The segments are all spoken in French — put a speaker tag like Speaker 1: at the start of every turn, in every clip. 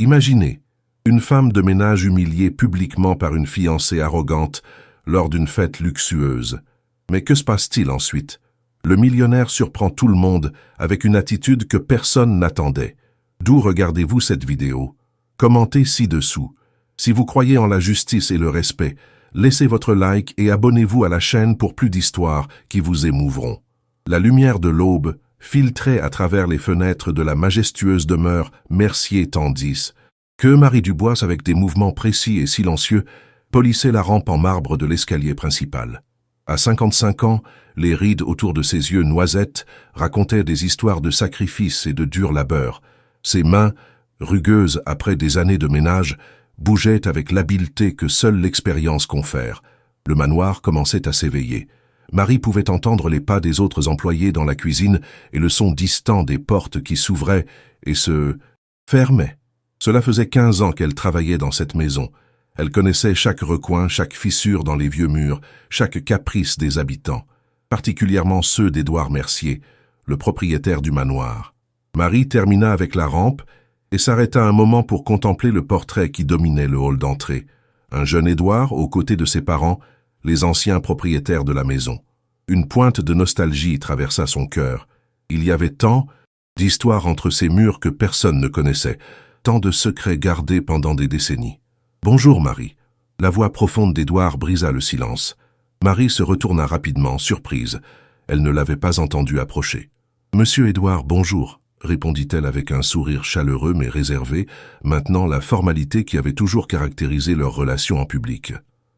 Speaker 1: Imaginez, une femme de ménage humiliée publiquement par une fiancée arrogante lors d'une fête luxueuse. Mais que se passe-t-il ensuite? Le millionnaire surprend tout le monde avec une attitude que personne n'attendait. D'où regardez-vous cette vidéo? Commentez ci-dessous. Si vous croyez en la justice et le respect, laissez votre like et abonnez-vous à la chaîne pour plus d'histoires qui vous émouvront. La lumière de l'aube filtrait à travers les fenêtres de la majestueuse demeure Mercier-Tandis, que Marie Dubois, avec des mouvements précis et silencieux, polissait la rampe en marbre de l'escalier principal. À 55 ans, les rides autour de ses yeux noisettes racontaient des histoires de sacrifice et de dur labeur. Ses mains, rugueuses après des années de ménage, bougeaient avec l'habileté que seule l'expérience confère. Le manoir commençait à s'éveiller. Marie pouvait entendre les pas des autres employés dans la cuisine et le son distant des portes qui s'ouvraient et se fermaient. Cela faisait 15 ans qu'elle travaillait dans cette maison. Elle connaissait chaque recoin, chaque fissure dans les vieux murs, chaque caprice des habitants, particulièrement ceux d'Édouard Mercier, le propriétaire du manoir. Marie termina avec la rampe et s'arrêta un moment pour contempler le portrait qui dominait le hall d'entrée. Un jeune Édouard aux côtés de ses parents, les anciens propriétaires de la maison. Une pointe de nostalgie traversa son cœur. Il y avait tant d'histoires entre ces murs que personne ne connaissait, tant de secrets gardés pendant des décennies. « Bonjour, Marie !» La voix profonde d'Édouard brisa le silence. Marie se retourna rapidement, surprise. Elle ne l'avait pas entendu approcher. « Monsieur Édouard, bonjour !» répondit-elle avec un sourire chaleureux mais réservé, maintenant la formalité qui avait toujours caractérisé leur relation en public.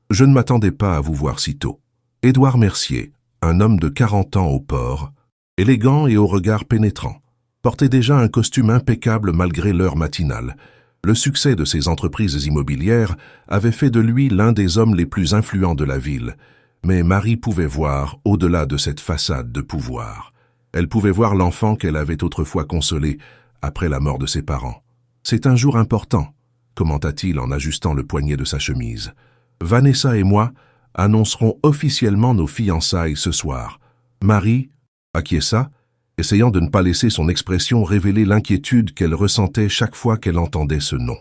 Speaker 1: « Je ne m'attendais pas à vous voir si tôt. » Édouard Mercier, un homme de 40 ans au port, élégant et au regard pénétrant, portait déjà un costume impeccable malgré l'heure matinale. Le succès de ses entreprises immobilières avait fait de lui l'un des hommes les plus influents de la ville. Mais Marie pouvait voir au-delà de cette façade de pouvoir. Elle pouvait voir l'enfant qu'elle avait autrefois consolé après la mort de ses parents. « C'est un jour important », commenta-t-il en ajustant le poignet de sa chemise. « Vanessa et moi annoncerons officiellement nos fiançailles ce soir. » Marie acquiesça, essayant de ne pas laisser son expression révéler l'inquiétude qu'elle ressentait chaque fois qu'elle entendait ce nom.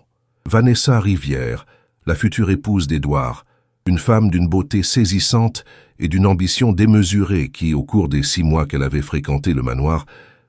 Speaker 1: Vanessa Rivière, la future épouse d'Édouard, une femme d'une beauté saisissante et d'une ambition démesurée qui, au cours des 6 mois qu'elle avait fréquenté le manoir,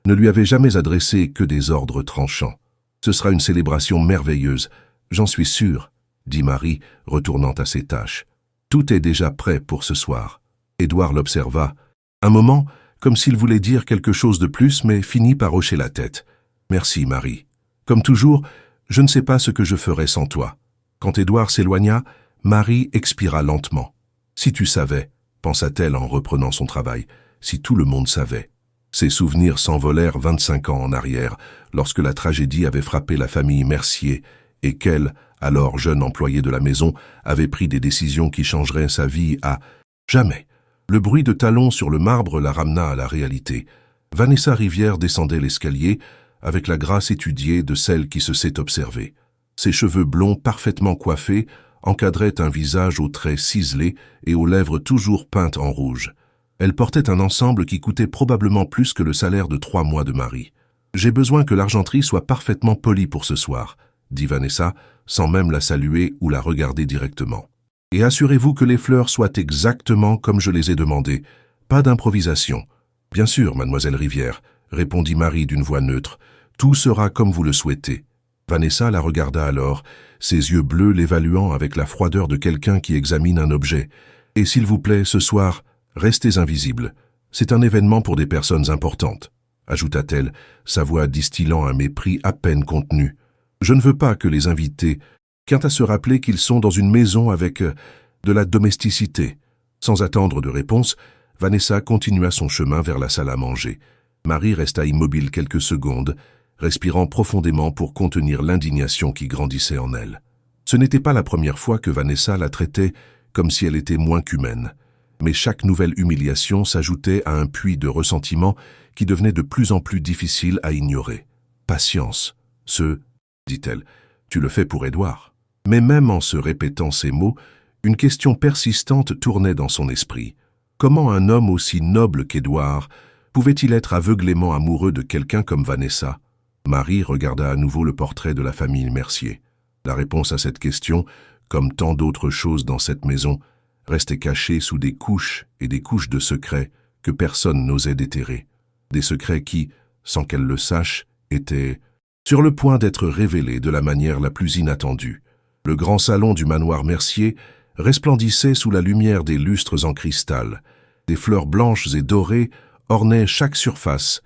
Speaker 1: ne lui avait jamais adressé que des ordres tranchants. « Ce sera une célébration merveilleuse, j'en suis sûre, » dit Marie, retournant à ses tâches. « Tout est déjà prêt pour ce soir. » Édouard l'observa. Un moment, comme s'il voulait dire quelque chose de plus, mais finit par hocher la tête. « Merci, Marie. Comme toujours, je ne sais pas ce que je ferais sans toi. » Quand Édouard s'éloigna, Marie expira lentement. « Si tu savais, » pensa-t-elle en reprenant son travail, « si tout le monde savait. » Ses souvenirs s'envolèrent 25 ans en arrière, lorsque la tragédie avait frappé la famille Mercier et qu'elle, alors jeune employée de la maison, avait pris des décisions qui changeraient sa vie à jamais. Le bruit de talons sur le marbre la ramena à la réalité. Vanessa Rivière descendait l'escalier avec la grâce étudiée de celle qui se sait observée. Ses cheveux blonds parfaitement coiffés encadraient un visage aux traits ciselés et aux lèvres toujours peintes en rouge. Elle portait un ensemble qui coûtait probablement plus que le salaire de 3 mois de Marie. « J'ai besoin que l'argenterie soit parfaitement polie pour ce soir, » dit Vanessa, sans même la saluer ou la regarder directement. « Et assurez-vous que les fleurs soient exactement comme je les ai demandées. Pas d'improvisation. »« Bien sûr, mademoiselle Rivière, » répondit Marie d'une voix neutre. « Tout sera comme vous le souhaitez. » Vanessa la regarda alors, ses yeux bleus l'évaluant avec la froideur de quelqu'un qui examine un objet. « Et s'il vous plaît, ce soir, restez invisible. C'est un événement pour des personnes importantes, » ajouta-t-elle, sa voix distillant un mépris à peine contenu. « Je ne veux pas que les invités qu'à se rappeler qu'ils sont dans une maison avec de la domesticité. » Sans attendre de réponse, Vanessa continua son chemin vers la salle à manger. Marie resta immobile quelques secondes, respirant profondément pour contenir l'indignation qui grandissait en elle. Ce n'était pas la première fois que Vanessa la traitait comme si elle était moins qu'humaine. Mais chaque nouvelle humiliation s'ajoutait à un puits de ressentiment qui devenait de plus en plus difficile à ignorer. « Patience, dit-elle, tu le fais pour Édouard. » Mais même en se répétant ces mots, une question persistante tournait dans son esprit. Comment un homme aussi noble qu'Édouard pouvait-il être aveuglément amoureux de quelqu'un comme Vanessa? Marie regarda à nouveau le portrait de la famille Mercier. La réponse à cette question, comme tant d'autres choses dans cette maison, restait cachée sous des couches et des couches de secrets que personne n'osait déterrer. Des secrets qui, sans qu'elle le sache, étaient sur le point d'être révélés de la manière la plus inattendue. Le grand salon du manoir Mercier resplendissait sous la lumière des lustres en cristal. Des fleurs blanches et dorées ornaient chaque surface,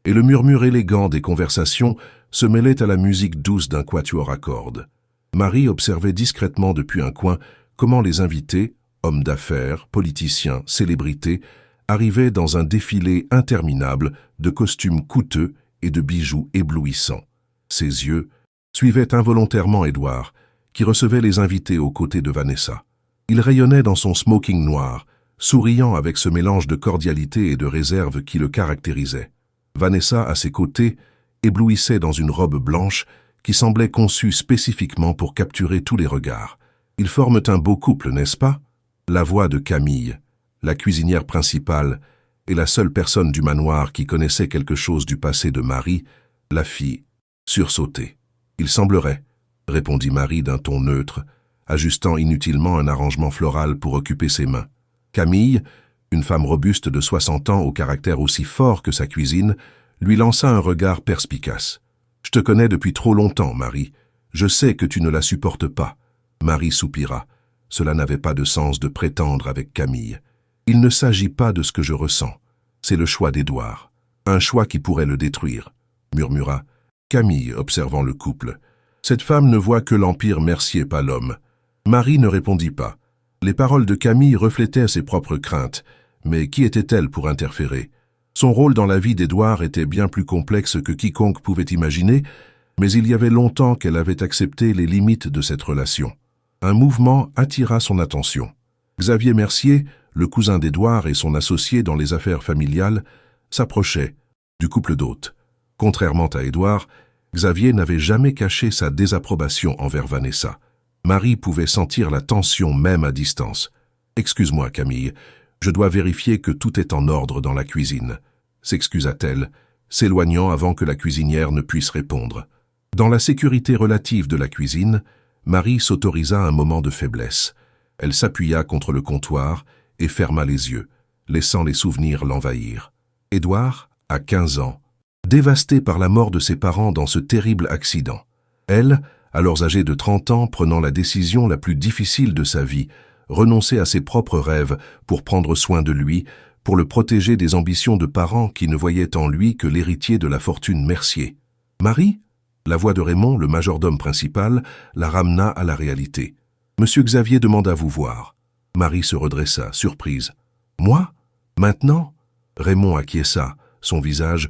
Speaker 1: et le murmure élégant des conversations se mêlait à la musique douce d'un quatuor à cordes. Marie observait discrètement depuis un coin comment les invités, hommes d'affaires, politiciens, célébrités, arrivaient dans un défilé interminable de costumes coûteux et de bijoux éblouissants. Ses yeux suivaient involontairement Édouard, qui recevait les invités aux côtés de Vanessa. Il rayonnait dans son smoking noir, souriant avec ce mélange de cordialité et de réserve qui le caractérisait. Vanessa, à ses côtés, éblouissait dans une robe blanche qui semblait conçue spécifiquement pour capturer tous les regards. Ils forment un beau couple, n'est-ce pas? La voix de Camille, la cuisinière principale, et la seule personne du manoir qui connaissait quelque chose du passé de Marie, la fit sursauter. « Il semblerait », répondit Marie d'un ton neutre, ajustant inutilement un arrangement floral pour occuper ses mains. Camille, une femme robuste de 60 ans au caractère aussi fort que sa cuisine, lui lança un regard perspicace. « Je te connais depuis trop longtemps, Marie. Je sais que tu ne la supportes pas. » Marie soupira. Cela n'avait pas de sens de prétendre avec Camille. Il ne s'agit pas de ce que je ressens. C'est le choix d'Édouard. Un choix qui pourrait le détruire, murmura Camille, observant le couple. Cette femme ne voit que l'empire Mercier, pas l'homme. Marie ne répondit pas. Les paroles de Camille reflétaient ses propres craintes, mais qui était-elle pour interférer? Son rôle dans la vie d'Édouard était bien plus complexe que quiconque pouvait imaginer, mais il y avait longtemps qu'elle avait accepté les limites de cette relation. Un mouvement attira son attention. Xavier Mercier, le cousin d'Édouard et son associé dans les affaires familiales, s'approchait du couple d'hôtes. Contrairement à Édouard, Xavier n'avait jamais caché sa désapprobation envers Vanessa. Marie pouvait sentir la tension même à distance. « Excuse-moi, Camille, je dois vérifier que tout est en ordre dans la cuisine », s'excusa-t-elle, s'éloignant avant que la cuisinière ne puisse répondre. Dans la sécurité relative de la cuisine, Marie s'autorisa un moment de faiblesse. Elle s'appuya contre le comptoir et ferma les yeux, laissant les souvenirs l'envahir. Édouard, à 15 ans, dévasté par la mort de ses parents dans ce terrible accident. Elle, alors âgée de 30 ans, prenant la décision la plus difficile de sa vie, renoncer à ses propres rêves pour prendre soin de lui, pour le protéger des ambitions de parents qui ne voyaient en lui que l'héritier de la fortune Mercier. Marie, la voix de Raymond, le majordome principal, la ramena à la réalité. « Monsieur Xavier demande à vous voir. » Marie se redressa, surprise. « Moi? Maintenant ?» Raymond acquiesça, son visage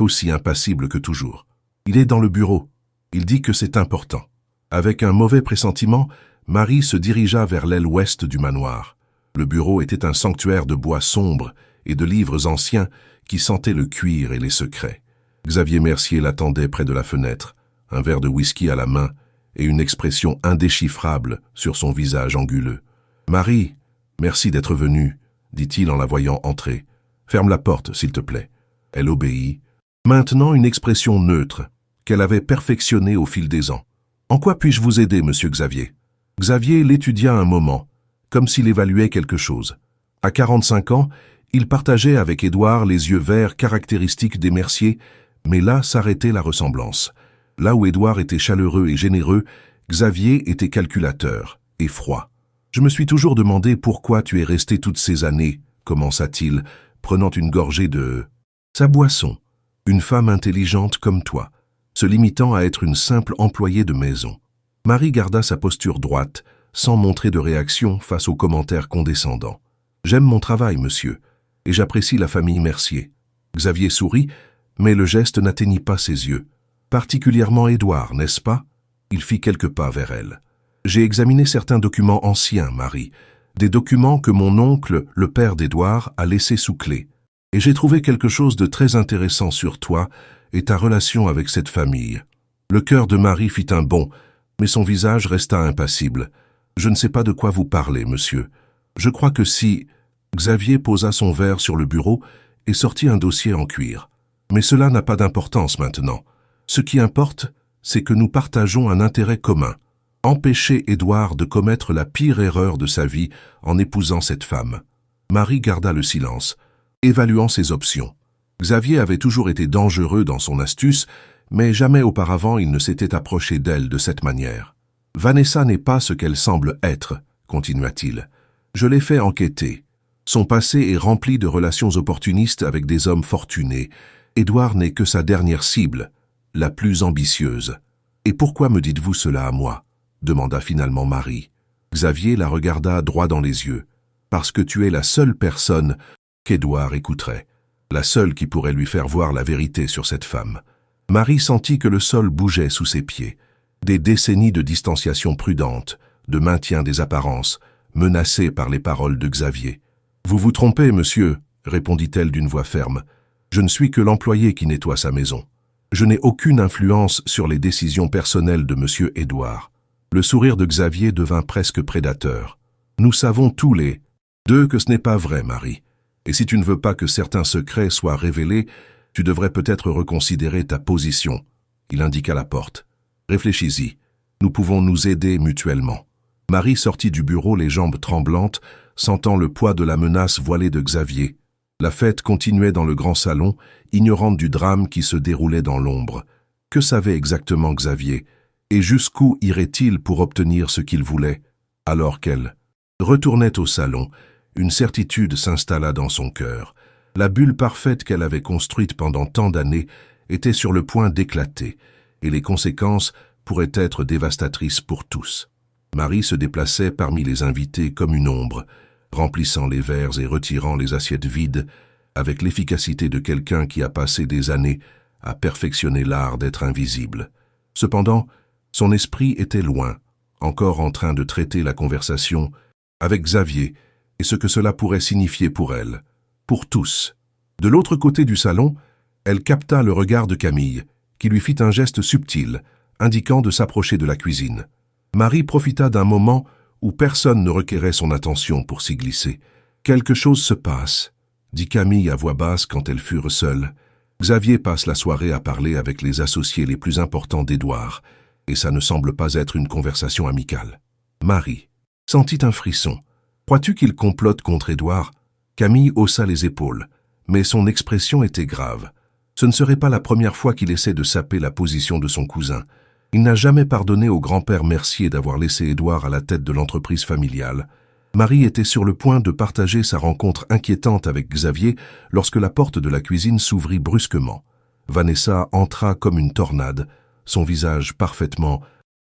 Speaker 1: aussi impassible que toujours. « Il est dans le bureau. Il dit que c'est important. » Avec un mauvais pressentiment, Marie se dirigea vers l'aile ouest du manoir. Le bureau était un sanctuaire de bois sombre et de livres anciens qui sentaient le cuir et les secrets. Xavier Mercier l'attendait près de la fenêtre, un verre de whisky à la main et une expression indéchiffrable sur son visage anguleux. « Marie, merci d'être venue, » dit-il en la voyant entrer. « Ferme la porte, s'il te plaît. » Elle obéit, maintenant une expression neutre, qu'elle avait perfectionnée au fil des ans. « En quoi puis-je vous aider, monsieur Xavier ?» Xavier l'étudia un moment, comme s'il évaluait quelque chose. À 45 ans, il partageait avec Édouard les yeux verts caractéristiques des Mercier, mais là s'arrêtait la ressemblance. Là où Édouard était chaleureux et généreux, Xavier était calculateur et froid. « Je me suis toujours demandé pourquoi tu es resté toutes ces années, » commença-t-il, prenant une gorgée de sa boisson. « Une femme intelligente comme toi, se limitant à être une simple employée de maison. » Marie garda sa posture droite, sans montrer de réaction face aux commentaires condescendants. « J'aime mon travail, monsieur, et j'apprécie la famille Mercier. » Xavier sourit, mais le geste n'atteignit pas ses yeux. « Particulièrement Édouard, n'est-ce pas ?» Il fit quelques pas vers elle. « J'ai examiné certains documents anciens, Marie, des documents que mon oncle, le père d'Édouard, a laissés sous clé. Et j'ai trouvé quelque chose de très intéressant sur toi et ta relation avec cette famille. » Le cœur de Marie fit un bond, mais son visage resta impassible. « Je ne sais pas de quoi vous parlez, monsieur. Je crois que si... » Xavier posa son verre sur le bureau et sortit un dossier en cuir. « Mais cela n'a pas d'importance maintenant. Ce qui importe, c'est que nous partageons un intérêt commun. Empêcher Édouard de commettre la pire erreur de sa vie en épousant cette femme. Marie garda le silence, évaluant ses options. Xavier avait toujours été dangereux dans son astuce, mais jamais auparavant il ne s'était approché d'elle de cette manière. « Vanessa n'est pas ce qu'elle semble être », continua-t-il. « Je l'ai fait enquêter. Son passé est rempli de relations opportunistes avec des hommes fortunés. Édouard n'est que sa dernière cible, la plus ambitieuse. Et pourquoi me dites-vous cela à moi ?» demanda finalement Marie. Xavier la regarda droit dans les yeux. « Parce que tu es la seule personne qu'Édouard écouterait, la seule qui pourrait lui faire voir la vérité sur cette femme. » Marie sentit que le sol bougeait sous ses pieds. Des décennies de distanciation prudente, de maintien des apparences, menacées par les paroles de Xavier. « Vous vous trompez, monsieur, » répondit-elle d'une voix ferme. « Je ne suis que l'employé qui nettoie sa maison. Je n'ai aucune influence sur les décisions personnelles de monsieur Édouard. » Le sourire de Xavier devint presque prédateur. « Nous savons tous les deux que ce n'est pas vrai, Marie. Et si tu ne veux pas que certains secrets soient révélés, tu devrais peut-être reconsidérer ta position. » Il indiqua la porte. « Réfléchis-y. Nous pouvons nous aider mutuellement. » Marie sortit du bureau les jambes tremblantes, sentant le poids de la menace voilée de Xavier. La fête continuait dans le grand salon, ignorante du drame qui se déroulait dans l'ombre. Que savait exactement Xavier? Et jusqu'où irait-il pour obtenir ce qu'il voulait? Alors qu'elle retournait au salon, une certitude s'installa dans son cœur. La bulle parfaite qu'elle avait construite pendant tant d'années était sur le point d'éclater, et les conséquences pourraient être dévastatrices pour tous. Marie se déplaçait parmi les invités comme une ombre, remplissant les verres et retirant les assiettes vides, avec l'efficacité de quelqu'un qui a passé des années à perfectionner l'art d'être invisible. Cependant, son esprit était loin, encore en train de traiter la conversation avec Xavier et ce que cela pourrait signifier pour elle, pour tous. De l'autre côté du salon, elle capta le regard de Camille, qui lui fit un geste subtil, indiquant de s'approcher de la cuisine. Marie profita d'un moment où personne ne requérait son attention pour s'y glisser. « Quelque chose se passe », dit Camille à voix basse quand elles furent seules. « Xavier passe la soirée à parler avec les associés les plus importants d'Édouard, et ça ne semble pas être une conversation amicale. » Marie sentit un frisson. « Crois-tu qu'il complote contre Édouard ?» Camille haussa les épaules, mais son expression était grave. Ce ne serait pas la première fois qu'il essaie de saper la position de son cousin. Il n'a jamais pardonné au grand-père Mercier d'avoir laissé Édouard à la tête de l'entreprise familiale. Marie était sur le point de partager sa rencontre inquiétante avec Xavier lorsque la porte de la cuisine s'ouvrit brusquement. Vanessa entra comme une tornade, son visage parfaitement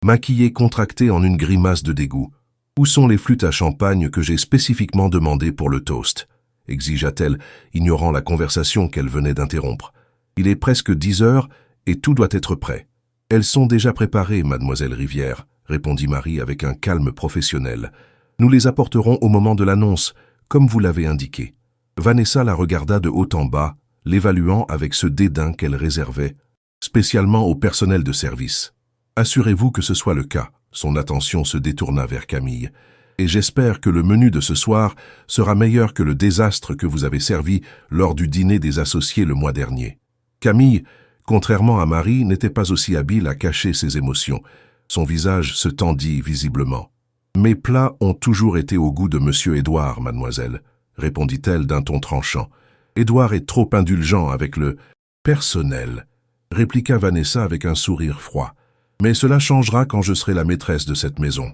Speaker 1: maquillé contracté en une grimace de dégoût. « Où sont les flûtes à champagne que j'ai spécifiquement demandées pour le toast ?» exigea-t-elle, ignorant la conversation qu'elle venait d'interrompre. « Il est presque 10 heures et tout doit être prêt. »« Elles sont déjà préparées, mademoiselle Rivière, » répondit Marie avec un calme professionnel. « Nous les apporterons au moment de l'annonce, comme vous l'avez indiqué. » Vanessa la regarda de haut en bas, l'évaluant avec ce dédain qu'elle réservait, spécialement au personnel de service. « Assurez-vous que ce soit le cas. » Son attention se détourna vers Camille. « Et j'espère que le menu de ce soir sera meilleur que le désastre que vous avez servi lors du dîner des associés le mois dernier. » Camille, contrairement à Marie, n'était pas aussi habile à cacher ses émotions. Son visage se tendit visiblement. « Mes plats ont toujours été au goût de monsieur Édouard, mademoiselle, » répondit-elle d'un ton tranchant. « Édouard est trop indulgent avec le personnel, » répliqua Vanessa avec un sourire froid. « Mais cela changera quand je serai la maîtresse de cette maison. »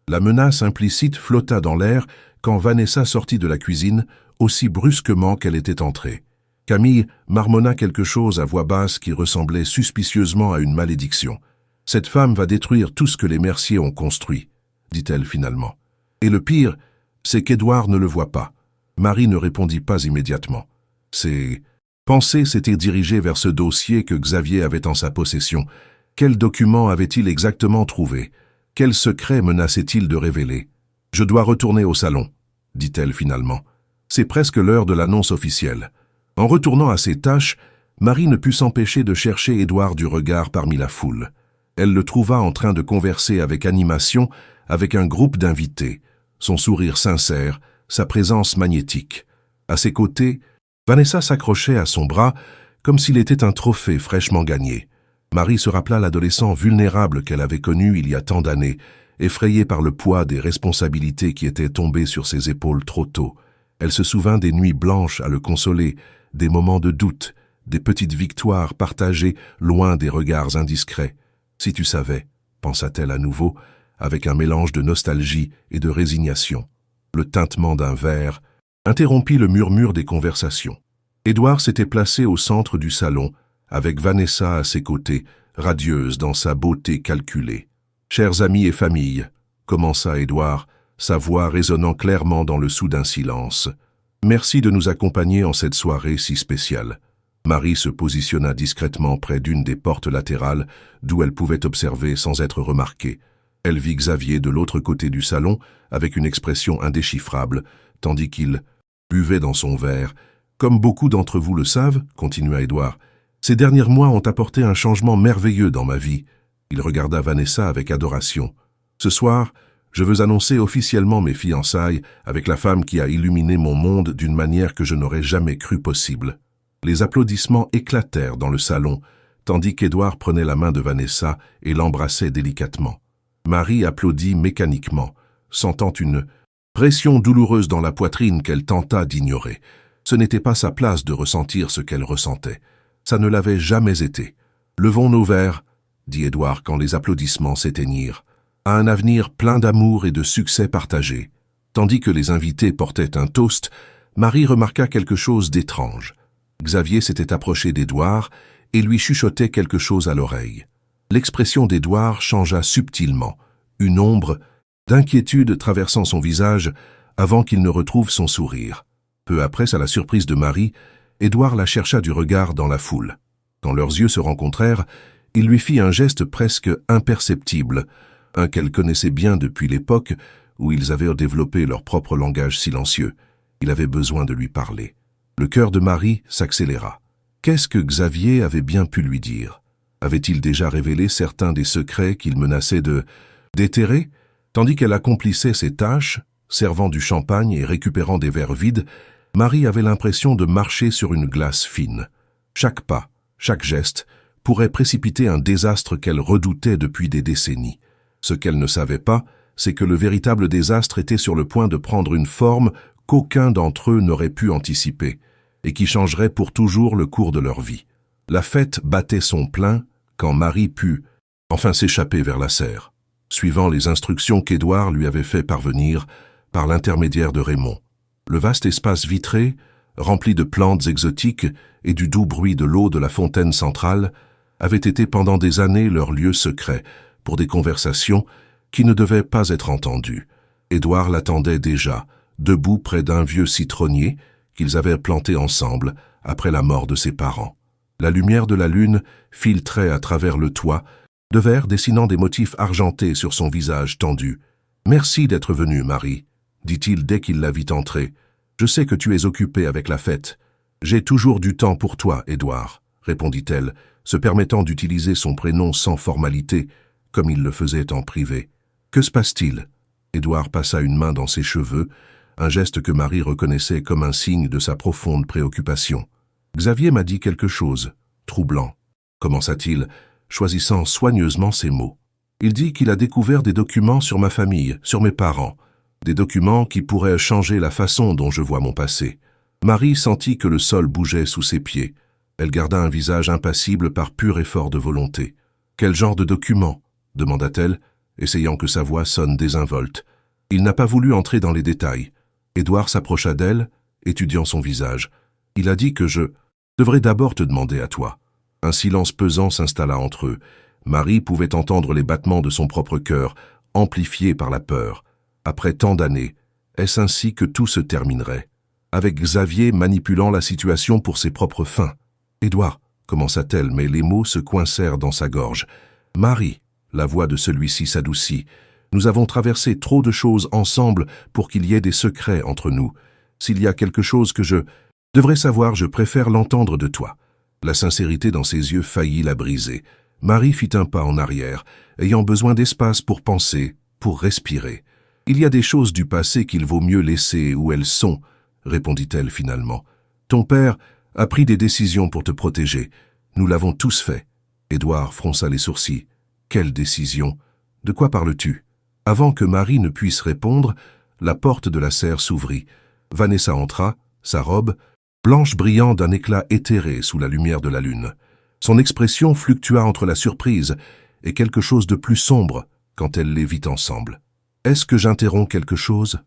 Speaker 1: La menace implicite flotta dans l'air quand Vanessa sortit de la cuisine, aussi brusquement qu'elle était entrée. Camille marmonna quelque chose à voix basse qui ressemblait suspicieusement à une malédiction. « Cette femme va détruire tout ce que les Mercier ont construit, » dit-elle finalement. « Et le pire, c'est qu'Édouard ne le voit pas. » Marie ne répondit pas immédiatement. Ses pensées s'étaient dirigées vers ce dossier que Xavier avait en sa possession. Quel document avait-il exactement trouvé? Quel secret menaçait-il de révéler? « Je dois retourner au salon, » dit-elle finalement. « C'est presque l'heure de l'annonce officielle. » En retournant à ses tâches, Marie ne put s'empêcher de chercher Édouard du regard parmi la foule. Elle le trouva en train de converser avec animation avec un groupe d'invités, son sourire sincère, sa présence magnétique. À ses côtés, Vanessa s'accrochait à son bras comme s'il était un trophée fraîchement gagné. Marie se rappela l'adolescent vulnérable qu'elle avait connu il y a tant d'années, effrayée par le poids des responsabilités qui étaient tombées sur ses épaules trop tôt. Elle se souvint des nuits blanches à le consoler, des moments de doute, des petites victoires partagées loin des regards indiscrets. « Si tu savais », pensa-t-elle à nouveau, avec un mélange de nostalgie et de résignation. Le tintement d'un verre interrompit le murmure des conversations. Édouard s'était placé au centre du salon, avec Vanessa à ses côtés, radieuse dans sa beauté calculée. « Chers amis et familles », commença Édouard, sa voix résonnant clairement dans le soudain silence. « Merci de nous accompagner en cette soirée si spéciale. » Marie se positionna discrètement près d'une des portes latérales, d'où elle pouvait observer sans être remarquée. Elle vit Xavier de l'autre côté du salon, avec une expression indéchiffrable, tandis qu'il buvait dans son verre. « Comme beaucoup d'entre vous le savent, » continua Édouard, « ces derniers mois ont apporté un changement merveilleux dans ma vie. » Il regarda Vanessa avec adoration. « Ce soir, je veux annoncer officiellement mes fiançailles avec la femme qui a illuminé mon monde d'une manière que je n'aurais jamais cru possible. » Les applaudissements éclatèrent dans le salon, tandis qu'Édouard prenait la main de Vanessa et l'embrassait délicatement. Marie applaudit mécaniquement, sentant une pression douloureuse dans la poitrine qu'elle tenta d'ignorer. Ce n'était pas sa place de ressentir ce qu'elle ressentait. Ça ne l'avait jamais été. « Levons nos verres », dit Édouard quand les applaudissements s'éteignirent, « à un avenir plein d'amour et de succès partagés. » Tandis que les invités portaient un toast, Marie remarqua quelque chose d'étrange. Xavier s'était approché d'Édouard et lui chuchotait quelque chose à l'oreille. L'expression d'Édouard changea subtilement, une ombre d'inquiétude traversant son visage avant qu'il ne retrouve son sourire. Peu après, à la surprise de Marie, Édouard la chercha du regard dans la foule. Quand leurs yeux se rencontrèrent, il lui fit un geste presque imperceptible, un qu'elle connaissait bien depuis l'époque où ils avaient développé leur propre langage silencieux. Il avait besoin de lui parler. Le cœur de Marie s'accéléra. Qu'est-ce que Xavier avait bien pu lui dire? Avait-il déjà révélé certains des secrets qu'il menaçait de déterrer? Tandis qu'elle accomplissait ses tâches, servant du champagne et récupérant des verres vides, Marie avait l'impression de marcher sur une glace fine. Chaque pas, chaque geste, pourrait précipiter un désastre qu'elle redoutait depuis des décennies. Ce qu'elle ne savait pas, c'est que le véritable désastre était sur le point de prendre une forme qu'aucun d'entre eux n'aurait pu anticiper, et qui changerait pour toujours le cours de leur vie. La fête battait son plein quand Marie put enfin s'échapper vers la serre, suivant les instructions qu'Édouard lui avait fait parvenir par l'intermédiaire de Raymond. Le vaste espace vitré, rempli de plantes exotiques et du doux bruit de l'eau de la fontaine centrale, avait été pendant des années leur lieu secret pour des conversations qui ne devaient pas être entendues. Édouard l'attendait déjà, debout près d'un vieux citronnier qu'ils avaient planté ensemble après la mort de ses parents. La lumière de la lune filtrait à travers le toit, de verre dessinant des motifs argentés sur son visage tendu. « Merci d'être venue, Marie », dit-il dès qu'il la vit entrer. « Je sais que tu es occupée avec la fête. »« J'ai toujours du temps pour toi, Édouard », répondit-elle, se permettant d'utiliser son prénom sans formalité, comme il le faisait en privé. « Que se passe-t-il » Édouard passa une main dans ses cheveux, un geste que Marie reconnaissait comme un signe de sa profonde préoccupation. « Xavier m'a dit quelque chose, troublant, » commença-t-il, choisissant soigneusement ses mots. « Il dit qu'il a découvert des documents sur ma famille, sur mes parents, des documents qui pourraient changer la façon dont je vois mon passé. » Marie sentit que le sol bougeait sous ses pieds. Elle garda un visage impassible par pur effort de volonté. « Quel genre de documents ?» demanda-t-elle, essayant que sa voix sonne désinvolte. Il n'a pas voulu entrer dans les détails. Édouard s'approcha d'elle, étudiant son visage. « Il a dit que je devrais d'abord te demander à toi. » Un silence pesant s'installa entre eux. Marie pouvait entendre les battements de son propre cœur, amplifiés par la peur. Après tant d'années, est-ce ainsi que tout se terminerait? Avec Xavier manipulant la situation pour ses propres fins. « Édouard » commença-t-elle, mais les mots se coincèrent dans sa gorge. « Marie » la voix de celui-ci s'adoucit. « Nous avons traversé trop de choses ensemble pour qu'il y ait des secrets entre nous. S'il y a quelque chose que je devrais savoir, je préfère l'entendre de toi. » La sincérité dans ses yeux faillit la briser. Marie fit un pas en arrière, ayant besoin d'espace pour penser, pour respirer. « Il y a des choses du passé qu'il vaut mieux laisser où elles sont, » répondit-elle finalement. « Ton père a pris des décisions pour te protéger. Nous l'avons tous fait. Édouard fronça les sourcils. Quelle décision? De quoi parles-tu? Avant que Marie ne puisse répondre, la porte de la serre s'ouvrit. Vanessa entra, sa robe, blanche brillant d'un éclat éthéré sous la lumière de la lune. Son expression fluctua entre la surprise et quelque chose de plus sombre quand elle les vit ensemble. « Est-ce que j'interromps quelque chose ?»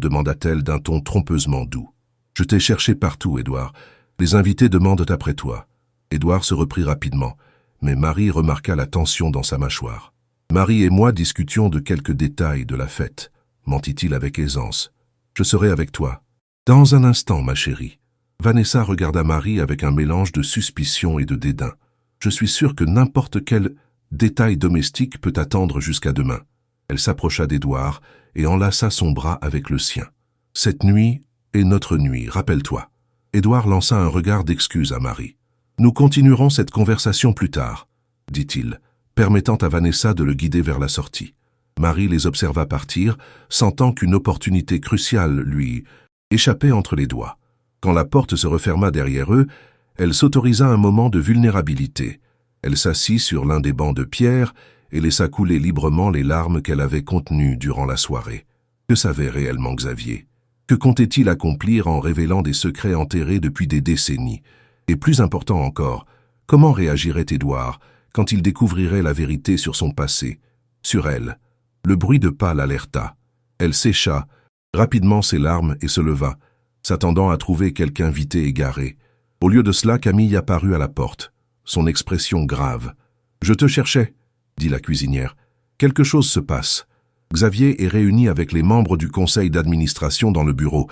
Speaker 1: demanda-t-elle d'un ton trompeusement doux. « Je t'ai cherché partout, Édouard. Les invités demandent après toi. » Édouard se reprit rapidement, mais Marie remarqua la tension dans sa mâchoire. « Marie et moi discutions de quelques détails de la fête, » mentit-il avec aisance. « Je serai avec toi. »« Dans un instant, ma chérie. » Vanessa regarda Marie avec un mélange de suspicion et de dédain. « Je suis sûre que n'importe quel détail domestique peut attendre jusqu'à demain. » Elle s'approcha d'Édouard et enlaça son bras avec le sien. « Cette nuit est notre nuit, rappelle-toi. » Édouard lança un regard d'excuse à Marie. « Nous continuerons cette conversation plus tard, » dit-il, permettant à Vanessa de le guider vers la sortie. Marie les observa partir, sentant qu'une opportunité cruciale lui échappait entre les doigts. Quand la porte se referma derrière eux, elle s'autorisa un moment de vulnérabilité. Elle s'assit sur l'un des bancs de pierre et laissa couler librement les larmes qu'elle avait contenues durant la soirée. Que savait réellement Xavier? Que comptait-il accomplir en révélant des secrets enterrés depuis des décennies? Et plus important encore, comment réagirait Édouard quand il découvrirait la vérité sur son passé, sur elle? Le bruit de pas l'alerta. Elle sécha rapidement ses larmes et se leva, s'attendant à trouver quelque invité égaré. Au lieu de cela, Camille apparut à la porte, son expression grave. « Je te cherchais, » dit la cuisinière. « Quelque chose se passe. Xavier est réuni avec les membres du conseil d'administration dans le bureau,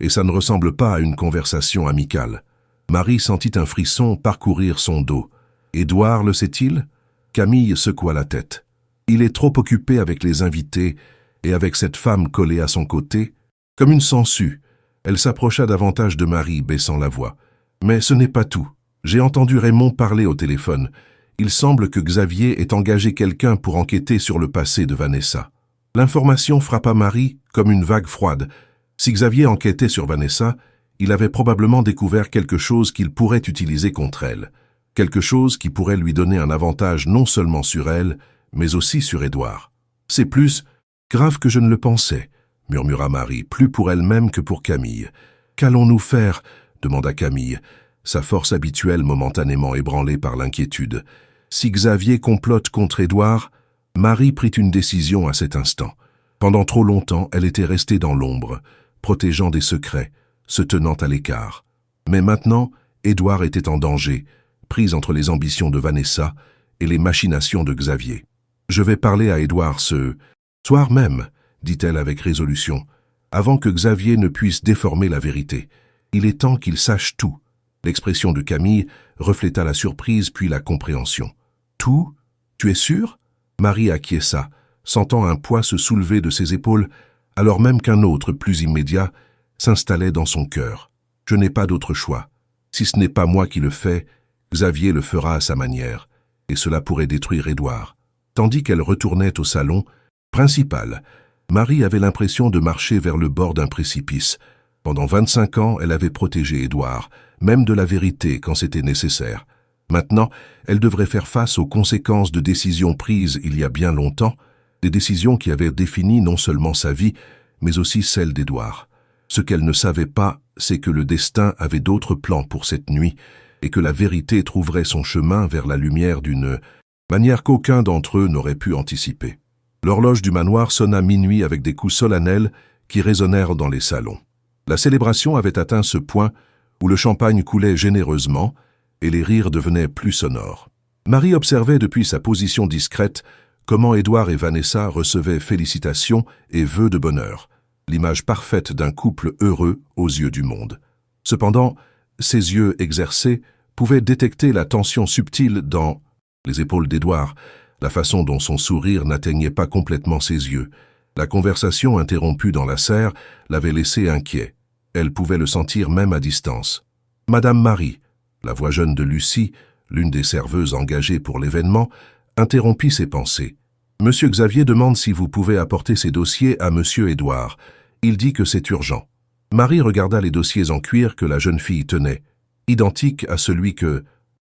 Speaker 1: et ça ne ressemble pas à une conversation amicale. » Marie sentit un frisson parcourir son dos. « Édouard le sait-il » Camille secoua la tête. « Il est trop occupé avec les invités et avec cette femme collée à son côté. » Comme une sangsue, elle s'approcha davantage de Marie, baissant la voix. « Mais ce n'est pas tout. J'ai entendu Raymond parler au téléphone. Il semble que Xavier ait engagé quelqu'un pour enquêter sur le passé de Vanessa. » L'information frappa Marie comme une vague froide. Si Xavier enquêtait sur Vanessa, il avait probablement découvert quelque chose qu'il pourrait utiliser contre elle. Quelque chose qui pourrait lui donner un avantage non seulement sur elle, mais aussi sur Édouard. « C'est plus grave que je ne le pensais, » murmura Marie, plus pour elle-même que pour Camille. « Qu'allons-nous faire ?» demanda Camille, sa force habituelle momentanément ébranlée par l'inquiétude. Si Xavier complote contre Édouard, Marie prit une décision à cet instant. Pendant trop longtemps, elle était restée dans l'ombre, protégeant des secrets, se tenant à l'écart. Mais maintenant, Édouard était en danger, prise entre les ambitions de Vanessa et les machinations de Xavier. « Je vais parler à Édouard ce soir même, » dit-elle avec résolution, avant que Xavier ne puisse déformer la vérité. « Il est temps qu'il sache tout. » L'expression de Camille refléta la surprise puis la compréhension. « Tout? Tu es sûre ?» Marie acquiesça, sentant un poids se soulever de ses épaules, alors même qu'un autre, plus immédiat, s'installait dans son cœur. « Je n'ai pas d'autre choix. Si ce n'est pas moi qui le fais, Xavier le fera à sa manière, et cela pourrait détruire Édouard. » Tandis qu'elle retournait au salon principal, Marie avait l'impression de marcher vers le bord d'un précipice. Pendant 25 ans, elle avait protégé Édouard, même de la vérité quand c'était nécessaire. Maintenant, elle devrait faire face aux conséquences de décisions prises il y a bien longtemps, des décisions qui avaient défini non seulement sa vie, mais aussi celle d'Édouard. Ce qu'elle ne savait pas, c'est que le destin avait d'autres plans pour cette nuit, et que la vérité trouverait son chemin vers la lumière d'une manière qu'aucun d'entre eux n'aurait pu anticiper. L'horloge du manoir sonna minuit avec des coups solennels qui résonnèrent dans les salons. La célébration avait atteint ce point où le champagne coulait généreusement et les rires devenaient plus sonores. Marie observait depuis sa position discrète comment Édouard et Vanessa recevaient félicitations et vœux de bonheur, l'image parfaite d'un couple heureux aux yeux du monde. Cependant, ses yeux exercés pouvaient détecter la tension subtile dans les épaules d'Édouard, la façon dont son sourire n'atteignait pas complètement ses yeux. La conversation interrompue dans la serre l'avait laissé inquiet. Elle pouvait le sentir même à distance. « Madame Marie », la voix jeune de Lucie, l'une des serveuses engagées pour l'événement, interrompit ses pensées. « Monsieur Xavier demande si vous pouvez apporter ces dossiers à Monsieur Édouard. Il dit que c'est urgent. » Marie regarda les dossiers en cuir que la jeune fille tenait, identiques à celui que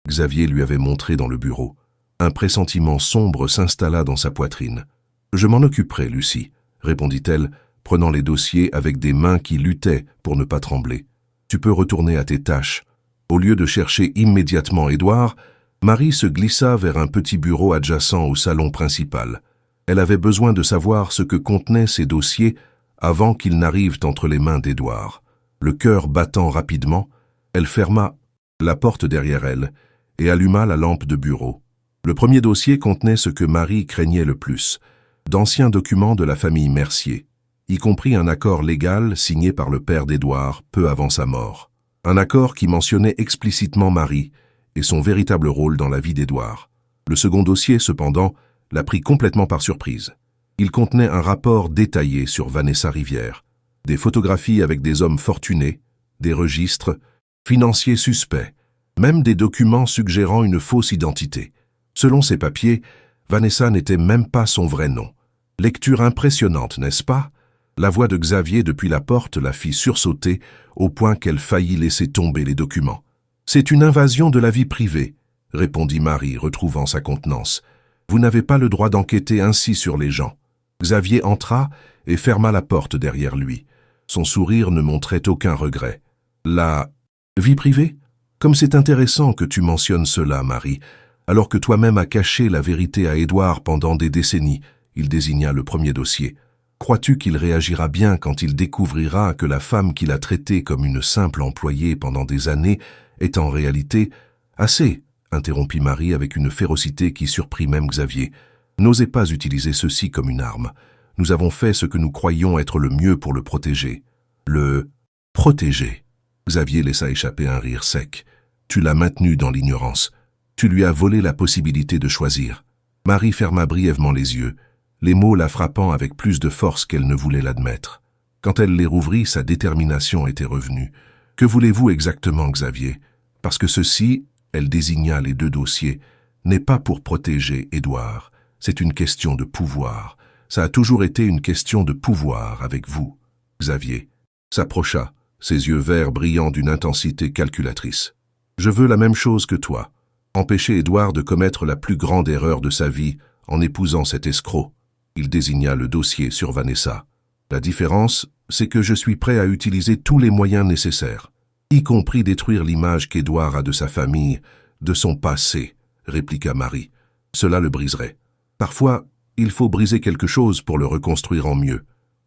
Speaker 1: Xavier lui avait montré dans le bureau. Un pressentiment sombre s'installa dans sa poitrine. « Je m'en occuperai, Lucie », répondit-elle, prenant les dossiers avec des mains qui luttaient pour ne pas trembler. « Tu peux retourner à tes tâches. » Au lieu de chercher immédiatement Édouard, Marie se glissa vers un petit bureau adjacent au salon principal. Elle avait besoin de savoir ce que contenaient ces dossiers avant qu'ils n'arrivent entre les mains d'Édouard. Le cœur battant rapidement, elle ferma la porte derrière elle et alluma la lampe de bureau. Le premier dossier contenait ce que Marie craignait le plus, d'anciens documents de la famille Mercier, y compris un accord légal signé par le père d'Édouard peu avant sa mort. Un accord qui mentionnait explicitement Marie et son véritable rôle dans la vie d'Édouard. Le second dossier, cependant, l'a pris complètement par surprise. Il contenait un rapport détaillé sur Vanessa Rivière, des photographies avec des hommes fortunés, des registres, financiers suspects, même des documents suggérant une fausse identité. Selon ces papiers, Vanessa n'était même pas son vrai nom. Lecture impressionnante, n'est-ce pas? La voix de Xavier depuis la porte la fit sursauter au point qu'elle faillit laisser tomber les documents. « C'est une invasion de la vie privée », répondit Marie, retrouvant sa contenance. « Vous n'avez pas le droit d'enquêter ainsi sur les gens. » Xavier entra et ferma la porte derrière lui. Son sourire ne montrait aucun regret. « La vie privée? Comme c'est intéressant que tu mentionnes cela, Marie, alors que toi-même as caché la vérité à Édouard pendant des décennies. » Il désigna le premier dossier. « Crois-tu qu'il réagira bien quand il découvrira que la femme qu'il a traitée comme une simple employée pendant des années est en réalité... » « Assez !» interrompit Marie avec une férocité qui surprit même Xavier. « N'osez pas utiliser ceci comme une arme. Nous avons fait ce que nous croyions être le mieux pour le protéger. » « Le protéger ?» Xavier laissa échapper un rire sec. « Tu l'as maintenu dans l'ignorance. Tu lui as volé la possibilité de choisir. » Marie ferma brièvement les yeux, les mots la frappant avec plus de force qu'elle ne voulait l'admettre. Quand elle les rouvrit, sa détermination était revenue. « Que voulez-vous exactement, Xavier? Parce que ceci... » Elle désigna les deux dossiers, « n'est pas pour protéger Édouard. C'est une question de pouvoir. Ça a toujours été une question de pouvoir avec vous. » Xavier s'approcha, ses yeux verts brillant d'une intensité calculatrice. « Je veux la même chose que toi. Empêcher Édouard de commettre la plus grande erreur de sa vie en épousant cet escroc. » Il désigna le dossier sur Vanessa. « La différence, c'est que je suis prêt à utiliser tous les moyens nécessaires. Y compris détruire l'image qu'Édouard a de sa famille, de son passé, » répliqua Marie. « Cela le briserait. Parfois, il faut briser quelque chose pour le reconstruire en mieux. »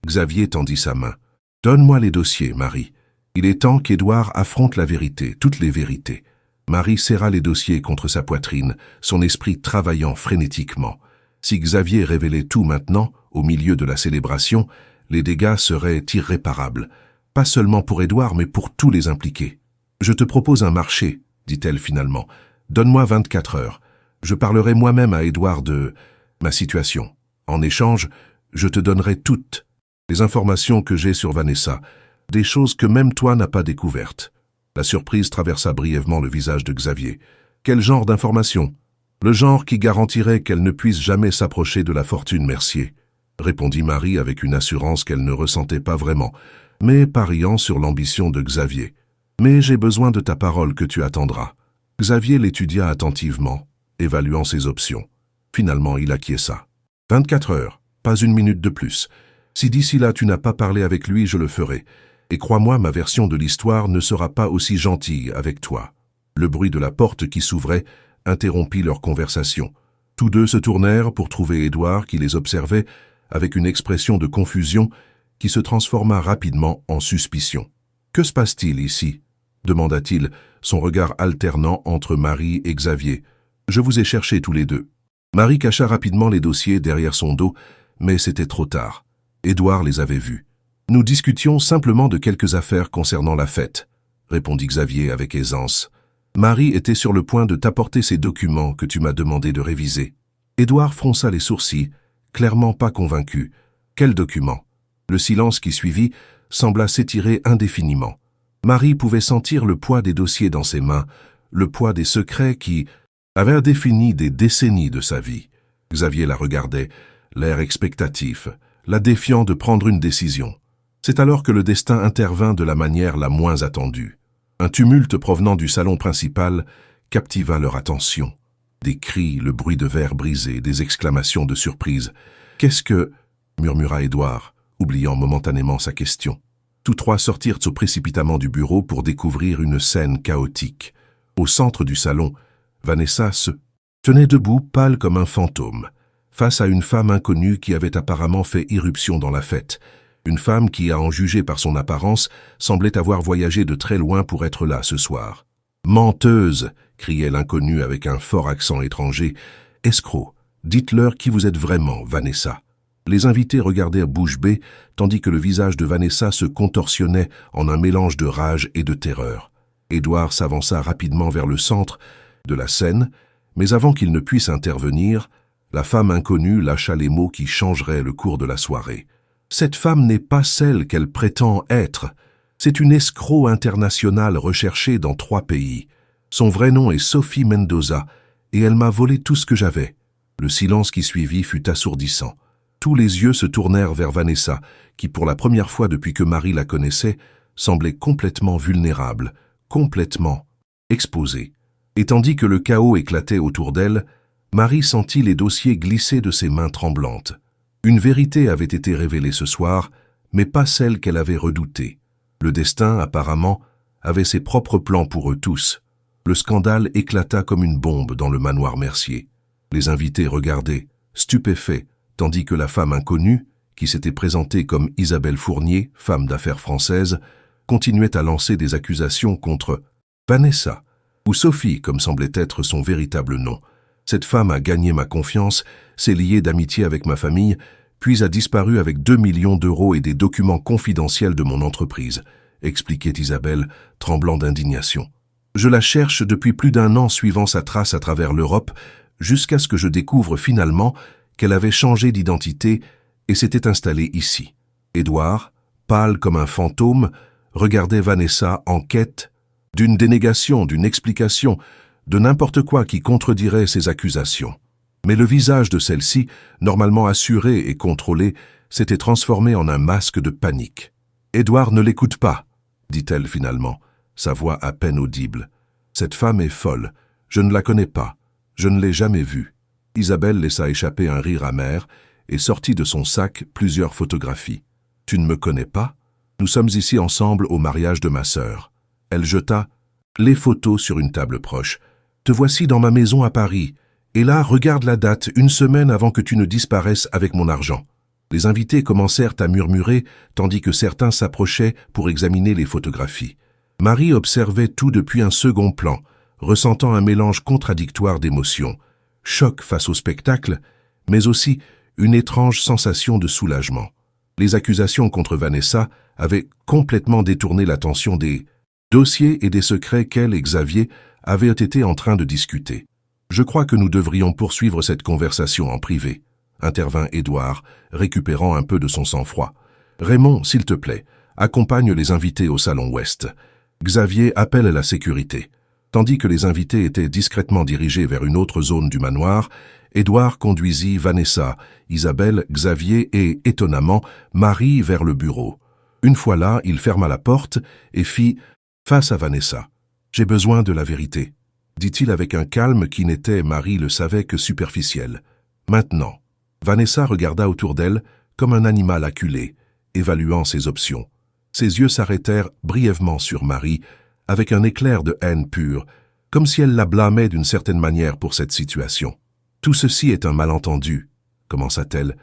Speaker 1: Xavier tendit sa main. « Donne-moi les dossiers, Marie. Il est temps qu'Édouard affronte la vérité, toutes les vérités. » Marie serra les dossiers contre sa poitrine, son esprit travaillant frénétiquement. Si Xavier révélait tout maintenant, au milieu de la célébration, les dégâts seraient irréparables. Pas seulement pour Édouard, mais pour tous les impliqués. « Je te propose un marché, » dit-elle finalement. « Donne-moi 24 heures. Je parlerai moi-même à Édouard de ma situation. En échange, je te donnerai toutes les informations que j'ai sur Vanessa, des choses que même toi n'as pas découvertes. » La surprise traversa brièvement le visage de Xavier. « Quel genre d'informations? »« Le genre qui garantirait qu'elle ne puisse jamais s'approcher de la fortune Mercier, » répondit Marie avec une assurance qu'elle ne ressentait pas vraiment, mais pariant sur l'ambition de Xavier. « Mais j'ai besoin de ta parole que tu attendras. » Xavier l'étudia attentivement, évaluant ses options. Finalement, il acquiesça. « 24 heures, pas une minute de plus. Si d'ici là tu n'as pas parlé avec lui, je le ferai. Et crois-moi, ma version de l'histoire ne sera pas aussi gentille avec toi. » Le bruit de la porte qui s'ouvrait interrompit leur conversation. Tous deux se tournèrent pour trouver Édouard qui les observait avec une expression de confusion qui se transforma rapidement en suspicion. « Que se passe-t-il ici ?» demanda-t-il, son regard alternant entre Marie et Xavier. « Je vous ai cherchés tous les deux. » Marie cacha rapidement les dossiers derrière son dos, mais c'était trop tard. Édouard les avait vus. « Nous discutions simplement de quelques affaires concernant la fête, » répondit Xavier avec aisance. « Marie était sur le point de t'apporter ces documents que tu m'as demandé de réviser. » Édouard fronça les sourcils, clairement pas convaincu. « Quels documents ?» Le silence qui suivit sembla s'étirer indéfiniment. Marie pouvait sentir le poids des dossiers dans ses mains, le poids des secrets qui avaient défini des décennies de sa vie. Xavier la regardait, l'air expectatif, la défiant de prendre une décision. C'est alors que le destin intervint de la manière la moins attendue. Un tumulte provenant du salon principal captiva leur attention. Des cris, le bruit de verre brisé, des exclamations de surprise. « Qu'est-ce que... » murmura Édouard, oubliant momentanément sa question. Tous trois sortirent précipitamment du bureau pour découvrir une scène chaotique. Au centre du salon, Vanessa se tenait debout, pâle comme un fantôme, face à une femme inconnue qui avait apparemment fait irruption dans la fête. Une femme qui, à en juger par son apparence, semblait avoir voyagé de très loin pour être là ce soir. « Menteuse !» criait l'inconnu avec un fort accent étranger. « Escroc, dites-leur qui vous êtes vraiment, Vanessa. » Les invités regardèrent bouche bée, tandis que le visage de Vanessa se contorsionnait en un mélange de rage et de terreur. Édouard s'avança rapidement vers le centre de la scène, mais avant qu'il ne puisse intervenir, la femme inconnue lâcha les mots qui changeraient le cours de la soirée. « Cette femme n'est pas celle qu'elle prétend être. C'est une escroc internationale recherchée dans 3 pays. Son vrai nom est Sophie Mendoza, et elle m'a volé tout ce que j'avais. » Le silence qui suivit fut assourdissant. Tous les yeux se tournèrent vers Vanessa, qui pour la première fois depuis que Marie la connaissait, semblait complètement vulnérable, complètement exposée. Et tandis que le chaos éclatait autour d'elle, Marie sentit les dossiers glisser de ses mains tremblantes. Une vérité avait été révélée ce soir, mais pas celle qu'elle avait redoutée. Le destin, apparemment, avait ses propres plans pour eux tous. Le scandale éclata comme une bombe dans le manoir Mercier. Les invités regardaient, stupéfaits, tandis que la femme inconnue, qui s'était présentée comme Isabelle Fournier, femme d'affaires française, continuait à lancer des accusations contre Vanessa, ou Sophie, comme semblait être son véritable nom. Cette femme a gagné ma confiance, s'est liée d'amitié avec ma famille, puis a disparu avec 2 millions d'euros et des documents confidentiels de mon entreprise, expliquait Isabelle, tremblant d'indignation. Je la cherche depuis plus d'1 an suivant sa trace à travers l'Europe, jusqu'à ce que je découvre finalement qu'elle avait changé d'identité et s'était installée ici. Édouard, pâle comme un fantôme, regardait Vanessa en quête d'une dénégation, d'une explication, de n'importe quoi qui contredirait ses accusations. Mais le visage de celle-ci, normalement assuré et contrôlé, s'était transformé en un masque de panique. « Édouard ne l'écoute pas, » dit-elle finalement, sa voix à peine audible. « Cette femme est folle, je ne la connais pas, je ne l'ai jamais vue. » Isabelle laissa échapper un rire amer et sortit de son sac plusieurs photographies. « Tu ne me connais pas? Nous sommes ici ensemble au mariage de ma sœur. » Elle jeta les photos sur une table proche. « Te voici dans ma maison à Paris. Et là, regarde la date, 1 semaine avant que tu ne disparaisses avec mon argent. » Les invités commencèrent à murmurer, tandis que certains s'approchaient pour examiner les photographies. Marie observait tout depuis un second plan, ressentant un mélange contradictoire d'émotions. Choc face au spectacle, mais aussi une étrange sensation de soulagement. Les accusations contre Vanessa avaient complètement détourné l'attention des dossiers et des secrets qu'elle et Xavier avaient été en train de discuter. « Je crois que nous devrions poursuivre cette conversation en privé », intervint Édouard, récupérant un peu de son sang-froid. « Raymond, s'il te plaît, accompagne les invités au salon ouest. Xavier appelle la sécurité. » Tandis que les invités étaient discrètement dirigés vers une autre zone du manoir, Édouard conduisit Vanessa, Isabelle, Xavier et, étonnamment, Marie vers le bureau. Une fois là, il ferma la porte et fit face à Vanessa. « J'ai besoin de la vérité, » dit-il avec un calme qui n'était, Marie le savait, que superficiel. « Maintenant. » Vanessa regarda autour d'elle comme un animal acculé, évaluant ses options. Ses yeux s'arrêtèrent brièvement sur Marie, avec un éclair de haine pure, comme si elle la blâmait d'une certaine manière pour cette situation. « Tout ceci est un malentendu, » commença-t-elle,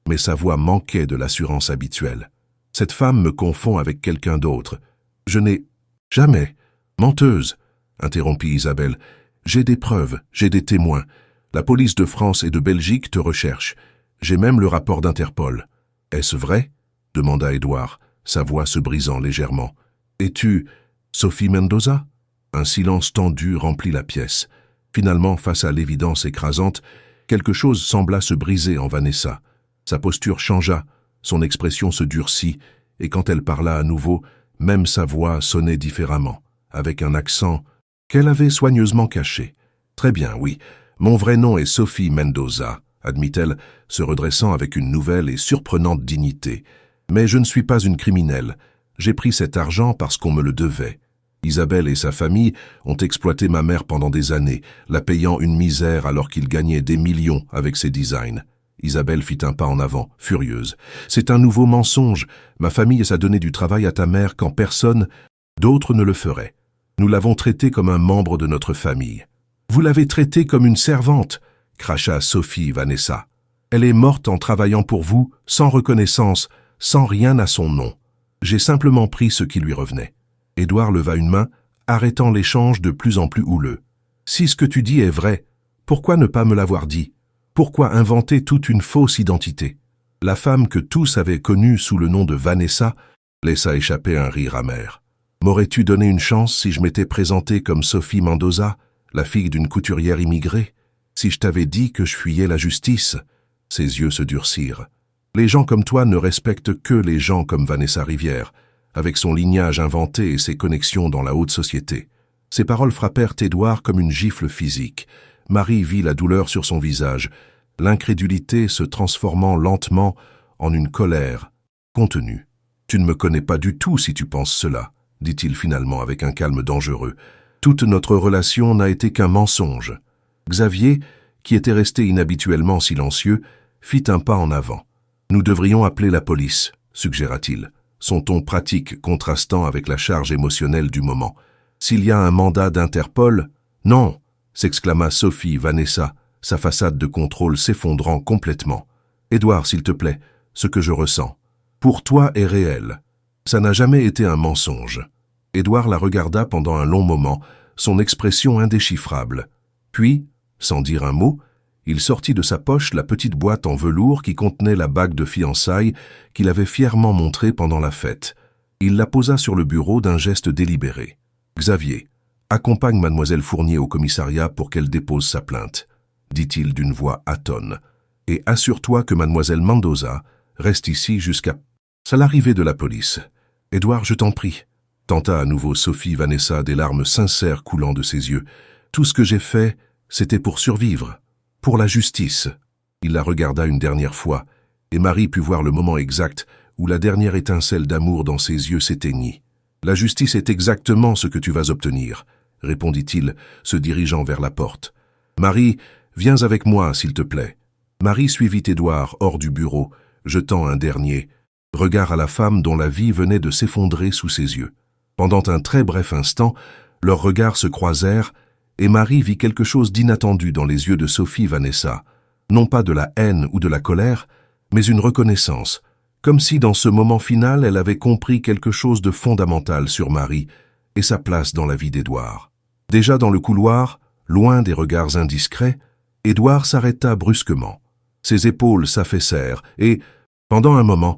Speaker 1: mais sa voix manquait de l'assurance habituelle. « Cette femme me confond avec quelqu'un d'autre. Je n'ai jamais... » « Menteuse, » interrompit Isabelle. « J'ai des preuves, j'ai des témoins. La police de France et de Belgique te recherche. J'ai même le rapport d'Interpol. »« Est-ce vrai ?» demanda Édouard, sa voix se brisant légèrement. « Es-tu Sophie Mendoza ?» Un silence tendu remplit la pièce. Finalement, face à l'évidence écrasante, quelque chose sembla se briser en Vanessa. Sa posture changea, son expression se durcit, et quand elle parla à nouveau, même sa voix sonnait différemment, avec un accent qu'elle avait soigneusement caché. « Très bien, oui, mon vrai nom est Sophie Mendoza, » admit-elle, se redressant avec une nouvelle et surprenante dignité. « Mais je ne suis pas une criminelle. J'ai pris cet argent parce qu'on me le devait. » Isabelle et sa famille ont exploité ma mère pendant des années, la payant une misère alors qu'il gagnait des millions avec ses designs. Isabelle fit un pas en avant, furieuse. C'est un nouveau mensonge. Ma famille a donné du travail à ta mère quand personne d'autre ne le ferait. Nous l'avons traitée comme un membre de notre famille. Vous l'avez traitée comme une servante, cracha Sophie Vanessa. Elle est morte en travaillant pour vous, sans reconnaissance, sans rien à son nom. J'ai simplement pris ce qui lui revenait. Édouard leva une main, arrêtant l'échange de plus en plus houleux. Si ce que tu dis est vrai, pourquoi ne pas me l'avoir dit? Pourquoi inventer toute une fausse identité? La femme que tous avaient connue sous le nom de Vanessa laissa échapper un rire amer. M'aurais-tu donné une chance si je m'étais présentée comme Sophie Mendoza, la fille d'une couturière immigrée? Si je t'avais dit que je fuyais la justice? Ses yeux se durcirent. Les gens comme toi ne respectent que les gens comme Vanessa Rivière, avec son lignage inventé et ses connexions dans la haute société. Ces paroles frappèrent Édouard comme une gifle physique. Marie vit la douleur sur son visage, l'incrédulité se transformant lentement en une colère contenue. « Tu ne me connais pas du tout si tu penses cela, » dit-il finalement avec un calme dangereux. « Toute notre relation n'a été qu'un mensonge. » Xavier, qui était resté inhabituellement silencieux, fit un pas en avant. « Nous devrions appeler la police, » suggéra-t-il, son ton pratique contrastant avec la charge émotionnelle du moment. « S'il y a un mandat d'Interpol, non !» s'exclama Sophie Vanessa, sa façade de contrôle s'effondrant complètement. « Édouard, s'il te plaît, ce que je ressens. Pour toi est réel. Ça n'a jamais été un mensonge. » Édouard la regarda pendant un long moment, son expression indéchiffrable. Puis, sans dire un mot, il sortit de sa poche la petite boîte en velours qui contenait la bague de fiançailles qu'il avait fièrement montrée pendant la fête. Il la posa sur le bureau d'un geste délibéré. « Xavier, accompagne mademoiselle Fournier au commissariat pour qu'elle dépose sa plainte, » dit-il d'une voix atone. « Et assure-toi que mademoiselle Mendoza reste ici jusqu'à l'arrivée de la police. »« Édouard, je t'en prie, » tenta à nouveau Sophie Vanessa, des larmes sincères coulant de ses yeux. « Tout ce que j'ai fait, c'était pour survivre. Pour la justice. » Il la regarda une dernière fois, et Marie put voir le moment exact où la dernière étincelle d'amour dans ses yeux s'éteignit. « La justice est exactement ce que tu vas obtenir, » répondit-il, se dirigeant vers la porte. « Marie, viens avec moi, s'il te plaît. » Marie suivit Édouard hors du bureau, jetant un dernier regard à la femme dont la vie venait de s'effondrer sous ses yeux. Pendant un très bref instant, leurs regards se croisèrent, et Marie vit quelque chose d'inattendu dans les yeux de Sophie Vanessa, non pas de la haine ou de la colère, mais une reconnaissance, comme si dans ce moment final elle avait compris quelque chose de fondamental sur Marie et sa place dans la vie d'Édouard. Déjà dans le couloir, loin des regards indiscrets, Édouard s'arrêta brusquement. Ses épaules s'affaissèrent et, pendant un moment,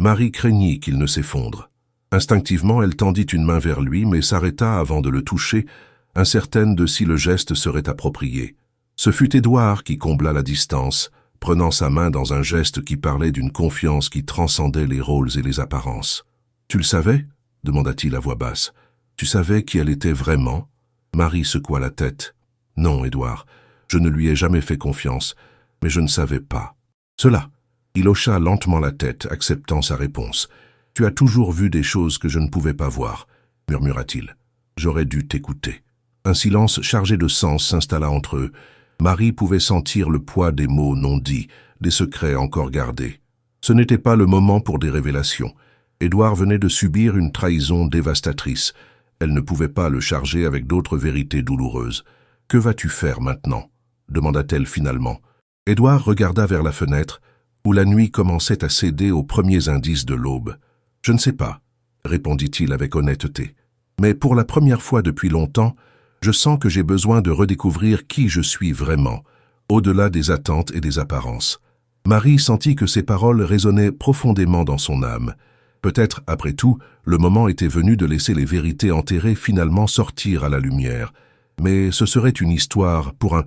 Speaker 1: Marie craignit qu'il ne s'effondre. Instinctivement, elle tendit une main vers lui, mais s'arrêta avant de le toucher, incertaine de si le geste serait approprié. Ce fut Édouard qui combla la distance, prenant sa main dans un geste qui parlait d'une confiance qui transcendait les rôles et les apparences. « Tu le savais » demanda-t-il à voix basse. « Tu savais qui elle était vraiment ?» Marie secoua la tête. « Non, Édouard, je ne lui ai jamais fait confiance, mais je ne savais pas. » Cela. Il hocha lentement la tête, acceptant sa réponse. « Tu as toujours vu des choses que je ne pouvais pas voir, » murmura-t-il. « J'aurais dû t'écouter. » Un silence chargé de sens s'installa entre eux. Marie pouvait sentir le poids des mots non dits, des secrets encore gardés. Ce n'était pas le moment pour des révélations. Édouard venait de subir une trahison dévastatrice. Elle ne pouvait pas le charger avec d'autres vérités douloureuses. « Que vas-tu faire maintenant » demanda-t-elle finalement. Édouard regarda vers la fenêtre, où la nuit commençait à céder aux premiers indices de l'aube. « Je ne sais pas » répondit-il avec honnêteté. « Mais pour la première fois depuis longtemps, je sens que j'ai besoin de redécouvrir qui je suis vraiment, au-delà des attentes et des apparences. » Marie sentit que ces paroles résonnaient profondément dans son âme. Peut-être, après tout, le moment était venu de laisser les vérités enterrées finalement sortir à la lumière. Mais ce serait une histoire pour un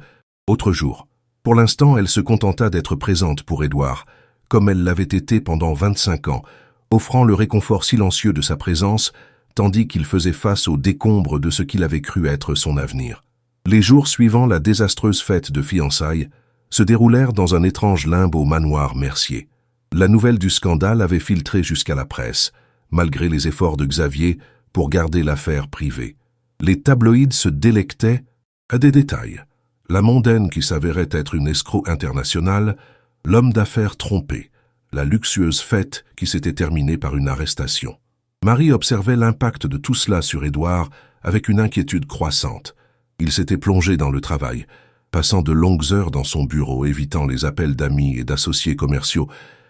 Speaker 1: autre jour. Pour l'instant, elle se contenta d'être présente pour Édouard, comme elle l'avait été pendant 25 ans, offrant le réconfort silencieux de sa présence, tandis qu'il faisait face aux décombres de ce qu'il avait cru être son avenir. Les jours suivant la désastreuse fête de fiançailles se déroulèrent dans un étrange limbe au manoir Mercier. La nouvelle du scandale avait filtré jusqu'à la presse, malgré les efforts de Xavier pour garder l'affaire privée. Les tabloïds se délectaient à des détails. La mondaine qui s'avérait être une escroc internationale, l'homme d'affaires trompé, la luxueuse fête qui s'était terminée par une arrestation. Marie observait l'impact de tout cela sur Édouard avec une inquiétude croissante. Il s'était plongé dans le travail, passant de longues heures dans son bureau, évitant les appels d'amis et d'associés commerciaux.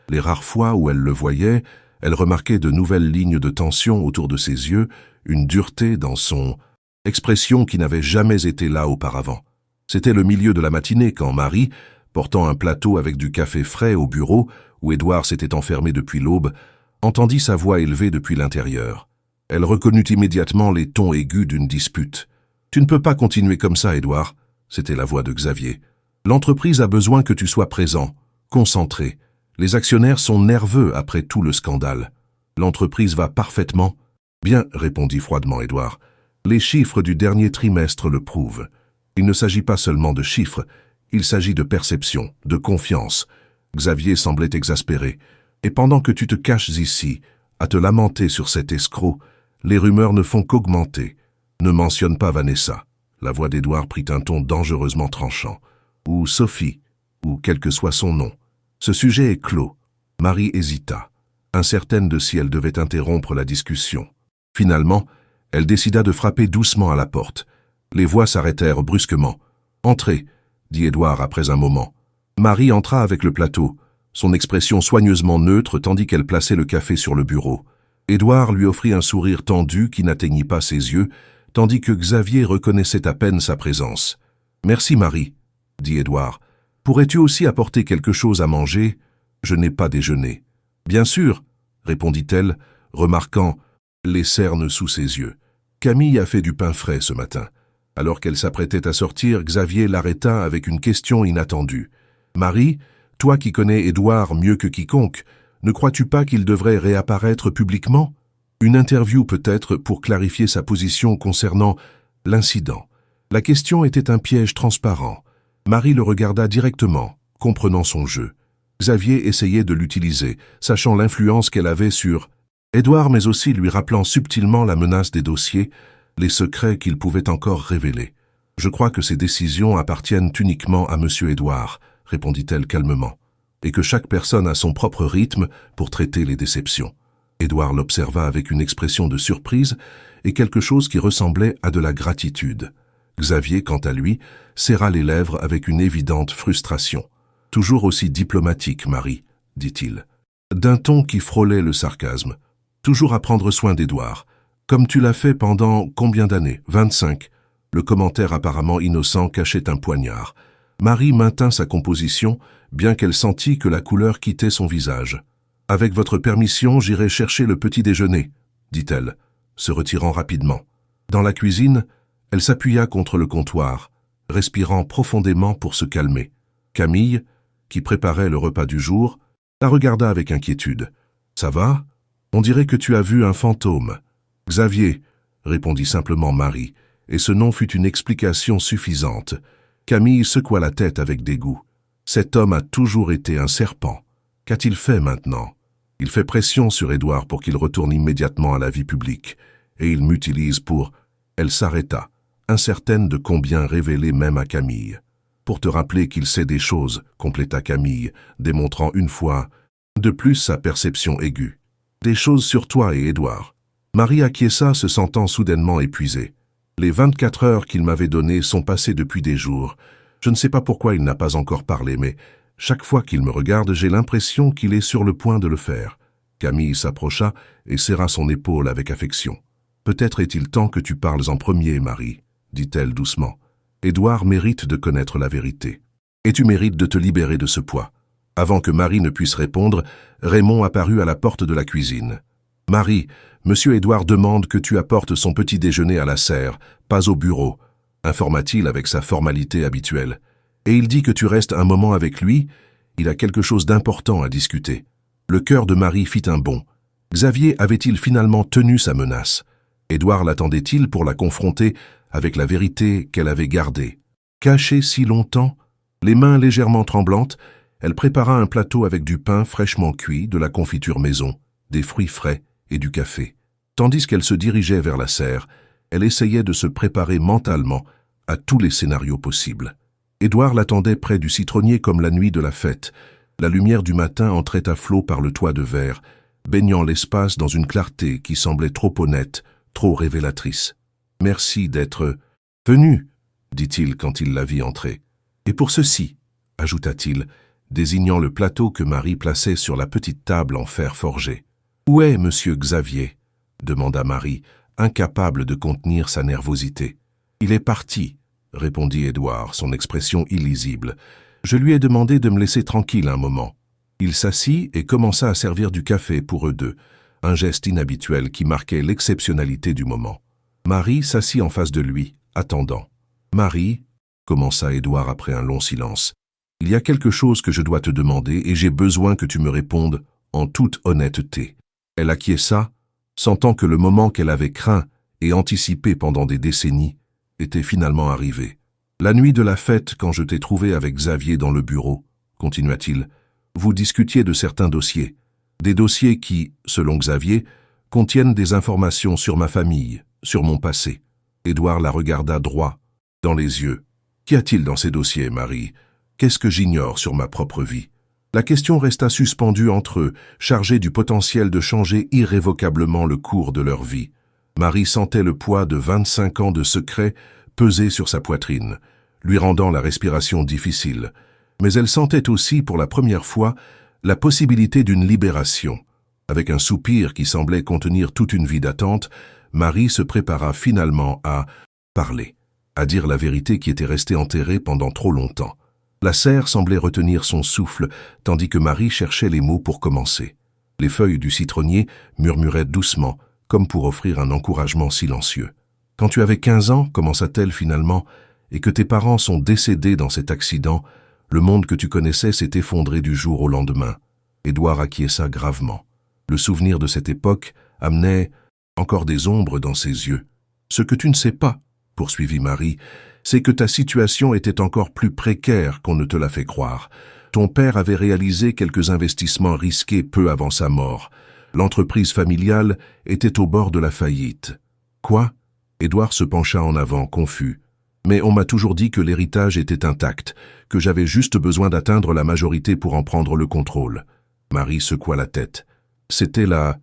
Speaker 1: Les rares fois où elle le voyait, elle remarquait de nouvelles lignes de tension autour de ses yeux, une dureté dans son expression qui n'avait jamais été là auparavant. C'était le milieu de la matinée quand Marie, portant un plateau avec du café frais au bureau, où Édouard s'était enfermé depuis l'aube, entendit sa voix élevée depuis l'intérieur. Elle reconnut immédiatement les tons aigus d'une dispute. « Tu ne peux pas continuer comme ça, Édouard », c'était la voix de Xavier. « L'entreprise a besoin que tu sois présent, concentré. Les actionnaires sont nerveux après tout le scandale. L'entreprise va parfaitement. »« Bien, » répondit froidement Édouard. « Les chiffres du dernier trimestre le prouvent. Il ne s'agit pas seulement de chiffres, il s'agit de perception, de confiance. » Xavier semblait exaspéré. « Et pendant que tu te caches ici, à te lamenter sur cet escroc, les rumeurs ne font qu'augmenter. Ne mentionne pas Vanessa. » La voix d'Édouard prit un ton dangereusement tranchant. « Ou Sophie, ou quel que soit son nom. Ce sujet est clos. » Marie hésita, incertaine de si elle devait interrompre la discussion. Finalement, elle décida de frapper doucement à la porte. Les voix s'arrêtèrent brusquement. « Entrez », dit Édouard après un moment. Marie entra avec le plateau, son expression soigneusement neutre tandis qu'elle plaçait le café sur le bureau. Édouard lui offrit un sourire tendu qui n'atteignit pas ses yeux, tandis que Xavier reconnaissait à peine sa présence. « Merci Marie, » dit Édouard. « Pourrais-tu aussi apporter quelque chose à manger ? Je n'ai pas déjeuné. »« Bien sûr, » répondit-elle, remarquant les cernes sous ses yeux. « Camille a fait du pain frais ce matin. » Alors qu'elle s'apprêtait à sortir, Xavier l'arrêta avec une question inattendue. « Marie, toi qui connais Édouard mieux que quiconque, ne crois-tu pas qu'il devrait réapparaître publiquement ? Une interview peut-être pour clarifier sa position concernant l'incident. » La question était un piège transparent. Marie le regarda directement, comprenant son jeu. Xavier essayait de l'utiliser, sachant l'influence qu'elle avait sur Édouard, mais aussi lui rappelant subtilement la menace des dossiers, les secrets qu'il pouvait encore révéler. « Je crois que ces décisions appartiennent uniquement à Monsieur Édouard, » répondit-elle calmement, « et que chaque personne a son propre rythme pour traiter les déceptions. » Édouard l'observa avec une expression de surprise et quelque chose qui ressemblait à de la gratitude. Xavier, quant à lui, serra les lèvres avec une évidente frustration. « Toujours aussi diplomatique, Marie, » dit-il, d'un ton qui frôlait le sarcasme. « Toujours à prendre soin d'Édouard. Comme tu l'as fait pendant combien d'années ? 25. » Le commentaire apparemment innocent cachait un poignard. Marie maintint sa composition, bien qu'elle sentît que la couleur quittait son visage. « Avec votre permission, j'irai chercher le petit déjeuner, » dit-elle, se retirant rapidement. Dans la cuisine, elle s'appuya contre le comptoir, respirant profondément pour se calmer. Camille, qui préparait le repas du jour, la regarda avec inquiétude. « Ça va ? On dirait que tu as vu un fantôme. »« Xavier, » répondit simplement Marie, et ce nom fut une explication suffisante. Camille secoua la tête avec dégoût. « Cet homme a toujours été un serpent. Qu'a-t-il fait maintenant ? Il fait pression sur Édouard pour qu'il retourne immédiatement à la vie publique, et il m'utilise pour... » Elle s'arrêta, incertaine de combien révéler même à Camille. « Pour te rappeler qu'il sait des choses, » compléta Camille, démontrant une fois de plus sa perception aiguë. « Des choses sur toi et Édouard. » Marie acquiesça, se sentant soudainement épuisée. « Les 24 heures qu'il m'avait données sont passées depuis des jours. Je ne sais pas pourquoi il n'a pas encore parlé, mais chaque fois qu'il me regarde, j'ai l'impression qu'il est sur le point de le faire. » Camille s'approcha et serra son épaule avec affection. « Peut-être est-il temps que tu parles en premier, Marie, » dit-elle doucement. « Édouard mérite de connaître la vérité. Et tu mérites de te libérer de ce poids. » Avant que Marie ne puisse répondre, Raymond apparut à la porte de la cuisine. « Marie, Monsieur Édouard demande que tu apportes son petit déjeuner à la serre, pas au bureau, » informa-t-il avec sa formalité habituelle. « Et il dit que tu restes un moment avec lui, il a quelque chose d'important à discuter. » Le cœur de Marie fit un bond. Xavier avait-il finalement tenu sa menace? Édouard l'attendait-il pour la confronter avec la vérité qu'elle avait gardée? Cachée si longtemps, les mains légèrement tremblantes, elle prépara un plateau avec du pain fraîchement cuit, de la confiture maison, des fruits frais et du café. Tandis qu'elle se dirigeait vers la serre, Elle essayait de se préparer mentalement à tous les scénarios possibles. Édouard l'attendait près du citronnier comme la nuit de la fête. La lumière du matin entrait à flot par le toit de verre, baignant l'espace dans une clarté qui semblait trop honnête, trop révélatrice. « Merci d'être venu », dit-il quand il la vit entrer. « Et pour ceci », ajouta-t-il, désignant le plateau que Marie plaçait sur la petite table en fer forgé. « Où est monsieur Xavier ?» demanda Marie, incapable de contenir sa nervosité. « Il est parti », répondit Édouard, son expression illisible. « Je lui ai demandé de me laisser tranquille un moment. » Il s'assit et commença à servir du café pour eux deux, un geste inhabituel qui marquait l'exceptionnalité du moment. Marie s'assit en face de lui, attendant. « Marie, » commença Édouard après un long silence, « il y a quelque chose que je dois te demander et j'ai besoin que tu me répondes en toute honnêteté. » Elle acquiesça, sentant que le moment qu'elle avait craint et anticipé pendant des décennies était finalement arrivé. « La nuit de la fête, quand je t'ai trouvé avec Xavier dans le bureau, » continua-t-il, « vous discutiez de certains dossiers. Des dossiers qui, selon Xavier, contiennent des informations sur ma famille, sur mon passé. » Édouard la regarda droit, dans les yeux. « Qu'y a-t-il dans ces dossiers, Marie? Qu'est-ce que j'ignore sur ma propre vie ?» La question resta suspendue entre eux, chargée du potentiel de changer irrévocablement le cours de leur vie. Marie sentait le poids de 25 ans de secrets peser sur sa poitrine, lui rendant la respiration difficile. Mais elle sentait aussi, pour la première fois, la possibilité d'une libération. Avec un soupir qui semblait contenir toute une vie d'attente, Marie se prépara finalement à parler, à dire la vérité qui était restée enterrée pendant trop longtemps. La serre semblait retenir son souffle, tandis que Marie cherchait les mots pour commencer. Les feuilles du citronnier murmuraient doucement, comme pour offrir un encouragement silencieux. « Quand tu avais 15 ans, commença-t-elle finalement, et que tes parents sont décédés dans cet accident, le monde que tu connaissais s'est effondré du jour au lendemain. » Édouard acquiesça gravement. Le souvenir de cette époque amenait encore des ombres dans ses yeux. « Ce que tu ne sais pas, » poursuivit Marie, « c'est que ta situation était encore plus précaire qu'on ne te l'a fait croire. Ton père avait réalisé quelques investissements risqués peu avant sa mort. L'entreprise familiale était au bord de la faillite. »« Quoi ?» Édouard se pencha en avant, confus. « Mais on m'a toujours dit que l'héritage était intact, que j'avais juste besoin d'atteindre la majorité pour en prendre le contrôle. » Marie secoua la tête. « C'était la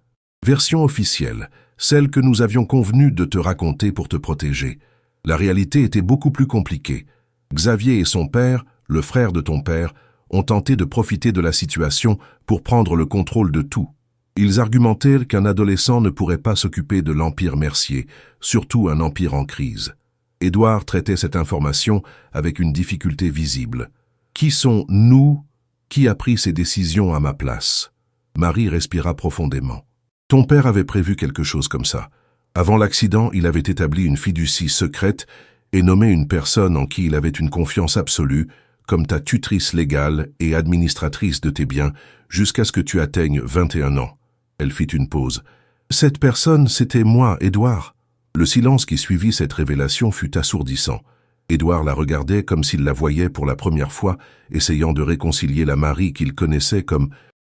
Speaker 1: version officielle, celle que nous avions convenu de te raconter pour te protéger. La réalité était beaucoup plus compliquée. Xavier et son père, le frère de ton père, ont tenté de profiter de la situation pour prendre le contrôle de tout. Ils argumentaient qu'un adolescent ne pourrait pas s'occuper de l'empire Mercier, surtout un empire en crise. » Édouard traitait cette information avec une difficulté visible. « Qui sont nous? Qui a pris ces décisions à ma place ?» Marie respira profondément. « Ton père avait prévu quelque chose comme ça. Avant l'accident, il avait établi une fiducie secrète et nommé une personne en qui il avait une confiance absolue, comme ta tutrice légale et administratrice de tes biens, jusqu'à ce que tu atteignes 21 ans. » Elle fit une pause. « Cette personne, c'était moi, Édouard. » Le silence qui suivit cette révélation fut assourdissant. Édouard la regardait comme s'il la voyait pour la première fois, essayant de réconcilier la Marie qu'il connaissait comme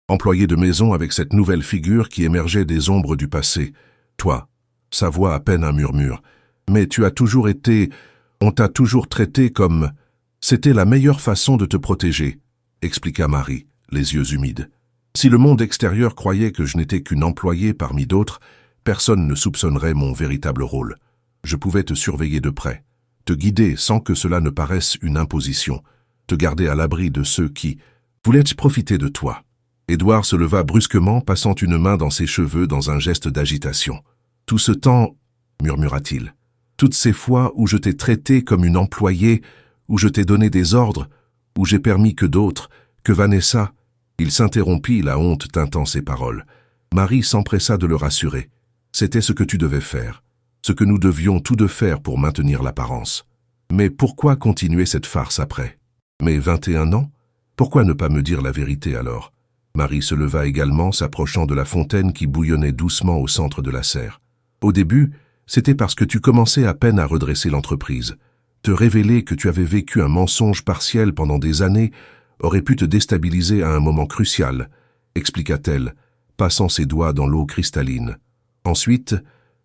Speaker 1: employée de maison avec cette nouvelle figure qui émergeait des ombres du passé. « Toi », sa voix à peine un murmure, « mais tu as toujours été... on t'a toujours traité comme... C'était la meilleure façon de te protéger, » expliqua Marie, les yeux humides. « Si le monde extérieur croyait que je n'étais qu'une employée parmi d'autres, personne ne soupçonnerait mon véritable rôle. Je pouvais te surveiller de près, te guider sans que cela ne paraisse une imposition, te garder à l'abri de ceux qui voulaient profiter de toi. » Édouard se leva brusquement, passant une main dans ses cheveux dans un geste d'agitation. « Tout ce temps, » murmura-t-il, « toutes ces fois où je t'ai traité comme une employée, où je t'ai donné des ordres, où j'ai permis que d'autres, que Vanessa... » Il s'interrompit, la honte tintant ses paroles. Marie s'empressa de le rassurer. C'était ce que tu devais faire, ce que nous devions tous deux faire pour maintenir l'apparence. Mais pourquoi continuer cette farce après? Mais 21 ans? Pourquoi ne pas me dire la vérité alors? Marie se leva également, s'approchant de la fontaine qui bouillonnait doucement au centre de la serre. Au début, c'était parce que tu commençais à peine à redresser l'entreprise. Te révéler que tu avais vécu un mensonge partiel pendant des années aurait pu te déstabiliser à un moment crucial, expliqua-t-elle, passant ses doigts dans l'eau cristalline. Ensuite,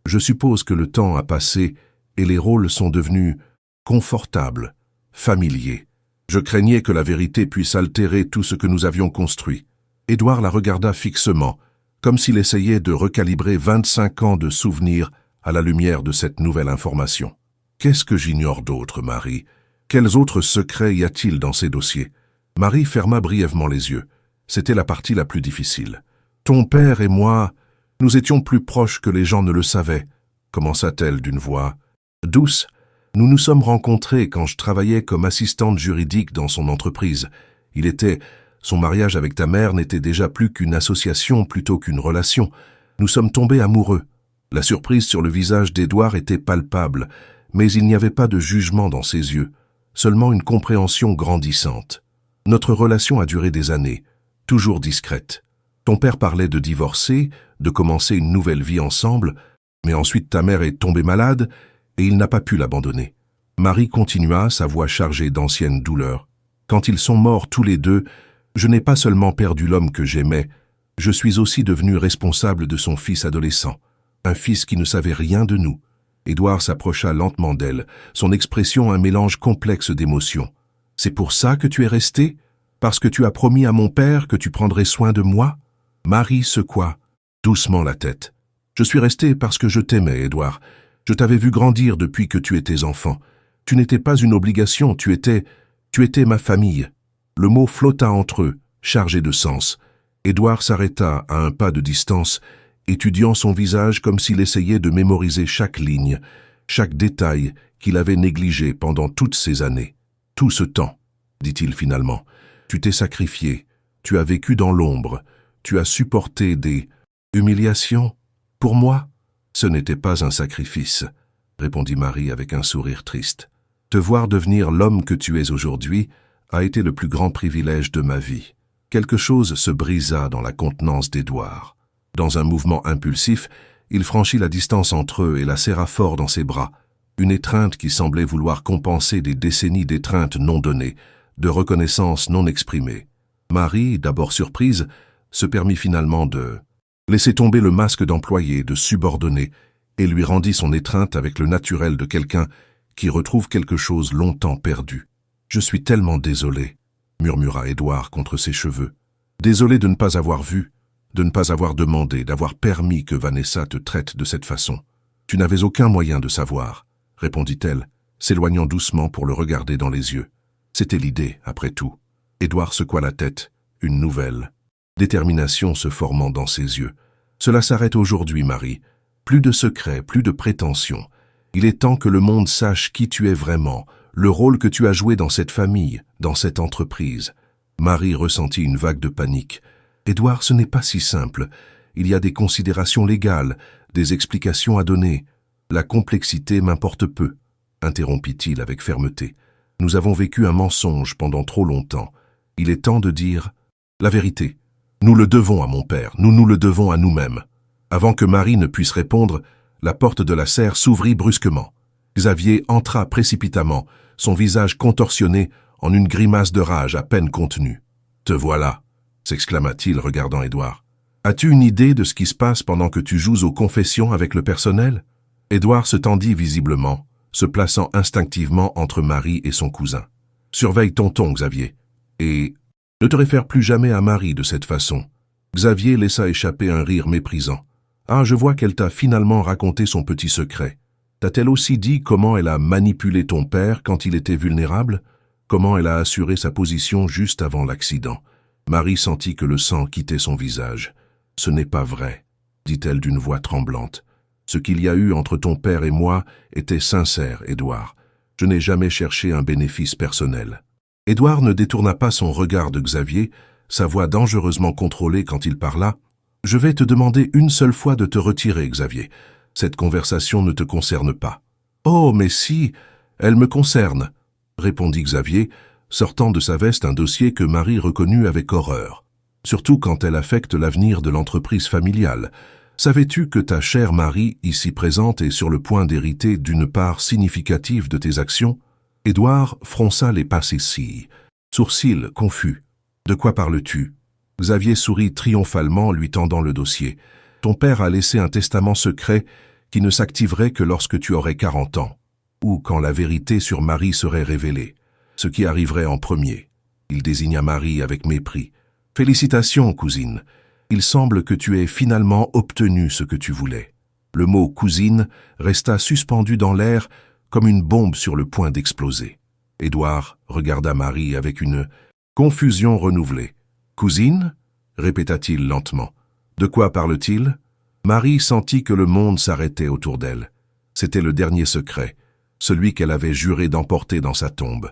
Speaker 1: Je suppose que le temps a passé et les rôles sont devenus confortables, familiers. Je craignais que la vérité puisse altérer tout ce que nous avions construit. Édouard la regarda fixement, comme s'il essayait de recalibrer 25 ans de souvenirs à la lumière de cette nouvelle information. Qu'est-ce que j'ignore d'autre, Marie? Quels autres secrets y a-t-il dans ces dossiers? Marie ferma brièvement les yeux. C'était la partie la plus difficile. Ton père et moi, nous étions plus proches que les gens ne le savaient, commença-t-elle d'une voix douce. Nous nous sommes rencontrés quand je travaillais comme assistante juridique dans son entreprise. Son mariage avec ta mère n'était déjà plus qu'une association plutôt qu'une relation. Nous sommes tombés amoureux. La surprise sur le visage d'Édouard était palpable, mais il n'y avait pas de jugement dans ses yeux, seulement une compréhension grandissante. Notre relation a duré des années, toujours discrète. Ton père parlait de divorcer, de commencer une nouvelle vie ensemble, mais ensuite ta mère est tombée malade et il n'a pas pu l'abandonner. Marie continua, sa voix chargée d'anciennes douleurs. Quand ils sont morts tous les deux, je n'ai pas seulement perdu l'homme que j'aimais, je suis aussi devenu responsable de son fils adolescent, un fils qui ne savait rien de nous. Édouard s'approcha lentement d'elle, son expression un mélange complexe d'émotions. C'est pour ça que tu es resté? Parce que tu as promis à mon père que tu prendrais soin de moi? Marie secoua doucement la tête. Je suis resté parce que je t'aimais, Édouard. Je t'avais vu grandir depuis que tu étais enfant. Tu n'étais pas une obligation, tu étais ma famille. Le mot flotta entre eux, chargé de sens. Édouard s'arrêta à un pas de distance, étudiant son visage comme s'il essayait de mémoriser chaque ligne, chaque détail qu'il avait négligé pendant toutes ces années. Tout ce temps, dit-il finalement, tu t'es sacrifié, tu as vécu dans l'ombre, tu as supporté des humiliations. Pour moi, ce n'était pas un sacrifice, répondit Marie avec un sourire triste. Te voir devenir l'homme que tu es aujourd'hui a été le plus grand privilège de ma vie. Quelque chose se brisa dans la contenance d'Édouard. Dans un mouvement impulsif, il franchit la distance entre eux et la serra fort dans ses bras, une étreinte qui semblait vouloir compenser des décennies d'étreintes non données, de reconnaissance non exprimée. Marie, d'abord surprise, se permit finalement de laisser tomber le masque d'employé, de subordonné, et lui rendit son étreinte avec le naturel de quelqu'un qui retrouve quelque chose longtemps perdu. « Je suis tellement désolé », murmura Édouard contre ses cheveux. « Désolé de ne pas avoir vu, de ne pas avoir demandé, d'avoir permis que Vanessa te traite de cette façon. Tu n'avais aucun moyen de savoir, » répondit-elle, s'éloignant doucement pour le regarder dans les yeux. C'était l'idée, après tout. Édouard secoua la tête, une nouvelle détermination se formant dans ses yeux. « Cela s'arrête aujourd'hui, Marie. Plus de secrets, plus de prétentions. Il est temps que le monde sache qui tu es vraiment, le rôle que tu as joué dans cette famille, dans cette entreprise. » Marie ressentit une vague de panique. « Édouard, ce n'est pas si simple. Il y a des considérations légales, des explications à donner. La complexité m'importe peu, » interrompit-il avec fermeté. « Nous avons vécu un mensonge pendant trop longtemps. Il est temps de dire la vérité. Nous le devons à mon père, nous nous le devons à nous-mêmes. » Avant que Marie ne puisse répondre, la porte de la serre s'ouvrit brusquement. Xavier entra précipitamment, son visage contorsionné en une grimace de rage à peine contenue. « Te voilà !» s'exclama-t-il regardant Édouard. « As-tu une idée de ce qui se passe pendant que tu joues aux confessions avec le personnel ?» Édouard se tendit visiblement, se plaçant instinctivement entre Marie et son cousin. « Surveille ton ton, Xavier, et ne te réfère plus jamais à Marie de cette façon. » Xavier laissa échapper un rire méprisant. « Ah, je vois qu'elle t'a finalement raconté son petit secret. T'a-t-elle aussi dit comment elle a manipulé ton père quand il était vulnérable? Comment elle a assuré sa position juste avant l'accident ?» Marie sentit que le sang quittait son visage. « Ce n'est pas vrai, » dit-elle d'une voix tremblante. « Ce qu'il y a eu entre ton père et moi était sincère, Édouard. Je n'ai jamais cherché un bénéfice personnel. » Édouard ne détourna pas son regard de Xavier, sa voix dangereusement contrôlée quand il parla. « Je vais te demander une seule fois de te retirer, Xavier. Cette conversation ne te concerne pas. »« Oh, mais si, elle me concerne, » répondit Xavier, sortant de sa veste un dossier que Marie reconnut avec horreur. « Surtout quand elle affecte l'avenir de l'entreprise familiale. Savais-tu que ta chère Marie, ici présente, est sur le point d'hériter d'une part significative de tes actions ?» Édouard fronça les passes cils, sourcils confus. « De quoi parles-tu » Xavier sourit triomphalement, lui tendant le dossier. « Ton père a laissé un testament secret qui ne s'activerait que lorsque tu aurais 40 ans, ou quand la vérité sur Marie serait révélée, ce qui arriverait en premier. Il désigna Marie avec mépris. « Félicitations, cousine. Il semble que tu aies finalement obtenu ce que tu voulais. » Le mot « cousine » resta suspendu dans l'air comme une bombe sur le point d'exploser. Édouard regarda Marie avec une confusion renouvelée. « Cousine » répéta-t-il lentement. « De quoi parle-t-il » Marie sentit que le monde s'arrêtait autour d'elle. C'était le dernier secret, celui qu'elle avait juré d'emporter dans sa tombe.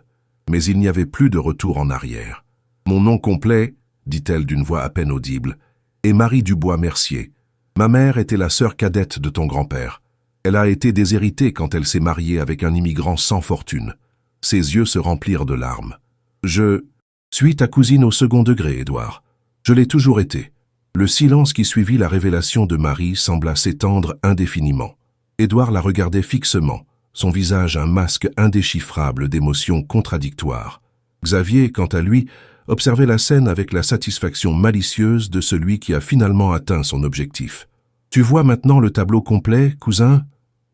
Speaker 1: Mais il n'y avait plus de retour en arrière. « Mon nom complet, dit-elle d'une voix à peine audible, est Marie Dubois-Mercier. Ma mère était la sœur cadette de ton grand-père. Elle a été déshéritée quand elle s'est mariée avec un immigrant sans fortune. » Ses yeux se remplirent de larmes. « Je suis ta cousine au second degré, Édouard. Je l'ai toujours été. » Le silence qui suivit la révélation de Marie sembla s'étendre indéfiniment. Édouard la regardait fixement, son visage un masque indéchiffrable d'émotions contradictoires. Xavier, quant à lui, observait la scène avec la satisfaction malicieuse de celui qui a finalement atteint son objectif. « Tu vois maintenant le tableau complet, cousin ?»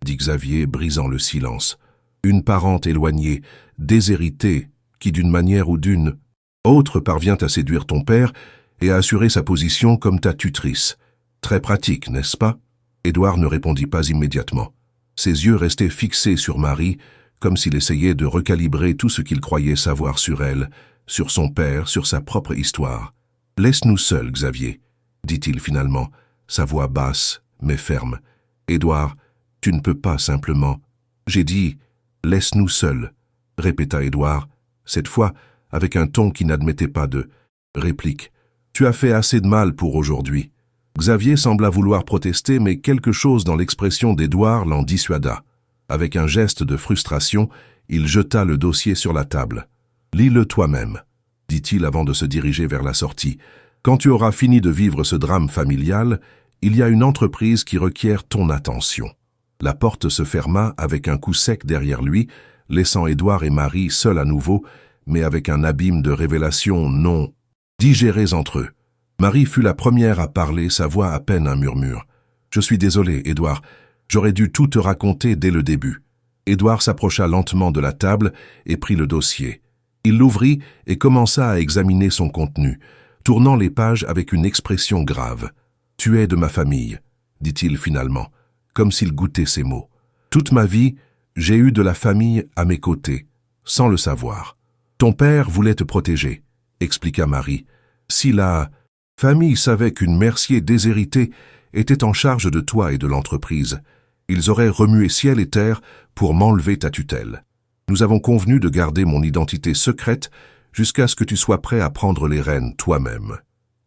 Speaker 1: dit Xavier, brisant le silence. « Une parente éloignée, déshéritée, qui d'une manière ou d'une autre parvient à séduire ton père et à assurer sa position comme ta tutrice. Très pratique, n'est-ce pas ?» Édouard ne répondit pas immédiatement. Ses yeux restaient fixés sur Marie, comme s'il essayait de recalibrer tout ce qu'il croyait savoir sur elle, sur son père, sur sa propre histoire. « Laisse-nous seuls, Xavier, » dit-il finalement, sa voix basse, mais ferme. « Édouard, tu ne peux pas simplement... » « J'ai dit, laisse-nous seuls, » répéta Édouard, cette fois avec un ton qui n'admettait pas de réplique. « Tu as fait assez de mal pour aujourd'hui. » Xavier sembla vouloir protester, mais quelque chose dans l'expression d'Édouard l'en dissuada. Avec un geste de frustration, il jeta le dossier sur la table. « Lis-le toi-même, » dit-il avant de se diriger vers la sortie. « Quand tu auras fini de vivre ce drame familial, il y a une entreprise qui requiert ton attention. » La porte se ferma avec un coup sec derrière lui, laissant Édouard et Marie seuls à nouveau, mais avec un abîme de révélations non digérées entre eux. Marie fut la première à parler, sa voix à peine un murmure. « Je suis désolé, Édouard. J'aurais dû tout te raconter dès le début. » Édouard s'approcha lentement de la table et prit le dossier. Il l'ouvrit et commença à examiner son contenu, tournant les pages avec une expression grave. « Tu es de ma famille, » dit-il finalement, comme s'il goûtait ces mots. « Toute ma vie, j'ai eu de la famille à mes côtés, sans le savoir. Ton père voulait te protéger, » expliqua Marie. « Si la famille savait qu'une Mercier déshéritée était en charge de toi et de l'entreprise, ils auraient remué ciel et terre pour m'enlever ta tutelle. Nous avons convenu de garder mon identité secrète jusqu'à ce que tu sois prêt à prendre les rênes toi-même. »«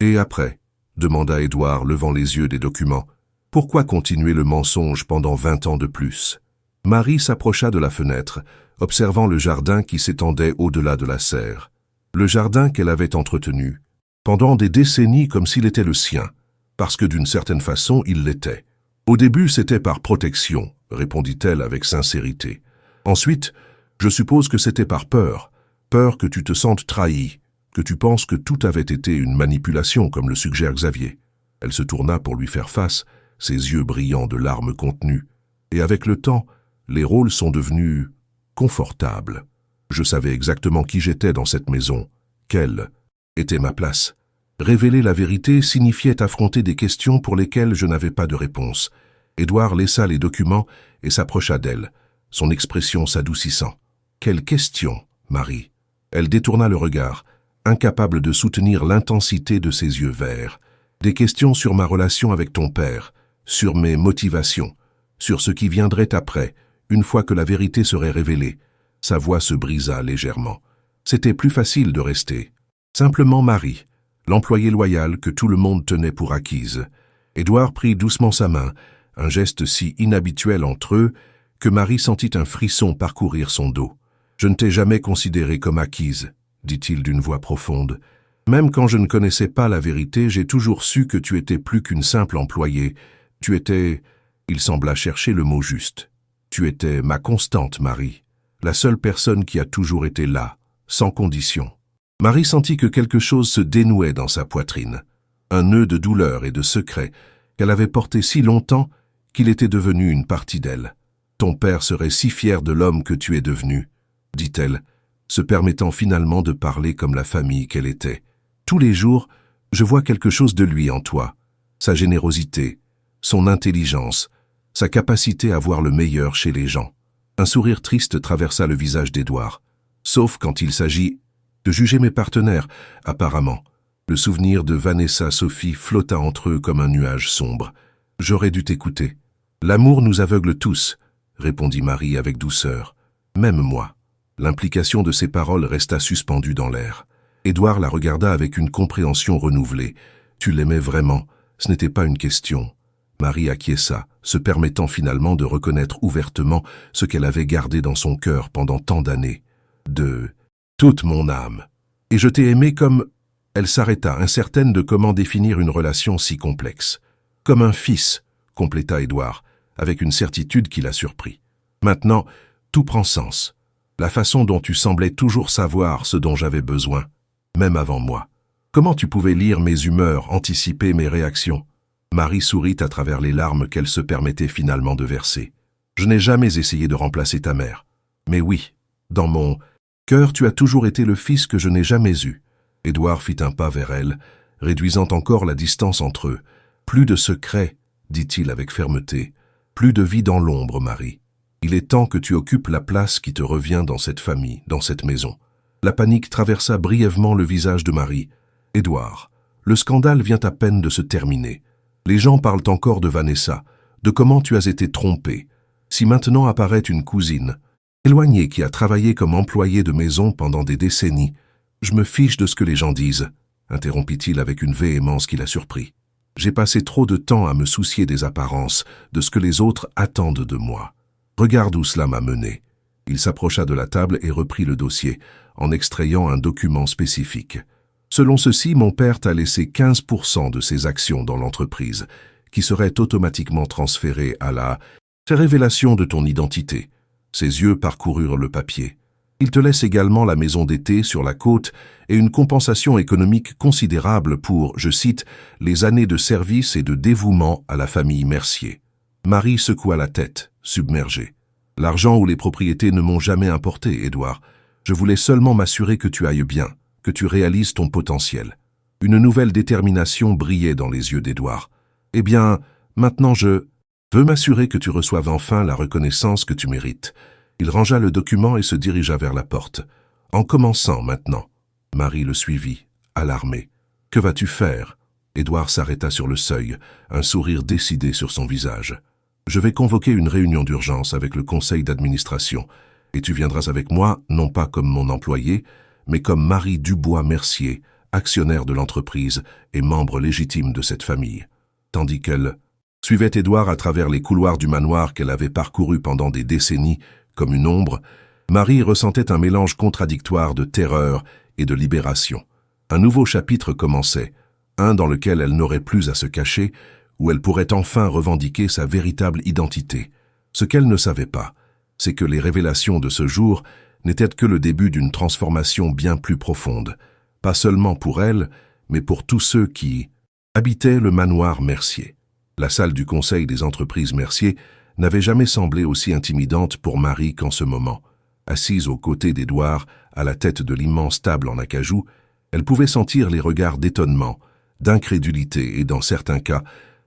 Speaker 1: Et après ?» demanda Édouard, levant les yeux des documents. « Pourquoi continuer le mensonge pendant 20 ans de plus ?» Marie s'approcha de la fenêtre, observant le jardin qui s'étendait au-delà de la serre. Le jardin qu'elle avait entretenu, pendant des décennies comme s'il était le sien, parce que d'une certaine façon il l'était. « Au début, c'était par protection, » répondit-elle avec sincérité. « Ensuite, je suppose que c'était par peur, peur que tu te sentes trahi, que tu penses que tout avait été une manipulation, comme le suggère Xavier. » Elle se tourna pour lui faire face, ses yeux brillants de larmes contenues. Et avec le temps, les rôles sont devenus confortables. Je savais exactement qui j'étais dans cette maison, quelle était ma place. Révéler la vérité signifiait affronter des questions pour lesquelles je n'avais pas de réponse. Édouard laissa les documents et s'approcha d'elle, son expression s'adoucissant. « Quelle question, Marie ?» Elle détourna le regard, incapable de soutenir l'intensité de ses yeux verts. « Des questions sur ma relation avec ton père, sur mes motivations, sur ce qui viendrait après, une fois que la vérité serait révélée. » Sa voix se brisa légèrement. C'était plus facile de rester. Simplement Marie, l'employée loyale que tout le monde tenait pour acquise. Édouard prit doucement sa main, un geste si inhabituel entre eux que Marie sentit un frisson parcourir son dos. « Je ne t'ai jamais considérée comme acquise, » dit-il d'une voix profonde. « Même quand je ne connaissais pas la vérité, j'ai toujours su que tu étais plus qu'une simple employée. Tu étais... » Il sembla chercher le mot juste. « Tu étais ma constante, Marie, la seule personne qui a toujours été là, sans condition. » Marie sentit que quelque chose se dénouait dans sa poitrine, un nœud de douleur et de secret qu'elle avait porté si longtemps qu'il était devenu une partie d'elle. Ton père serait si fier de l'homme que tu es devenu, dit-elle, se permettant finalement de parler comme la famille qu'elle était. Tous les jours, je vois quelque chose de lui en toi, sa générosité, son intelligence, sa capacité à voir le meilleur chez les gens. Un sourire triste traversa le visage d'Édouard, sauf quand il s'agit de juger mes partenaires, apparemment. Le souvenir de Vanessa Sophie flotta entre eux comme un nuage sombre. J'aurais dû t'écouter. L'amour nous aveugle tous, répondit Marie avec douceur. Même moi. L'implication de ses paroles resta suspendue dans l'air. Édouard la regarda avec une compréhension renouvelée. Tu l'aimais vraiment, ce n'était pas une question. Marie acquiesça, se permettant finalement de reconnaître ouvertement ce qu'elle avait gardé dans son cœur pendant tant d'années. De toute mon âme. Et je t'ai aimé comme... Elle s'arrêta, incertaine de comment définir une relation si complexe. Comme un fils, compléta Édouard, avec une certitude qui la surprit. Maintenant, tout prend sens. La façon dont tu semblais toujours savoir ce dont j'avais besoin, même avant moi. Comment tu pouvais lire mes humeurs, anticiper mes réactions? Marie sourit à travers les larmes qu'elle se permettait finalement de verser. Je n'ai jamais essayé de remplacer ta mère. Mais oui, dans mon cœur, tu as toujours été le fils que je n'ai jamais eu. Édouard fit un pas vers elle, réduisant encore la distance entre eux. Plus de secrets, dit-il avec fermeté. Plus de vie dans l'ombre, Marie. Il est temps que tu occupes la place qui te revient dans cette famille, dans cette maison. La panique traversa brièvement le visage de Marie. Édouard, le scandale vient à peine de se terminer. Les gens parlent encore de Vanessa, de comment tu as été trompé. Si maintenant apparaît une cousine, éloignée qui a travaillé comme employée de maison pendant des décennies, je me fiche de ce que les gens disent, interrompit-il avec une véhémence qui la surprit. J'ai passé trop de temps à me soucier des apparences, de ce que les autres attendent de moi. Regarde où cela m'a mené. Il s'approcha de la table et reprit le dossier, en extrayant un document spécifique. Selon ceci, mon père t'a laissé 15% de ses actions dans l'entreprise, qui seraient automatiquement transférées à la révélation de ton identité. Ses yeux parcoururent le papier. Il te laisse également la maison d'été sur la côte et une compensation économique considérable pour, je cite, les années de service et de dévouement à la famille Mercier. Marie secoua la tête, submergée. L'argent ou les propriétés ne m'ont jamais importé, Édouard. Je voulais seulement m'assurer que tu ailles bien, que tu réalises ton potentiel. Une nouvelle détermination brillait dans les yeux d'Édouard. Eh bien, maintenant je veux m'assurer que tu reçoives enfin la reconnaissance que tu mérites. Il rangea le document et se dirigea vers la porte. En commençant maintenant. Marie le suivit, alarmée. Que vas-tu faire? Édouard s'arrêta sur le seuil, un sourire décidé sur son visage. Je vais convoquer une réunion d'urgence avec le conseil d'administration, et tu viendras avec moi, non pas comme mon employé, mais comme Marie Dubois-Mercier, actionnaire de l'entreprise et membre légitime de cette famille. Tandis qu'elle suivait Édouard à travers les couloirs du manoir qu'elle avait parcouru pendant des décennies, comme une ombre, Marie ressentait un mélange contradictoire de terreur et de libération. Un nouveau chapitre commençait, un dans lequel elle n'aurait plus à se cacher, où elle pourrait enfin revendiquer sa véritable identité. Ce qu'elle ne savait pas, c'est que les révélations de ce jour n'étaient que le début d'une transformation bien plus profonde, pas seulement pour elle, mais pour tous ceux qui habitaient le manoir Mercier. La salle du conseil des entreprises Mercier n'avait jamais semblé aussi intimidante pour Marie qu'en ce moment. Assise aux côtés d'Édouard, à la tête de l'immense table en acajou, elle pouvait sentir les regards d'étonnement, d'incrédulité et, dans certains cas,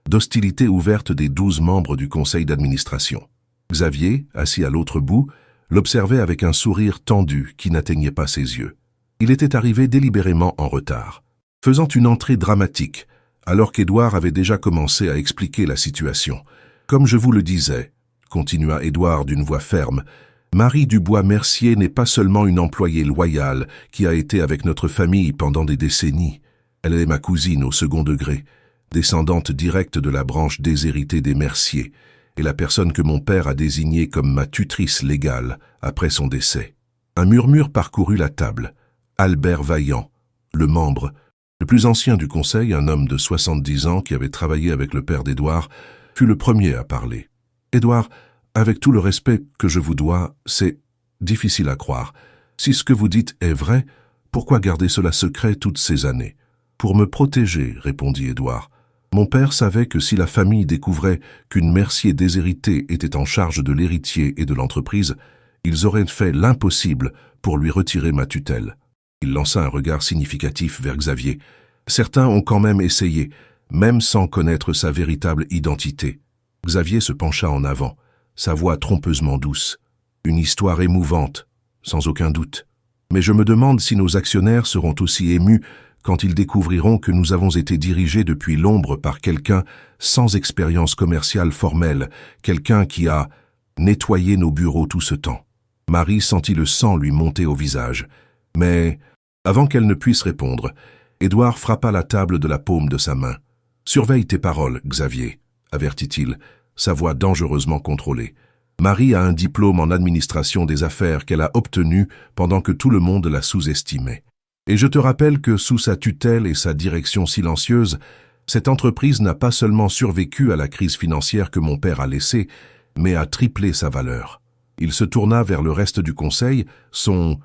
Speaker 1: d'hostilité ouverte des 12 membres du conseil d'administration. Xavier, assis à l'autre bout, l'observait avec un sourire tendu qui n'atteignait pas ses yeux. Il était arrivé délibérément en retard, faisant une entrée dramatique, alors qu'Édouard avait déjà commencé à expliquer la situation. Comme je vous le disais, continua Édouard d'une voix ferme, Marie Dubois-Mercier n'est pas seulement une employée loyale qui a été avec notre famille pendant des décennies. Elle est ma cousine au second degré, descendante directe de la branche déshéritée des Mercier, et la personne que mon père a désignée comme ma tutrice légale après son décès. Un murmure parcourut la table. Albert Vaillant, le membre le plus ancien du conseil, un homme de 70 ans qui avait travaillé avec le père d'Édouard, fut le premier à parler. « Édouard, avec tout le respect que je vous dois, c'est difficile à croire. Si ce que vous dites est vrai, pourquoi garder cela secret toutes ces années ?»« Pour me protéger, répondit Édouard. Mon père savait que si la famille découvrait qu'une Mercier déshéritée était en charge de l'héritier et de l'entreprise, ils auraient fait l'impossible pour lui retirer ma tutelle. Il lança un regard significatif vers Xavier. Certains ont quand même essayé, même sans connaître sa véritable identité. Xavier se pencha en avant, sa voix trompeusement douce. Une histoire émouvante, sans aucun doute. Mais je me demande si nos actionnaires seront aussi émus quand ils découvriront que nous avons été dirigés depuis l'ombre par quelqu'un sans expérience commerciale formelle, quelqu'un qui a nettoyé nos bureaux tout ce temps. Marie sentit le sang lui monter au visage. Mais, avant qu'elle ne puisse répondre, Édouard frappa la table de la paume de sa main. « Surveille tes paroles, Xavier », avertit-il, sa voix dangereusement contrôlée. Marie a un diplôme en administration des affaires qu'elle a obtenu pendant que tout le monde la sous-estimait. Et je te rappelle que sous sa tutelle et sa direction silencieuse, cette entreprise n'a pas seulement survécu à la crise financière que mon père a laissée, mais a triplé sa valeur. Il se tourna vers le reste du conseil, son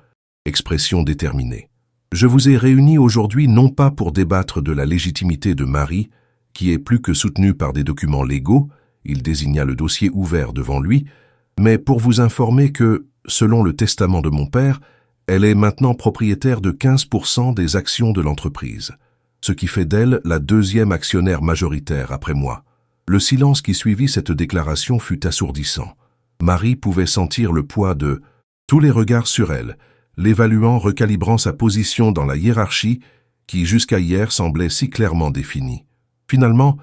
Speaker 1: expression déterminée. Je vous ai réunis aujourd'hui non pas pour débattre de la légitimité de Marie, qui est plus que soutenue par des documents légaux, il désigna le dossier ouvert devant lui, mais pour vous informer que, selon le testament de mon père, elle est maintenant propriétaire de 15% des actions de l'entreprise, ce qui fait d'elle la deuxième actionnaire majoritaire après moi. Le silence qui suivit cette déclaration fut assourdissant. Marie pouvait sentir le poids de tous les regards sur elle, l'évaluant, recalibrant sa position dans la hiérarchie qui jusqu'à hier semblait si clairement définie. Finalement,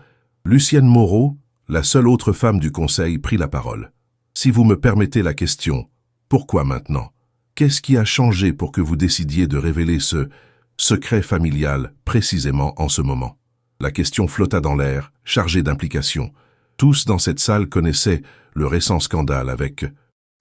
Speaker 1: Lucienne Moreau, la seule autre femme du conseil, prit la parole. « Si vous me permettez la question, pourquoi maintenant ? Qu'est-ce qui a changé pour que vous décidiez de révéler ce secret familial précisément en ce moment ?» La question flotta dans l'air, chargée d'implications. Tous dans cette salle connaissaient le récent scandale avec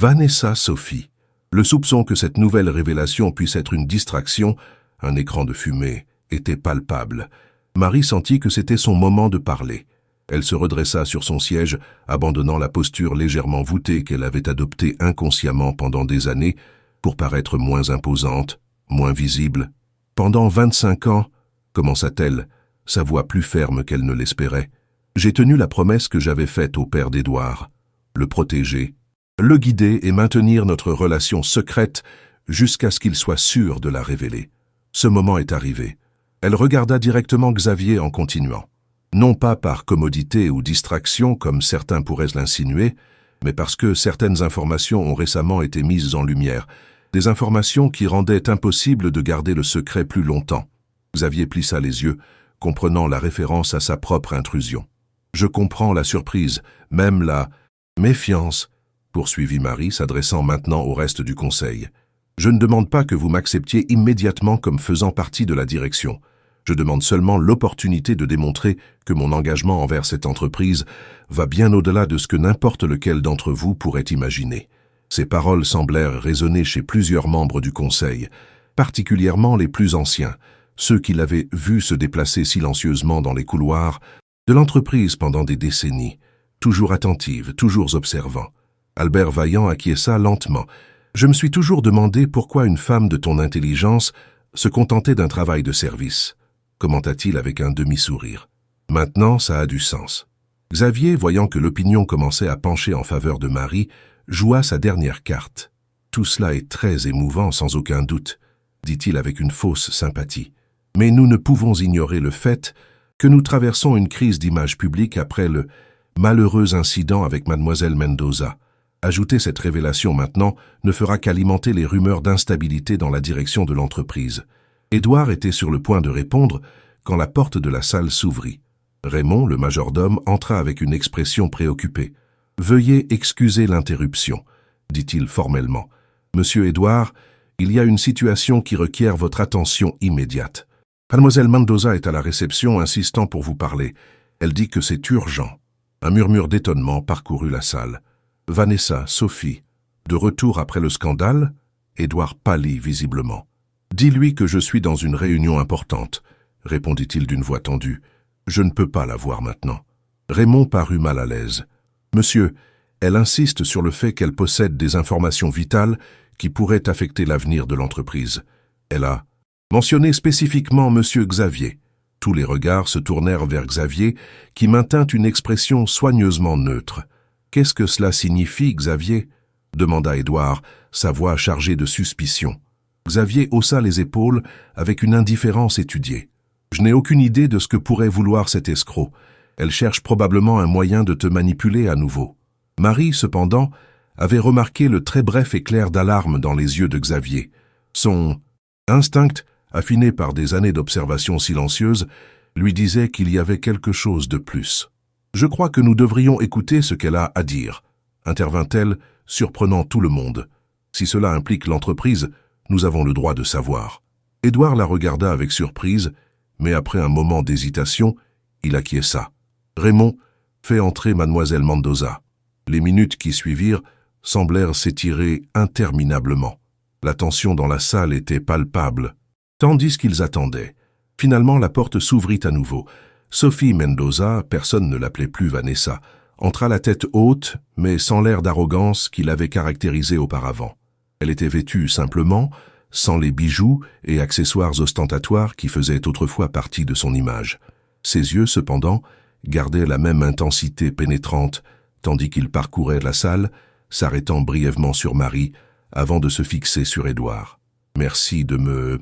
Speaker 1: Vanessa Sophie. Le soupçon que cette nouvelle révélation puisse être une distraction, un écran de fumée, était palpable. Marie sentit que c'était son moment de parler. Elle se redressa sur son siège, abandonnant la posture légèrement voûtée qu'elle avait adoptée inconsciemment pendant des années pour paraître moins imposante, moins visible. « Pendant 25 ans, commença-t-elle, sa voix plus ferme qu'elle ne l'espérait, j'ai tenu la promesse que j'avais faite au père d'Édouard, le protéger, le guider et maintenir notre relation secrète jusqu'à ce qu'il soit sûr de la révéler. Ce moment est arrivé. » Elle regarda directement Xavier en continuant. Non pas par commodité ou distraction, comme certains pourraient l'insinuer, mais parce que certaines informations ont récemment été mises en lumière, des informations qui rendaient impossible de garder le secret plus longtemps. Xavier plissa les yeux, comprenant la référence à sa propre intrusion. « Je comprends la surprise, même la méfiance, » poursuivit Marie, s'adressant maintenant au reste du conseil. « Je ne demande pas que vous m'acceptiez immédiatement comme faisant partie de la direction. Je demande seulement l'opportunité de démontrer que mon engagement envers cette entreprise va bien au-delà de ce que n'importe lequel d'entre vous pourrait imaginer. » Ces paroles semblèrent résonner chez plusieurs membres du conseil, particulièrement les plus anciens, ceux qui l'avaient vu se déplacer silencieusement dans les couloirs de l'entreprise pendant des décennies, toujours attentive, toujours observant. Albert Vaillant acquiesça lentement. « Je me suis toujours demandé pourquoi une femme de ton intelligence se contentait d'un travail de service. » commenta-t-il avec un demi-sourire. Maintenant, ça a du sens. Xavier, voyant que l'opinion commençait à pencher en faveur de Marie, joua sa dernière carte. « Tout cela est très émouvant, sans aucun doute, » dit-il avec une fausse sympathie. « Mais nous ne pouvons ignorer le fait que nous traversons une crise d'image publique après le malheureux incident avec mademoiselle Mendoza. Ajouter cette révélation maintenant ne fera qu'alimenter les rumeurs d'instabilité dans la direction de l'entreprise. » Édouard était sur le point de répondre quand la porte de la salle s'ouvrit. Raymond, le majordome, entra avec une expression préoccupée. « Veuillez excuser l'interruption, » dit-il formellement. « Monsieur Édouard, il y a une situation qui requiert votre attention immédiate. Mademoiselle Mendoza est à la réception insistant pour vous parler. Elle dit que c'est urgent. » Un murmure d'étonnement parcourut la salle. « Vanessa, Sophie, de retour après le scandale ?» Édouard pâlit visiblement. « Dis-lui que je suis dans une réunion importante, » répondit-il d'une voix tendue. « Je ne peux pas la voir maintenant. » Raymond parut mal à l'aise. « Monsieur, elle insiste sur le fait qu'elle possède des informations vitales qui pourraient affecter l'avenir de l'entreprise. Elle a mentionné spécifiquement Monsieur Xavier. » Tous les regards se tournèrent vers Xavier, qui maintint une expression soigneusement neutre. « Qu'est-ce que cela signifie, Xavier ?» demanda Édouard, sa voix chargée de suspicion. Xavier haussa les épaules avec une indifférence étudiée. « Je n'ai aucune idée de ce que pourrait vouloir cet escroc. Elle cherche probablement un moyen de te manipuler à nouveau. » Marie, cependant, avait remarqué le très bref éclair d'alarme dans les yeux de Xavier. Son instinct, affiné par des années d'observation silencieuse, lui disait qu'il y avait quelque chose de plus. « Je crois que nous devrions écouter ce qu'elle a à dire, » intervint-elle, surprenant tout le monde. « Si cela implique l'entreprise, nous avons le droit de savoir. » Édouard la regarda avec surprise, mais après un moment d'hésitation, il acquiesça. « Raymond, fais entrer mademoiselle Mendoza. » Les minutes qui suivirent semblèrent s'étirer interminablement. La tension dans la salle était palpable, tandis qu'ils attendaient. Finalement, la porte s'ouvrit à nouveau. Sophie Mendoza, personne ne l'appelait plus Vanessa, entra la tête haute, mais sans l'air d'arrogance qui l'avait caractérisée auparavant. Elle était vêtue simplement, sans les bijoux et accessoires ostentatoires qui faisaient autrefois partie de son image. Ses yeux, cependant, gardaient la même intensité pénétrante, tandis qu'il parcourait la salle, s'arrêtant brièvement sur Marie, avant de se fixer sur Édouard. « Merci de me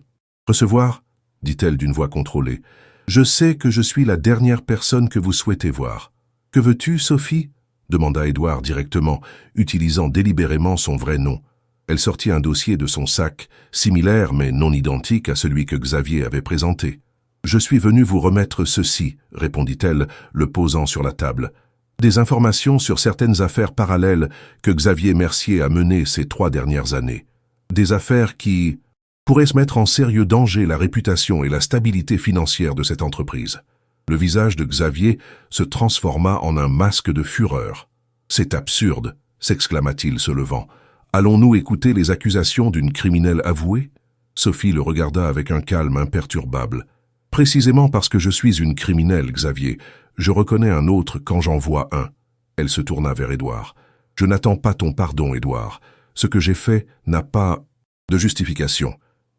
Speaker 1: recevoir, » dit-elle d'une voix contrôlée. « Je sais que je suis la dernière personne que vous souhaitez voir. »« Que veux-tu, Sophie ?» demanda Édouard directement, utilisant délibérément son vrai nom. Elle sortit un dossier de son sac, similaire mais non identique à celui que Xavier avait présenté. « Je suis venu vous remettre ceci, » répondit-elle, le posant sur la table. Des informations sur certaines affaires parallèles que Xavier Mercier a menées ces 3 dernières années. Des affaires qui pourraient se mettre en sérieux danger la réputation et la stabilité financière de cette entreprise. Le visage de Xavier se transforma en un masque de fureur. « C'est absurde !» s'exclama-t-il se levant. « Allons-nous écouter les accusations d'une criminelle avouée ?» Sophie le regarda avec un calme imperturbable. « Précisément parce que je suis une criminelle, Xavier. Je reconnais un autre quand j'en vois un. » Elle se tourna vers Édouard. « Je n'attends pas ton pardon, Édouard. Ce que j'ai fait n'a pas de justification.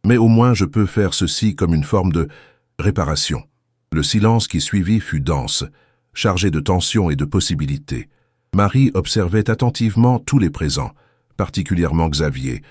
Speaker 1: Mais au moins je peux faire ceci comme une forme de réparation. » Le silence qui suivit fut dense, chargé de tension et de possibilités. Marie observait attentivement tous les présents, particulièrement Xavier,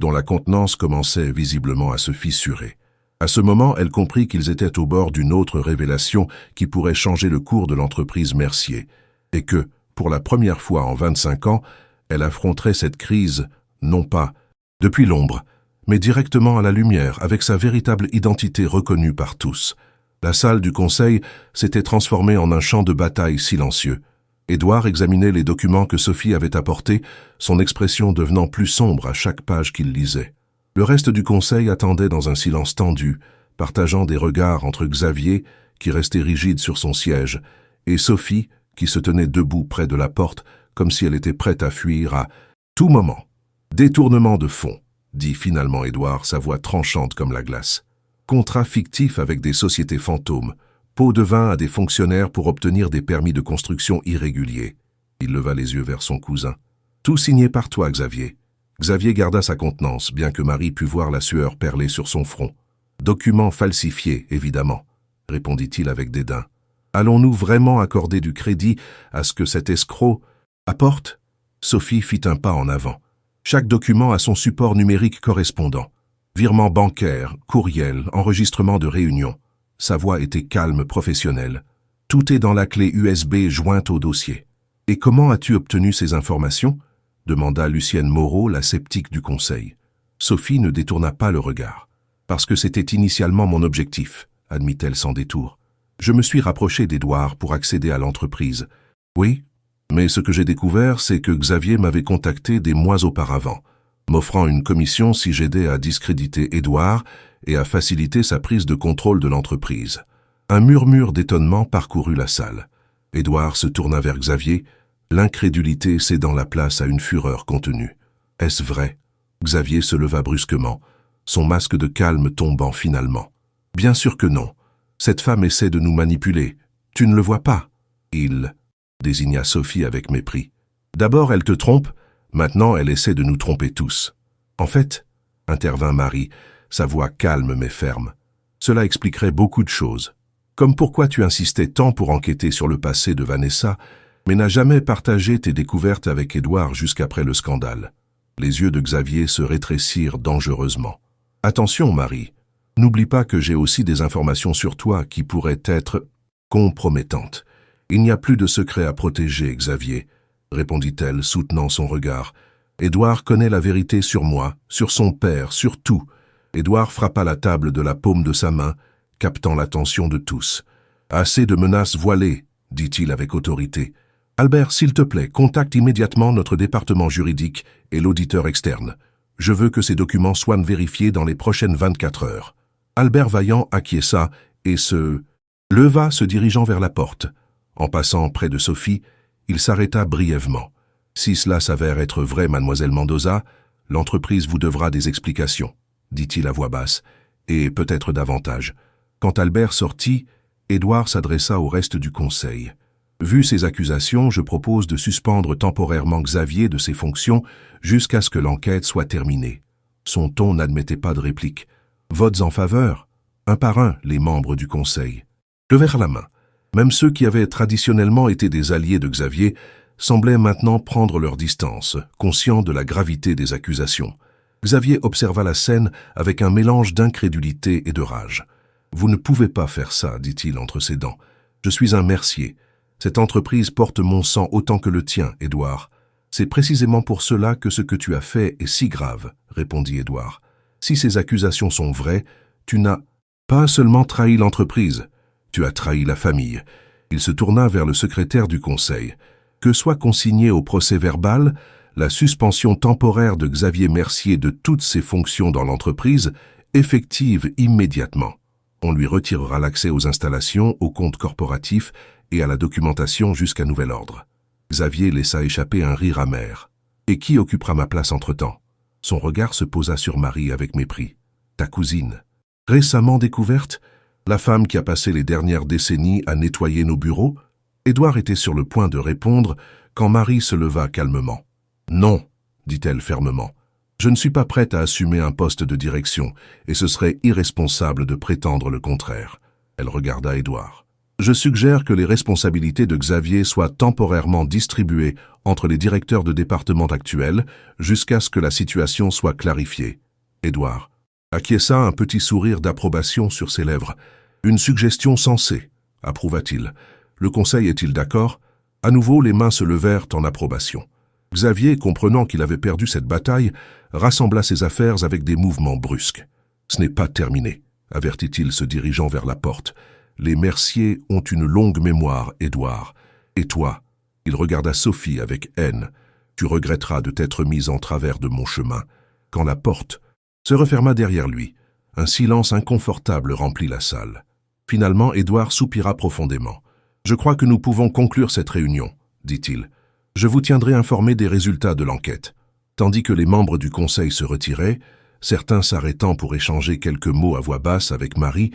Speaker 1: dont la contenance commençait visiblement à se fissurer. À ce moment, elle comprit qu'ils étaient au bord d'une autre révélation qui pourrait changer le cours de l'entreprise Mercier, et que, pour la première fois en 25 ans, elle affronterait cette crise, non pas depuis l'ombre, mais directement à la lumière, avec sa véritable identité reconnue par tous. La salle du conseil s'était transformée en un champ de bataille silencieux. Édouard examinait les documents que Sophie avait apportés, son expression devenant plus sombre à chaque page qu'il lisait. Le reste du conseil attendait dans un silence tendu, partageant des regards entre Xavier, qui restait rigide sur son siège, et Sophie, qui se tenait debout près de la porte, comme si elle était prête à fuir à tout moment. « Détournement de fonds », dit finalement Édouard, sa voix tranchante comme la glace. « Contrat fictif avec des sociétés fantômes, pot de vin à des fonctionnaires pour obtenir des permis de construction irréguliers. » Il leva les yeux vers son cousin. « Tout signé par toi, Xavier. » Xavier garda sa contenance, bien que Marie pût voir la sueur perler sur son front. « Documents falsifiés, évidemment, » répondit-il avec dédain. « Allons-nous vraiment accorder du crédit à ce que cet escroc apporte ?» Sophie fit un pas en avant. Chaque document a son support numérique correspondant. Virement bancaire, courriel, enregistrement de réunion. Sa voix était calme, professionnelle. Tout est dans la clé USB jointe au dossier. « Et comment as-tu obtenu ces informations ?» demanda Lucienne Moreau, la sceptique du conseil. Sophie ne détourna pas le regard. « Parce que c'était initialement mon objectif, » admit-elle sans détour. « Je me suis rapproché d'Édouard pour accéder à l'entreprise. Oui, mais ce que j'ai découvert, c'est que Xavier m'avait contacté des mois auparavant, m'offrant une commission si j'aidais à discréditer Édouard et à faciliter sa prise de contrôle de l'entreprise. » Un murmure d'étonnement parcourut la salle. Édouard se tourna vers Xavier, l'incrédulité cédant la place à une fureur contenue. « Est-ce vrai ?» Xavier se leva brusquement, son masque de calme tombant finalement. « Bien sûr que non. Cette femme essaie de nous manipuler. Tu ne le vois pas ?» Il désigna Sophie avec mépris. « D'abord elle te trompe, maintenant elle essaie de nous tromper tous. »« En fait, » intervint Marie, sa voix calme mais ferme, « cela expliquerait beaucoup de choses. » Comme pourquoi tu insistais tant pour enquêter sur le passé de Vanessa, mais n'as jamais partagé tes découvertes avec Édouard jusqu'après le scandale. Les yeux de Xavier se rétrécirent dangereusement. Attention, Marie, n'oublie pas que j'ai aussi des informations sur toi qui pourraient être compromettantes. Il n'y a plus de secret à protéger, Xavier, répondit-elle, soutenant son regard. Édouard connaît la vérité sur moi, sur son père, sur tout. Édouard frappa la table de la paume de sa main, captant l'attention de tous. Assez de menaces voilées, dit-il avec autorité. Albert, s'il te plaît, contacte immédiatement notre département juridique et l'auditeur externe. Je veux que ces documents soient vérifiés dans les prochaines 24 heures. Albert Vaillant acquiesça et se leva, se dirigeant vers la porte. En passant près de Sophie, il s'arrêta brièvement. Si cela s'avère être vrai, mademoiselle Mendoza, l'entreprise vous devra des explications, dit-il à voix basse, et peut-être davantage. Quand Albert sortit, Édouard s'adressa au reste du conseil. Vu ces accusations, je propose de suspendre temporairement Xavier de ses fonctions jusqu'à ce que l'enquête soit terminée. Son ton n'admettait pas de réplique. Votes en faveur, un par un, les membres du conseil levèrent la main. Même ceux qui avaient traditionnellement été des alliés de Xavier semblaient maintenant prendre leur distance, conscients de la gravité des accusations. Xavier observa la scène avec un mélange d'incrédulité et de rage. « Vous ne pouvez pas faire ça, dit-il entre ses dents. Je suis un mercier. Cette entreprise porte mon sang autant que le tien, Édouard. C'est précisément pour cela que ce que tu as fait est si grave, répondit Édouard. Si ces accusations sont vraies, tu n'as pas seulement trahi l'entreprise, tu as trahi la famille. Il se tourna vers le secrétaire du conseil. Que soit consignée au procès-verbal la suspension temporaire de Xavier Mercier de toutes ses fonctions dans l'entreprise, effective immédiatement. On lui retirera l'accès aux installations, aux comptes corporatifs et à la documentation jusqu'à nouvel ordre. Xavier laissa échapper un rire amer. Et qui occupera ma place entre-temps? Son regard se posa sur Marie avec mépris. Ta cousine. Récemment découverte, la femme qui a passé les dernières décennies à nettoyer nos bureaux? Édouard était sur le point de répondre quand Marie se leva calmement. Non, dit-elle fermement. Je ne suis pas prête à assumer un poste de direction et ce serait irresponsable de prétendre le contraire. Elle regarda Édouard. Je suggère que les responsabilités de Xavier soient temporairement distribuées entre les directeurs de département actuels jusqu'à ce que la situation soit clarifiée. Édouard acquiesça, un petit sourire d'approbation sur ses lèvres. Une suggestion sensée, approuva-t-il. Le conseil est-il d'accord? À nouveau, les mains se levèrent en approbation. Xavier, comprenant qu'il avait perdu cette bataille, rassembla ses affaires avec des mouvements brusques. Ce n'est pas terminé, avertit-il se dirigeant vers la porte. Les Mercier ont une longue mémoire, Édouard. Et toi, il regarda Sophie avec haine. Tu regretteras de t'être mise en travers de mon chemin. Quand la porte se referma derrière lui, un silence inconfortable remplit la salle. Finalement, Édouard soupira profondément. « Je crois que nous pouvons conclure cette réunion, » dit-il. « Je vous tiendrai informé des résultats de l'enquête. » Tandis que les membres du conseil se retiraient, certains s'arrêtant pour échanger quelques mots à voix basse avec Marie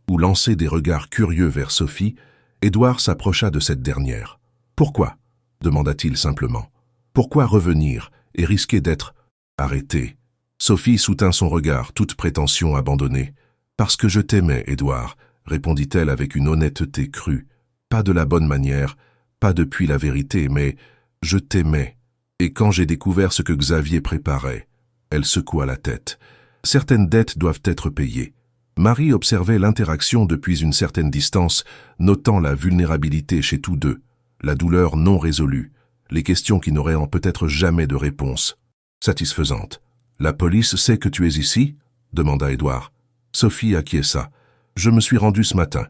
Speaker 1: ou lancer des regards curieux vers Sophie, Édouard s'approcha de cette dernière. « Pourquoi » demanda-t-il simplement. « Pourquoi revenir et risquer d'être arrêté ?» Sophie soutint son regard, toute prétention abandonnée. « Parce que je t'aimais, Édouard » répondit-elle avec une honnêteté crue. « Pas de la bonne manière, pas depuis la vérité, mais je t'aimais. Et quand j'ai découvert ce que Xavier préparait, elle secoua la tête. Certaines dettes doivent être payées. » Marie observait l'interaction depuis une certaine distance, notant la vulnérabilité chez tous deux, la douleur non résolue, les questions qui n'auraient peut-être jamais de réponse satisfaisante. « La police sait que tu es ici ?» demanda Édouard. Sophie acquiesça. « Je me suis rendu ce matin.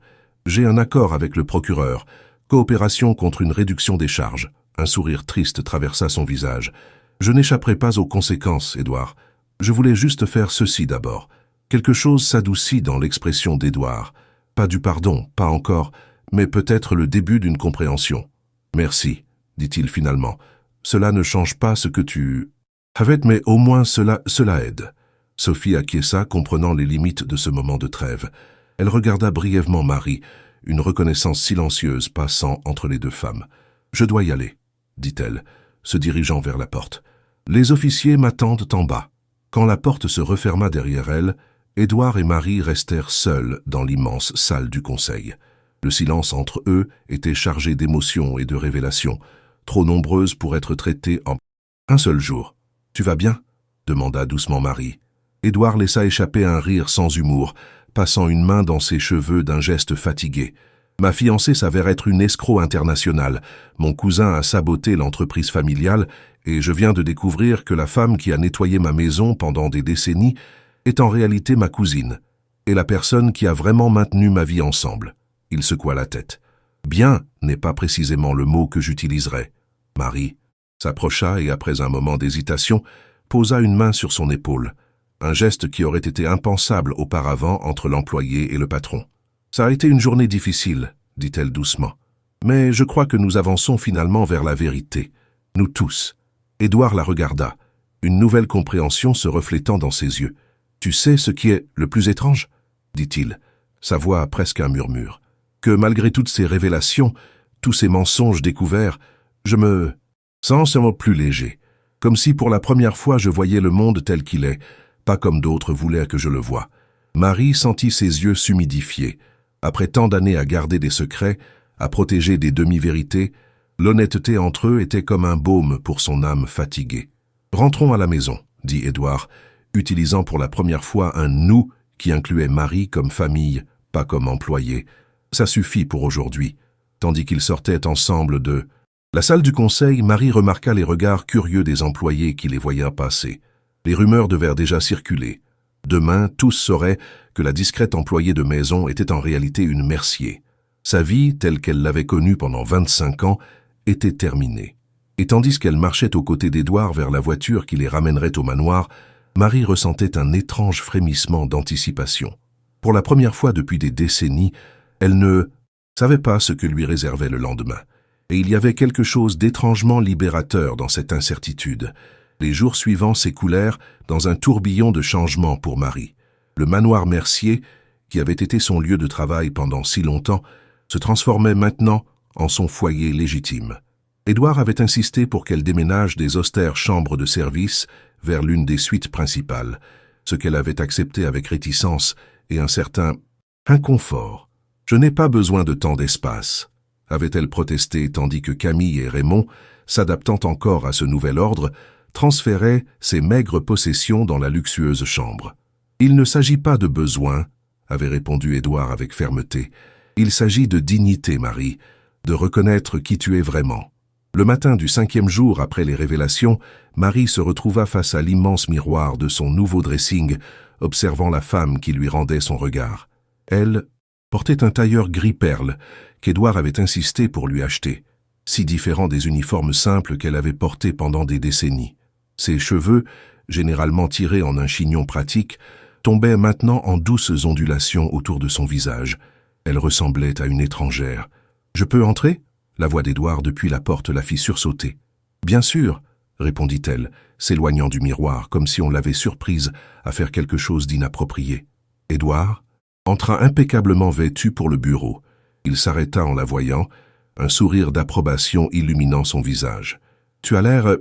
Speaker 1: J'ai un accord avec le procureur. Coopération contre une réduction des charges. » Un sourire triste traversa son visage. « Je n'échapperai pas aux conséquences, Édouard. Je voulais juste faire ceci d'abord. » Quelque chose s'adoucit dans l'expression d'Édouard. Pas du pardon, pas encore, mais peut-être le début d'une compréhension. « Merci, » dit-il finalement. « Cela ne change pas ce que tu avais, mais au moins cela aide. » Sophie acquiesça, comprenant les limites de ce moment de trêve. Elle regarda brièvement Marie, une reconnaissance silencieuse passant entre les deux femmes. « Je dois y aller, » dit-elle, se dirigeant vers la porte. « Les officiers m'attendent en bas. » Quand la porte se referma derrière elle, Édouard et Marie restèrent seuls dans l'immense salle du conseil. Le silence entre eux était chargé d'émotions et de révélations, trop nombreuses pour être traitées en un seul jour. « Tu vas bien ?» demanda doucement Marie. Édouard laissa échapper un rire sans humour, passant une main dans ses cheveux d'un geste fatigué. « Ma fiancée s'avère être une escroc internationale. Mon cousin a saboté l'entreprise familiale et je viens de découvrir que la femme qui a nettoyé ma maison pendant des décennies est en réalité ma cousine, et la personne qui a vraiment maintenu ma vie ensemble. » Il secoua la tête. « Bien n'est pas précisément le mot que j'utiliserais. » Marie s'approcha et, après un moment d'hésitation, posa une main sur son épaule, un geste qui aurait été impensable auparavant entre l'employé et le patron. « Ça a été une journée difficile, » dit-elle doucement. « Mais je crois que nous avançons finalement vers la vérité. Nous tous. » Édouard la regarda, une nouvelle compréhension se reflétant dans ses yeux. « Tu sais ce qui est le plus étrange ?» dit-il, sa voix presque un murmure. « Que malgré toutes ces révélations, tous ces mensonges découverts, je me sens seulement plus léger, comme si pour la première fois je voyais le monde tel qu'il est, pas comme d'autres voulaient que je le voie. » Marie sentit ses yeux s'humidifier. Après tant d'années à garder des secrets, à protéger des demi-vérités, l'honnêteté entre eux était comme un baume pour son âme fatiguée. « Rentrons à la maison, » dit Édouard, utilisant pour la première fois un « nous » qui incluait Marie comme famille, pas comme employé. « Ça suffit pour aujourd'hui. » Tandis qu'ils sortaient ensemble de la salle du conseil, Marie remarqua les regards curieux des employés qui les voyaient passer. Les rumeurs devaient déjà circuler. Demain, tous sauraient que la discrète employée de maison était en réalité une Mercier. Sa vie, telle qu'elle l'avait connue pendant 25 ans, était terminée. Et tandis qu'elle marchait aux côtés d'Édouard vers la voiture qui les ramènerait au manoir, Marie ressentait un étrange frémissement d'anticipation. Pour la première fois depuis des décennies, elle ne savait pas ce que lui réservait le lendemain. Et il y avait quelque chose d'étrangement libérateur dans cette incertitude. Les jours suivants s'écoulèrent dans un tourbillon de changements pour Marie. Le manoir Mercier, qui avait été son lieu de travail pendant si longtemps, se transformait maintenant en son foyer légitime. Édouard avait insisté pour qu'elle déménage des austères chambres de service vers l'une des suites principales, ce qu'elle avait accepté avec réticence et un certain inconfort. « Je n'ai pas besoin de tant d'espace », avait-elle protesté, tandis que Camille et Raymond, s'adaptant encore à ce nouvel ordre, transféraient ses maigres possessions dans la luxueuse chambre. « Il ne s'agit pas de besoin, » avait répondu Édouard avec fermeté. « Il s'agit de dignité, Marie, de reconnaître qui tu es vraiment. » Le matin du 5e jour après les révélations, Marie se retrouva face à l'immense miroir de son nouveau dressing, observant la femme qui lui rendait son regard. Elle portait un tailleur gris perle qu'Édouard avait insisté pour lui acheter, si différent des uniformes simples qu'elle avait portés pendant des décennies. Ses cheveux, généralement tirés en un chignon pratique, tombaient maintenant en douces ondulations autour de son visage. Elle ressemblait à une étrangère. « Je peux entrer ?» La voix d'Édouard depuis la porte la fit sursauter. « Bien sûr !» répondit-elle, s'éloignant du miroir, comme si on l'avait surprise à faire quelque chose d'inapproprié. Édouard entra impeccablement vêtu pour le bureau. Il s'arrêta en la voyant, un sourire d'approbation illuminant son visage. « Tu as l'air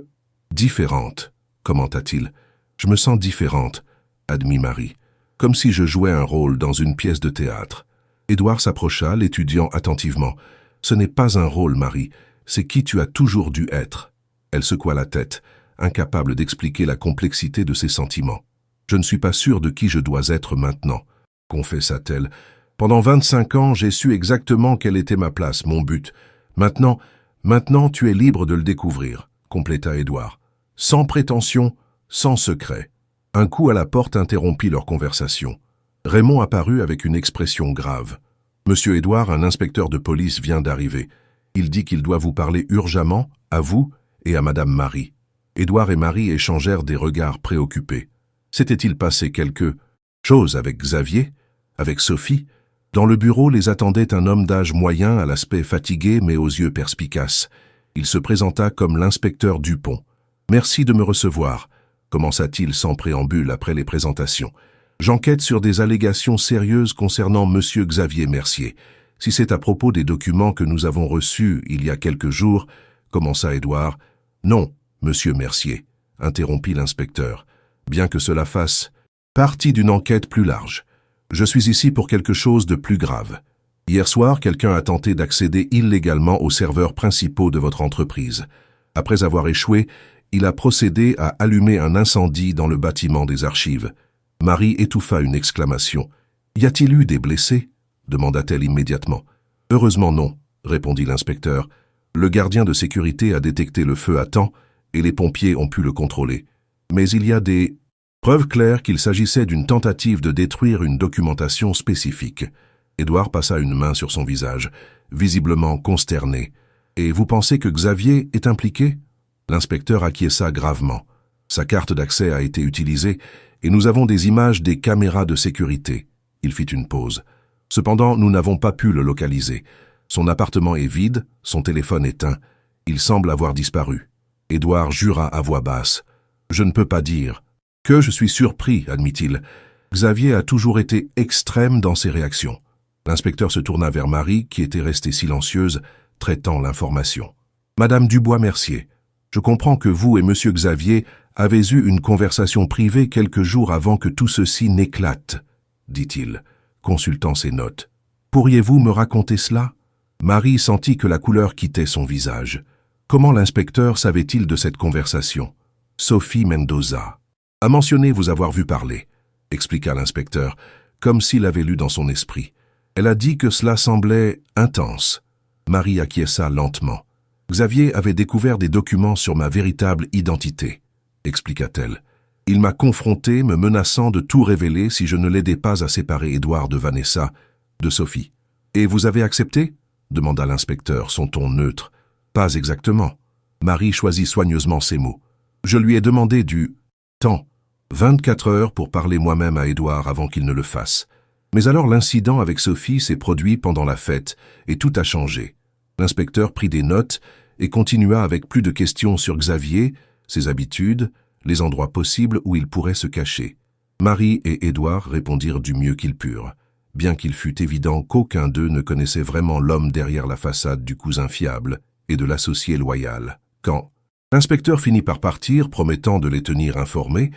Speaker 1: différente, » commenta-t-il. « Je me sens différente, » admit Marie, comme si je jouais un rôle dans une pièce de théâtre. Édouard s'approcha, l'étudiant attentivement. « Ce n'est pas un rôle, Marie, c'est qui tu as toujours dû être. » Elle secoua la tête, incapable d'expliquer la complexité de ses sentiments. « Je ne suis pas sûre de qui je dois être maintenant, » confessa-t-elle. « Pendant 25 ans, j'ai su exactement quelle était ma place, mon but. Maintenant, tu es libre de le découvrir, » compléta Édouard. Sans prétention, sans secret. Un coup à la porte interrompit leur conversation. Raymond apparut avec une expression grave. « Monsieur Édouard, un inspecteur de police vient d'arriver. Il dit qu'il doit vous parler urgemment, à vous et à Madame Marie. » Édouard et Marie échangèrent des regards préoccupés. S'était-il passé quelque chose avec Xavier, avec Sophie? Dans le bureau les attendait un homme d'âge moyen à l'aspect fatigué mais aux yeux perspicaces. Il se présenta comme l'inspecteur Dupont. « Merci de me recevoir », commença-t-il sans préambule après les présentations. « J'enquête sur des allégations sérieuses concernant Monsieur Xavier Mercier. Si c'est à propos des documents que nous avons reçus il y a quelques jours, » commença Édouard. « Non, Monsieur Mercier, » interrompit l'inspecteur, bien que cela fasse partie d'une enquête plus large. « Je suis ici pour quelque chose de plus grave. » Hier soir, quelqu'un a tenté d'accéder illégalement aux serveurs principaux de votre entreprise. Après avoir échoué, il a procédé à allumer un incendie dans le bâtiment des archives. Marie étouffa une exclamation. « Y a-t-il eu des blessés ?» demanda-t-elle immédiatement. « Heureusement non », répondit l'inspecteur. « Le gardien de sécurité a détecté le feu à temps et les pompiers ont pu le contrôler. Mais il y a des preuves claires qu'il s'agissait d'une tentative de détruire une documentation spécifique. » Édouard passa une main sur son visage, visiblement consterné. « Et vous pensez que Xavier est impliqué ?» L'inspecteur acquiesça gravement. Sa carte d'accès a été utilisée et nous avons des images des caméras de sécurité. Il fit une pause. Cependant, nous n'avons pas pu le localiser. Son appartement est vide, son téléphone éteint. Il semble avoir disparu. Édouard jura à voix basse. « Je ne peux pas dire. »« Que je suis surpris, admit-il. Xavier a toujours été extrême dans ses réactions. » L'inspecteur se tourna vers Marie, qui était restée silencieuse, traitant l'information. « Madame Dubois-Mercier, je comprends que vous et Monsieur Xavier avez eu une conversation privée quelques jours avant que tout ceci n'éclate, dit-il, consultant ses notes. Pourriez-vous me raconter cela ?» Marie sentit que la couleur quittait son visage. Comment l'inspecteur savait-il de cette conversation? Sophie Mendoza a mentionné vous avoir vu parler, expliqua l'inspecteur, comme s'il avait lu dans son esprit. Elle a dit que cela semblait intense. Marie acquiesça lentement. Xavier avait découvert des documents sur ma véritable identité, expliqua-t-elle. Il m'a confronté, me menaçant de tout révéler si je ne l'aidais pas à séparer Édouard de Vanessa, de Sophie. Et vous avez accepté? Demanda l'inspecteur, son ton neutre. Pas exactement. Marie choisit soigneusement ses mots. Je lui ai demandé du temps, 24 heures pour parler moi-même à Édouard avant qu'il ne le fasse. Mais alors l'incident avec Sophie s'est produit pendant la fête et tout a changé. L'inspecteur prit des notes et continua avec plus de questions sur Xavier, ses habitudes, les endroits possibles où il pourrait se cacher. Marie et Édouard répondirent du mieux qu'ils purent, bien qu'il fût évident qu'aucun d'eux ne connaissait vraiment l'homme derrière la façade du cousin fiable et de l'associé loyal. Quand l'inspecteur finit par partir, promettant de les tenir informés,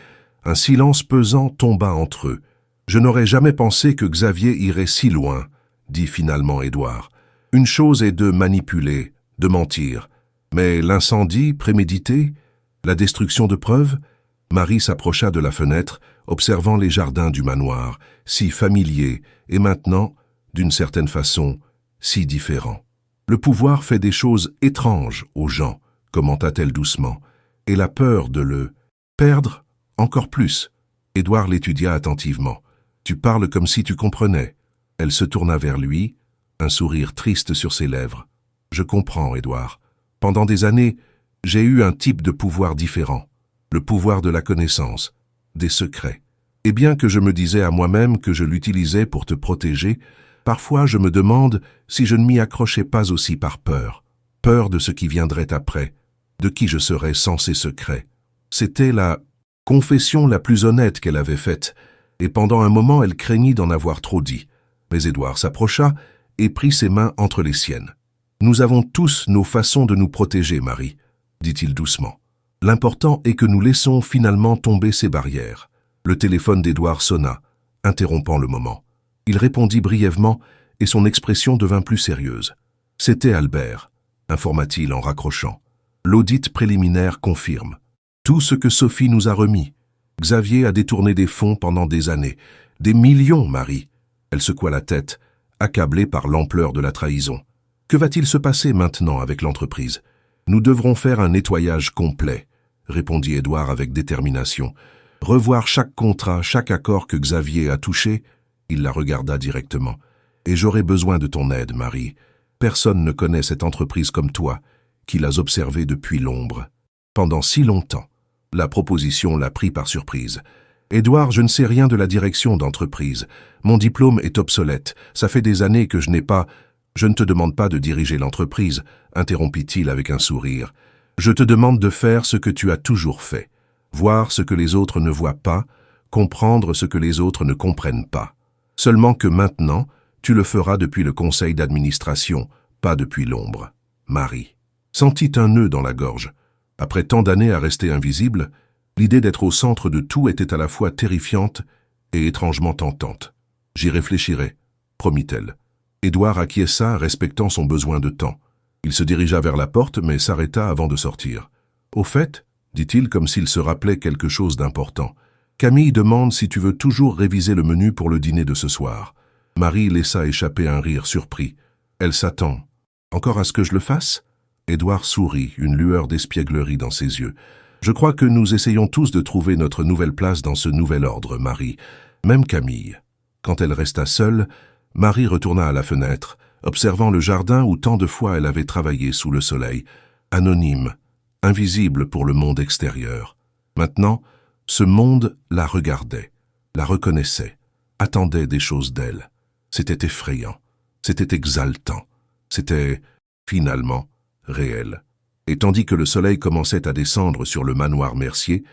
Speaker 1: un silence pesant tomba entre eux. « Je n'aurais jamais pensé que Xavier irait si loin, » dit finalement Édouard. « Une chose est de manipuler, de mentir. Mais l'incendie prémédité, la destruction de preuves ?» Marie s'approcha de la fenêtre, observant les jardins du manoir, si familiers et maintenant, d'une certaine façon, si différents. « Le pouvoir fait des choses étranges aux gens, » commenta-t-elle doucement, « et la peur de le perdre encore plus. » Édouard l'étudia attentivement. « Tu parles comme si tu comprenais. » Elle se tourna vers lui, un sourire triste sur ses lèvres. « Je comprends, Édouard. Pendant des années, j'ai eu un type de pouvoir différent. Le pouvoir de la connaissance, des secrets. Et bien que je me disais à moi-même que je l'utilisais pour te protéger, parfois je me demande si je ne m'y accrochais pas aussi par peur. Peur de ce qui viendrait après, de qui je serais sans ces secrets. C'était la confession la plus honnête qu'elle avait faite, et pendant un moment elle craignit d'en avoir trop dit. Mais Édouard s'approcha et prit ses mains entre les siennes. « Nous avons tous nos façons de nous protéger, Marie, » dit-il doucement. « L'important est que nous laissons finalement tomber ces barrières. » Le téléphone d'Édouard sonna, interrompant le moment. Il répondit brièvement et son expression devint plus sérieuse. « C'était Albert, » informa-t-il en raccrochant. « L'audit préliminaire confirme. Tout ce que Sophie nous a remis. Xavier a détourné des fonds pendant des années. Des millions, Marie. » Elle secoua la tête, accablée par l'ampleur de la trahison. « Que va-t-il se passer maintenant avec l'entreprise? Nous devrons faire un nettoyage complet, » répondit Édouard avec détermination. « Revoir chaque contrat, chaque accord que Xavier a touché. » Il la regarda directement. « Et j'aurai besoin de ton aide, Marie. Personne ne connaît cette entreprise comme toi, qui l'as observée depuis l'ombre. Pendant si longtemps. » La proposition l'a pris par surprise. « Édouard, je ne sais rien de la direction d'entreprise. Mon diplôme est obsolète. Ça fait des années que je n'ai pas... » « Je ne te demande pas de diriger l'entreprise, » interrompit-il avec un sourire. « Je te demande de faire ce que tu as toujours fait. Voir ce que les autres ne voient pas, comprendre ce que les autres ne comprennent pas. Seulement que maintenant, tu le feras depuis le conseil d'administration, pas depuis l'ombre. » Marie sentit un nœud dans la gorge. Après tant d'années à rester invisible, l'idée d'être au centre de tout était à la fois terrifiante et étrangement tentante. « J'y réfléchirai, » promit-elle. Édouard acquiesça, respectant son besoin de temps. Il se dirigea vers la porte, mais s'arrêta avant de sortir. « Au fait, dit-il comme s'il se rappelait quelque chose d'important, Camille demande si tu veux toujours réviser le menu pour le dîner de ce soir. » Marie laissa échapper un rire surpris. Elle s'attend. « Encore à ce que je le fasse ?» Édouard sourit, une lueur d'espièglerie dans ses yeux. « Je crois que nous essayons tous de trouver notre nouvelle place dans ce nouvel ordre, Marie. Même Camille. » Quand elle resta seule, Marie retourna à la fenêtre, observant le jardin où tant de fois elle avait travaillé sous le soleil, anonyme, invisible pour le monde extérieur. Maintenant, ce monde la regardait, la reconnaissait, attendait des choses d'elle. C'était effrayant, c'était exaltant, c'était, finalement, réel. Et tandis que le soleil commençait à descendre sur le manoir Mercier,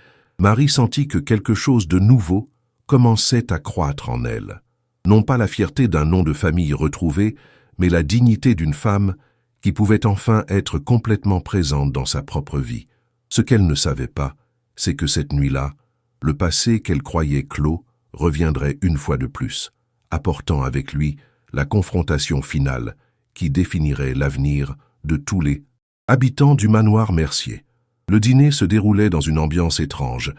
Speaker 1: Marie sentit que quelque chose de nouveau commençait à croître en elle. Non pas la fierté d'un nom de famille retrouvé, mais la dignité d'une femme qui pouvait enfin être complètement présente dans sa propre vie. Ce qu'elle ne savait pas, c'est que cette nuit-là, le passé qu'elle croyait clos reviendrait une fois de plus, apportant avec lui la confrontation finale qui définirait l'avenir de tous les habitants du manoir Mercier. Le dîner se déroulait dans une ambiance étrange,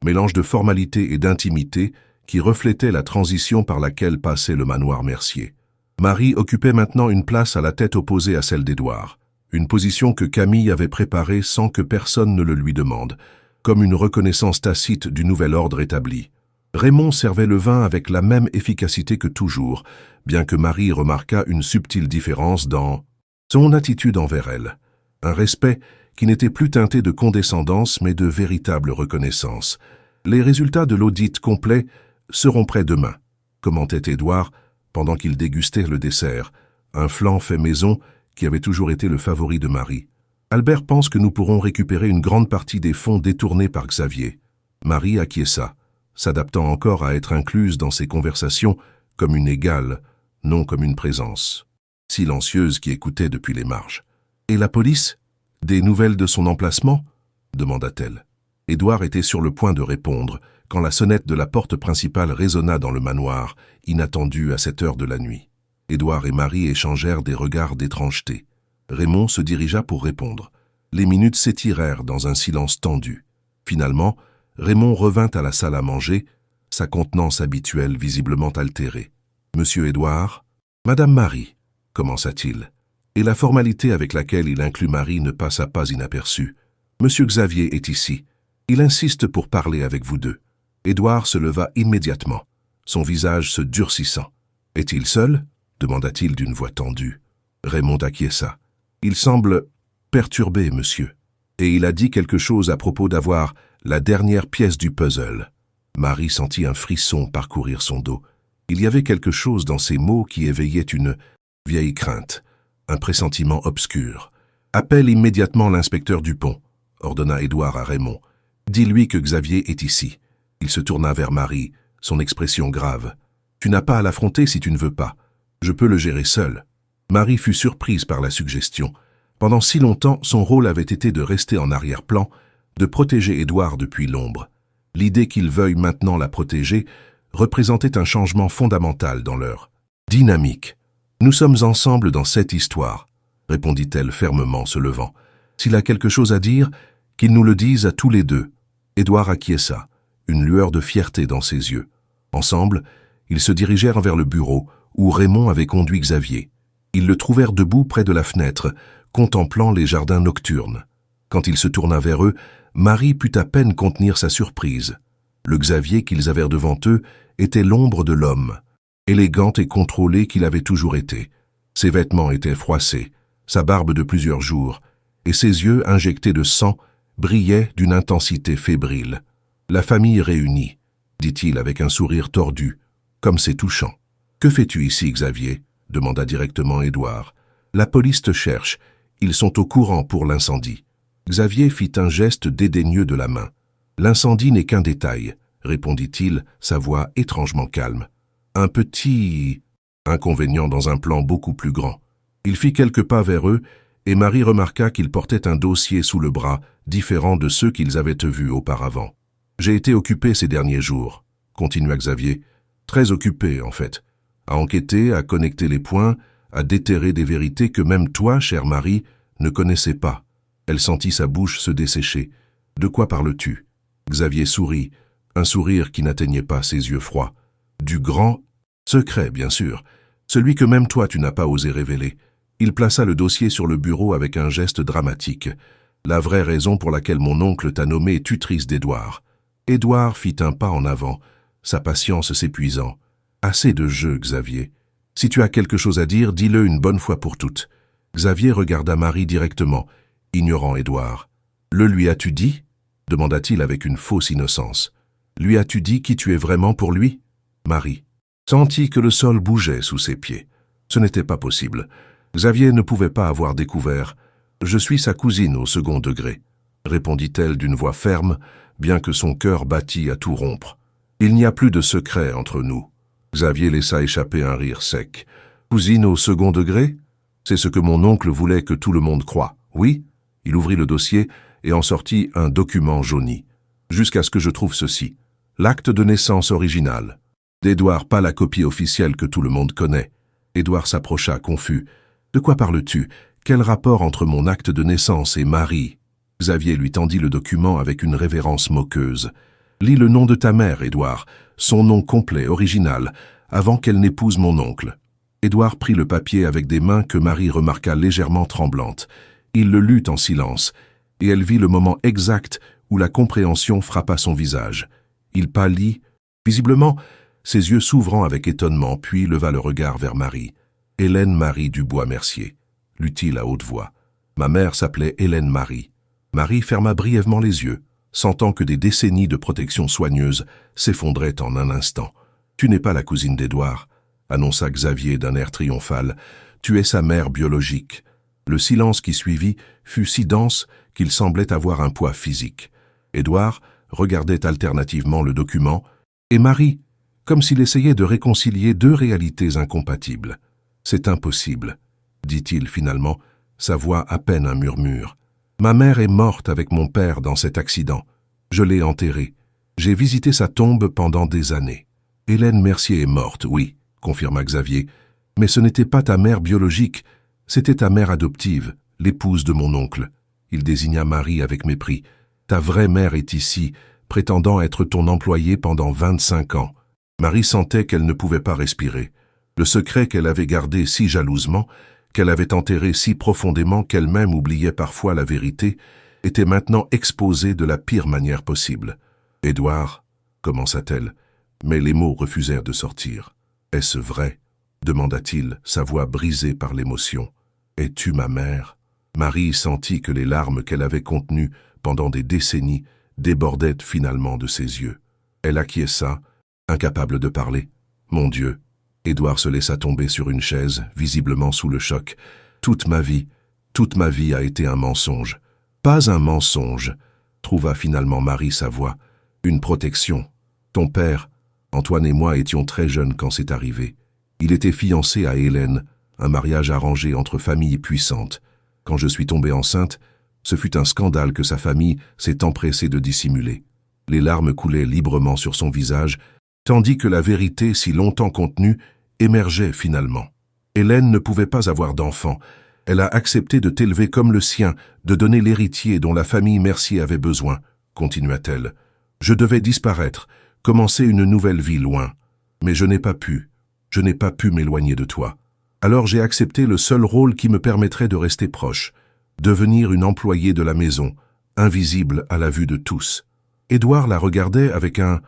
Speaker 1: mélange de formalité et d'intimité qui reflétait la transition par laquelle passait le manoir Mercier. Marie occupait maintenant une place à la tête opposée à celle d'Édouard, une position que Camille avait préparée sans que personne ne le lui demande, comme une reconnaissance tacite du nouvel ordre établi. Raymond servait le vin avec la même efficacité que toujours, bien que Marie remarquât une subtile différence dans son attitude envers elle, un respect qui n'était plus teinté de condescendance mais de véritable reconnaissance. Les résultats de l'audit complet seront prêts demain, commentait Édouard pendant qu'il dégustait le dessert, un flan fait maison qui avait toujours été le favori de Marie. Albert pense que nous pourrons récupérer une grande partie des fonds détournés par Xavier. Marie acquiesça, s'adaptant encore à être incluse dans ces conversations comme une égale, non comme une présence, silencieuse qui écoutait depuis les marges. « Et la police? Des nouvelles de son emplacement ?» demanda-t-elle. Édouard était sur le point de répondre, quand la sonnette de la porte principale résonna dans le manoir, inattendue à cette heure de la nuit. Édouard et Marie échangèrent des regards d'étrangeté. Raymond se dirigea pour répondre. Les minutes s'étirèrent dans un silence tendu. Finalement, Raymond revint à la salle à manger, sa contenance habituelle visiblement altérée. « Monsieur Édouard ?»« Madame Marie » commença-t-il, et la formalité avec laquelle il inclut Marie ne passa pas inaperçue. « Monsieur Xavier est ici. Il insiste pour parler avec vous deux. » Édouard se leva immédiatement, son visage se durcissant. « Est-il seul ?» demanda-t-il d'une voix tendue. Raymond acquiesça. « Il semble perturbé, monsieur. Et il a dit quelque chose à propos d'avoir la dernière pièce du puzzle. » Marie sentit un frisson parcourir son dos. Il y avait quelque chose dans ces mots qui éveillait une vieille crainte, un pressentiment obscur. « Appelle immédiatement l'inspecteur Dupont, » ordonna Édouard à Raymond. « Dis-lui que Xavier est ici. » Il se tourna vers Marie, son expression grave. « Tu n'as pas à l'affronter si tu ne veux pas. Je peux le gérer seul. » Marie fut surprise par la suggestion. Pendant si longtemps, son rôle avait été de rester en arrière-plan, de protéger Édouard depuis l'ombre. L'idée qu'il veuille maintenant la protéger représentait un changement fondamental dans leur dynamique. « Nous sommes ensemble dans cette histoire, » répondit-elle fermement, se levant. « S'il a quelque chose à dire, qu'il nous le dise à tous les deux. » Édouard acquiesça, une lueur de fierté dans ses yeux. Ensemble, ils se dirigèrent vers le bureau où Raymond avait conduit Xavier. Ils le trouvèrent debout près de la fenêtre, contemplant les jardins nocturnes. Quand il se tourna vers eux, Marie put à peine contenir sa surprise. Le Xavier qu'ils avaient devant eux était l'ombre de l'homme, élégant et contrôlé qu'il avait toujours été. Ses vêtements étaient froissés, sa barbe de plusieurs jours, et ses yeux injectés de sang brillaient d'une intensité fébrile. « La famille réunie, » dit-il avec un sourire tordu, comme c'est touchant. « Que fais-tu ici, Xavier ?» demanda directement Édouard. « La police te cherche, ils sont au courant pour l'incendie. » Xavier fit un geste dédaigneux de la main. « L'incendie n'est qu'un détail, » répondit-il, sa voix étrangement calme. « Un petit inconvénient dans un plan beaucoup plus grand. » Il fit quelques pas vers eux, et Marie remarqua qu'il portait un dossier sous le bras, différent de ceux qu'ils avaient vus auparavant. « J'ai été occupé ces derniers jours, » continua Xavier. « Très occupé, en fait. À enquêter, à connecter les points, à déterrer des vérités que même toi, chère Marie, ne connaissais pas. Elle sentit sa bouche se dessécher. « De quoi parles-tu » Xavier sourit, un sourire qui n'atteignait pas ses yeux froids. « Du grand secret, bien sûr, celui que même toi tu n'as pas osé révéler. » Il plaça le dossier sur le bureau avec un geste dramatique. « La vraie raison pour laquelle mon oncle t'a nommé tutrice d'Édouard. » Édouard fit un pas en avant, sa patience s'épuisant. « Assez de jeu, Xavier. Si tu as quelque chose à dire, dis-le une bonne fois pour toutes. » Xavier regarda Marie directement, ignorant Édouard. « Le lui as-tu dit » demanda-t-il avec une fausse innocence. « Lui as-tu dit qui tu es vraiment pour lui » Marie sentit que le sol bougeait sous ses pieds. Ce n'était pas possible. Xavier ne pouvait pas avoir découvert. « Je suis sa cousine au second degré », répondit-elle d'une voix ferme, bien que son cœur battît à tout rompre. « Il n'y a plus de secret entre nous. » Xavier laissa échapper un rire sec. « Cousine au second degré ? C'est ce que mon oncle voulait que tout le monde croie. Oui ?» Il ouvrit le dossier et en sortit un document jauni. « Jusqu'à ce que je trouve ceci. L'acte de naissance original. D'Édouard, pas la copie officielle que tout le monde connaît. » Édouard s'approcha, confus. « De quoi parles-tu ? Quel rapport entre mon acte de naissance et Marie ?» Xavier lui tendit le document avec une révérence moqueuse. « Lis le nom de ta mère, Édouard, son nom complet, original, avant qu'elle n'épouse mon oncle. » Édouard prit le papier avec des mains que Marie remarqua légèrement tremblantes. Il le lut en silence, et elle vit le moment exact où la compréhension frappa son visage. Il pâlit, visiblement, ses yeux s'ouvrant avec étonnement, puis leva le regard vers Marie. « Hélène Marie Dubois-Mercier », lut-il à haute voix. « Ma mère s'appelait Hélène Marie. » Marie ferma brièvement les yeux, sentant que des décennies de protection soigneuse s'effondraient en un instant. « Tu n'es pas la cousine d'Édouard », annonça Xavier d'un air triomphal. « Tu es sa mère biologique. » Le silence qui suivit fut si dense qu'il semblait avoir un poids physique. Édouard regardait alternativement le document, et Marie, comme s'il essayait de réconcilier deux réalités incompatibles. « C'est impossible, » dit-il finalement, sa voix à peine un murmure. « Ma mère est morte avec mon père dans cet accident. Je l'ai enterrée. J'ai visité sa tombe pendant des années. » « Hélène Mercier est morte, oui, » confirma Xavier. « Mais ce n'était pas ta mère biologique, c'était ta mère adoptive, l'épouse de mon oncle. » Il désigna Marie avec mépris. « Ta vraie mère est ici, prétendant être ton employée pendant 25 ans. » Marie sentait qu'elle ne pouvait pas respirer. Le secret qu'elle avait gardé si jalousement, qu'elle avait enterré si profondément qu'elle-même oubliait parfois la vérité, était maintenant exposé de la pire manière possible. « Édouard, » commença-t-elle, mais les mots refusèrent de sortir. « Est-ce vrai ?» demanda-t-il, sa voix brisée par l'émotion. « Es-tu ma mère ?» Marie sentit que les larmes qu'elle avait contenues pendant des décennies débordaient finalement de ses yeux. Elle acquiesça, incapable de parler. « Mon Dieu !» Édouard se laissa tomber sur une chaise, visiblement sous le choc. « toute ma vie a été un mensonge. »« Pas un mensonge !» trouva finalement Marie sa voix. « Une protection. Ton père, Antoine et moi étions très jeunes quand c'est arrivé. Il était fiancé à Hélène, un mariage arrangé entre familles puissantes. Quand je suis tombée enceinte, ce fut un scandale que sa famille s'est empressée de dissimuler. Les larmes coulaient librement sur son visage, tandis que la vérité, si longtemps contenue, émergeait finalement. Hélène ne pouvait pas avoir d'enfant. Elle a accepté de t'élever comme le sien, de donner l'héritier dont la famille Mercier avait besoin, continua-t-elle. Je devais disparaître, commencer une nouvelle vie loin. Mais je n'ai pas pu m'éloigner de toi. Alors j'ai accepté le seul rôle qui me permettrait de rester proche, devenir une employée de la maison, invisible à la vue de tous. Édouard la regardait avec un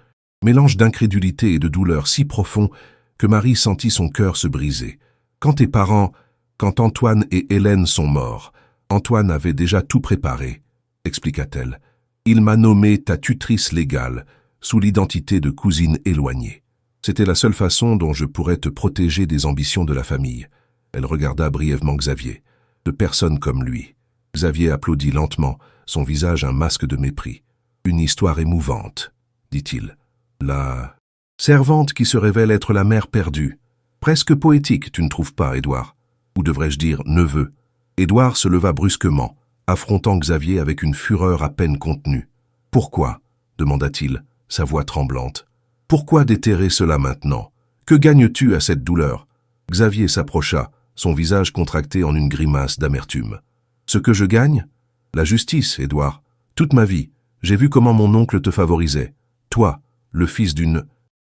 Speaker 1: mélange d'incrédulité et de douleur si profond que Marie sentit son cœur se briser. Quand Antoine et Hélène sont morts, Antoine avait déjà tout préparé, expliqua-t-elle. Il m'a nommée ta tutrice légale, sous l'identité de cousine éloignée. C'était la seule façon dont je pourrais te protéger des ambitions de la famille. Elle regarda brièvement Xavier. De personne comme lui. Xavier applaudit lentement, son visage un masque de mépris. Une histoire émouvante, dit-il. La servante qui se révèle être la mère perdue. Presque poétique, tu ne trouves pas, Édouard? Ou devrais-je dire neveu? Édouard se leva brusquement, affrontant Xavier avec une fureur à peine contenue. « Pourquoi ?» demanda-t-il, sa voix tremblante. « Pourquoi déterrer cela maintenant? Que gagnes-tu à cette douleur ?» Xavier s'approcha, son visage contracté en une grimace d'amertume. « Ce que je gagne? La justice, Édouard. Toute ma vie, j'ai vu comment mon oncle te favorisait. Toi, le fils d'une...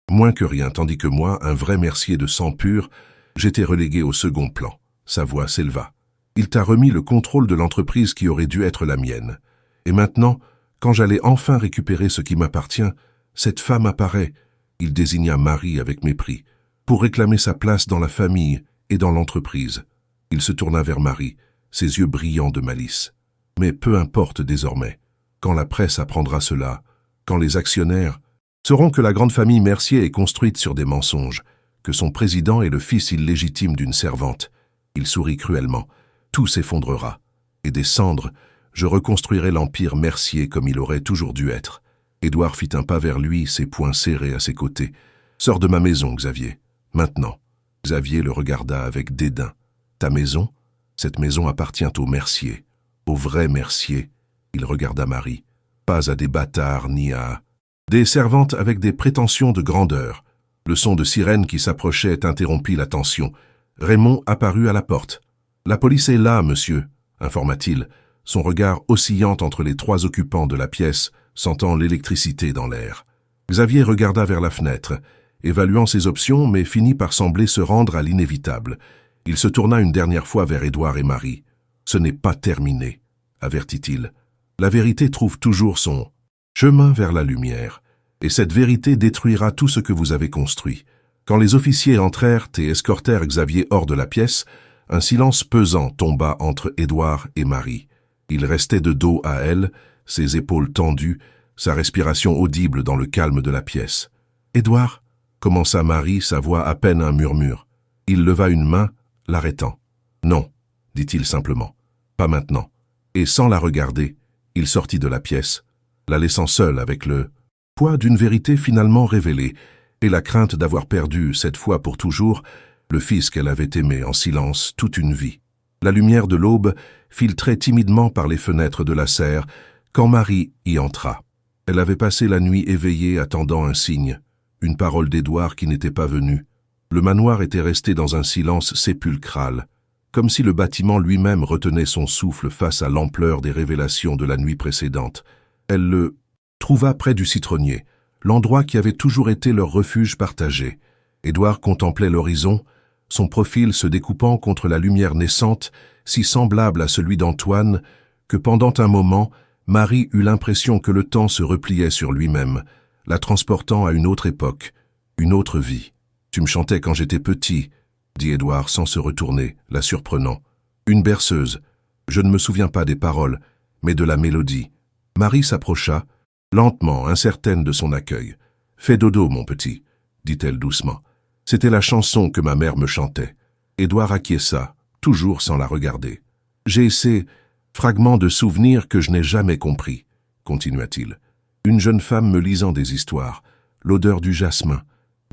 Speaker 1: moins que rien, tandis que moi, un vrai mercier de sang pur, j'étais relégué au second plan. » Sa voix s'éleva. « Il t'a remis le contrôle de l'entreprise qui aurait dû être la mienne. Et maintenant, quand j'allais enfin récupérer ce qui m'appartient, cette femme apparaît. » Il désigna Marie avec mépris. « Pour réclamer sa place dans la famille et dans l'entreprise. » Il se tourna vers Marie, ses yeux brillants de malice. « Mais peu importe désormais. Quand la presse apprendra cela, quand les actionnaires sauront que la grande famille Mercier est construite sur des mensonges, que son président est le fils illégitime d'une servante. » Il sourit cruellement. « Tout s'effondrera. Et des cendres, je reconstruirai l'empire Mercier comme il aurait toujours dû être. » Édouard fit un pas vers lui, ses poings serrés à ses côtés. « Sors de ma maison, Xavier. Maintenant. » Xavier le regarda avec dédain. « Ta maison? Cette maison appartient aux Mercier. Aux vrais Mercier. » Il regarda Marie. « Pas à des bâtards ni à... » Des servantes avec des prétentions de grandeur. Le son de sirène qui s'approchait interrompit la tension. Raymond apparut à la porte. « La police est là, monsieur, » informa-t-il, son regard oscillant entre les trois occupants de la pièce, sentant l'électricité dans l'air. Xavier regarda vers la fenêtre, évaluant ses options, mais finit par sembler se rendre à l'inévitable. Il se tourna une dernière fois vers Édouard et Marie. « Ce n'est pas terminé, » avertit-il. « La vérité trouve toujours son chemin vers la lumière, et cette vérité détruira tout ce que vous avez construit. » Quand les officiers entrèrent et escortèrent Xavier hors de la pièce, un silence pesant tomba entre Édouard et Marie. Il restait de dos à elle, ses épaules tendues, sa respiration audible dans le calme de la pièce. « Édouard » commença Marie, sa voix à peine un murmure. Il leva une main, l'arrêtant. « Non » dit-il simplement. « Pas maintenant. » Et sans la regarder, il sortit de la pièce, la laissant seule avec le poids d'une vérité finalement révélée, et la crainte d'avoir perdu, cette fois pour toujours, le fils qu'elle avait aimé en silence toute une vie. La lumière de l'aube filtrait timidement par les fenêtres de la serre quand Marie y entra. Elle avait passé la nuit éveillée attendant un signe, une parole d'Édouard qui n'était pas venue. Le manoir était resté dans un silence sépulcral, comme si le bâtiment lui-même retenait son souffle face à l'ampleur des révélations de la nuit précédente. Elle le trouva près du citronnier, l'endroit qui avait toujours été leur refuge partagé. Édouard contemplait l'horizon, son profil se découpant contre la lumière naissante, si semblable à celui d'Antoine, que pendant un moment, Marie eut l'impression que le temps se repliait sur lui-même, la transportant à une autre époque, une autre vie. « Tu me chantais quand j'étais petit », dit Édouard sans se retourner, la surprenant. « Une berceuse. Je ne me souviens pas des paroles, mais de la mélodie. » Marie s'approcha, lentement, incertaine de son accueil. « Fais dodo, mon petit, » dit-elle doucement. C'était la chanson que ma mère me chantait. Édouard acquiesça, toujours sans la regarder. « J'ai ces fragments de souvenirs que je n'ai jamais compris, » continua-t-il. Une jeune femme me lisant des histoires, l'odeur du jasmin,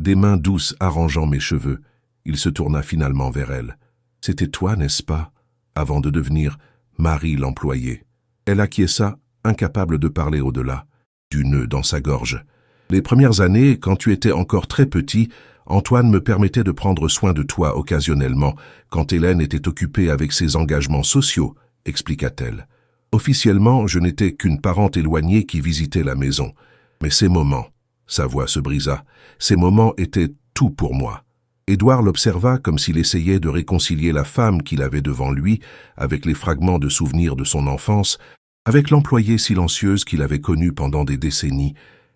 Speaker 1: des mains douces arrangeant mes cheveux. Il se tourna finalement vers elle. « C'était toi, n'est-ce pas ?» avant de devenir Marie l'employée. Elle acquiesça, incapable de parler au-delà, du nœud dans sa gorge. « Les premières années, quand tu étais encore très petit, Antoine me permettait de prendre soin de toi occasionnellement, quand Hélène était occupée avec ses engagements sociaux, » expliqua-t-elle. « Officiellement, je n'étais qu'une parente éloignée qui visitait la maison. Mais ces moments, » sa voix se brisa, « ces moments étaient tout pour moi. » Édouard l'observa comme s'il essayait de réconcilier la femme qu'il avait devant lui avec les fragments de souvenirs de son enfance, avec l'employée silencieuse qu'il avait connue pendant des décennies,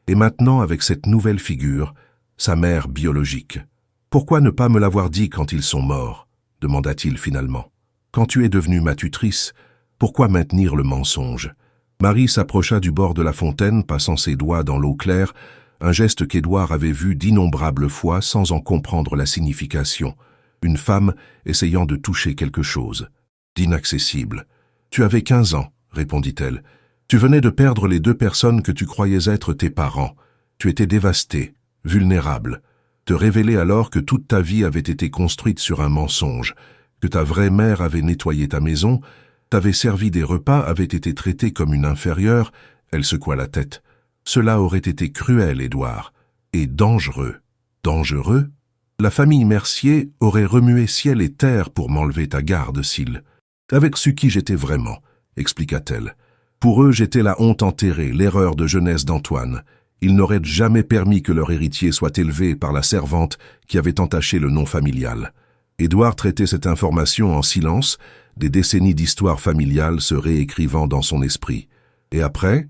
Speaker 1: et maintenant avec cette nouvelle figure, sa mère biologique. « Pourquoi ne pas me l'avoir dit quand ils sont morts ?» demanda-t-il finalement. « Quand tu es devenue ma tutrice, pourquoi maintenir le mensonge ?» Marie s'approcha du bord de la fontaine, passant ses doigts dans l'eau claire, un geste qu'Édouard avait vu d'innombrables fois sans en comprendre la signification. Une femme essayant de toucher quelque chose, d'inaccessible. « Tu avais 15 ans, » répondit-elle. « Tu venais de perdre les 2 personnes que tu croyais être tes parents. Tu étais dévasté, vulnérable. Te révéler alors que toute ta vie avait été construite sur un mensonge, que ta vraie mère avait nettoyé ta maison, t'avait servi des repas, avait été traitée comme une inférieure, » elle secoua la tête. « Cela aurait été cruel, Édouard, et dangereux. » « Dangereux » La famille Mercier aurait remué ciel et terre pour m'enlever ta garde, Syl. Avec ce qui j'étais vraiment, expliqua-t-elle. Pour eux, j'étais la honte enterrée, l'erreur de jeunesse d'Antoine. Ils n'auraient jamais permis que leur héritier soit élevé par la servante qui avait entaché le nom familial. Édouard traitait cette information en silence, des décennies d'histoire familiale se réécrivant dans son esprit. Et après,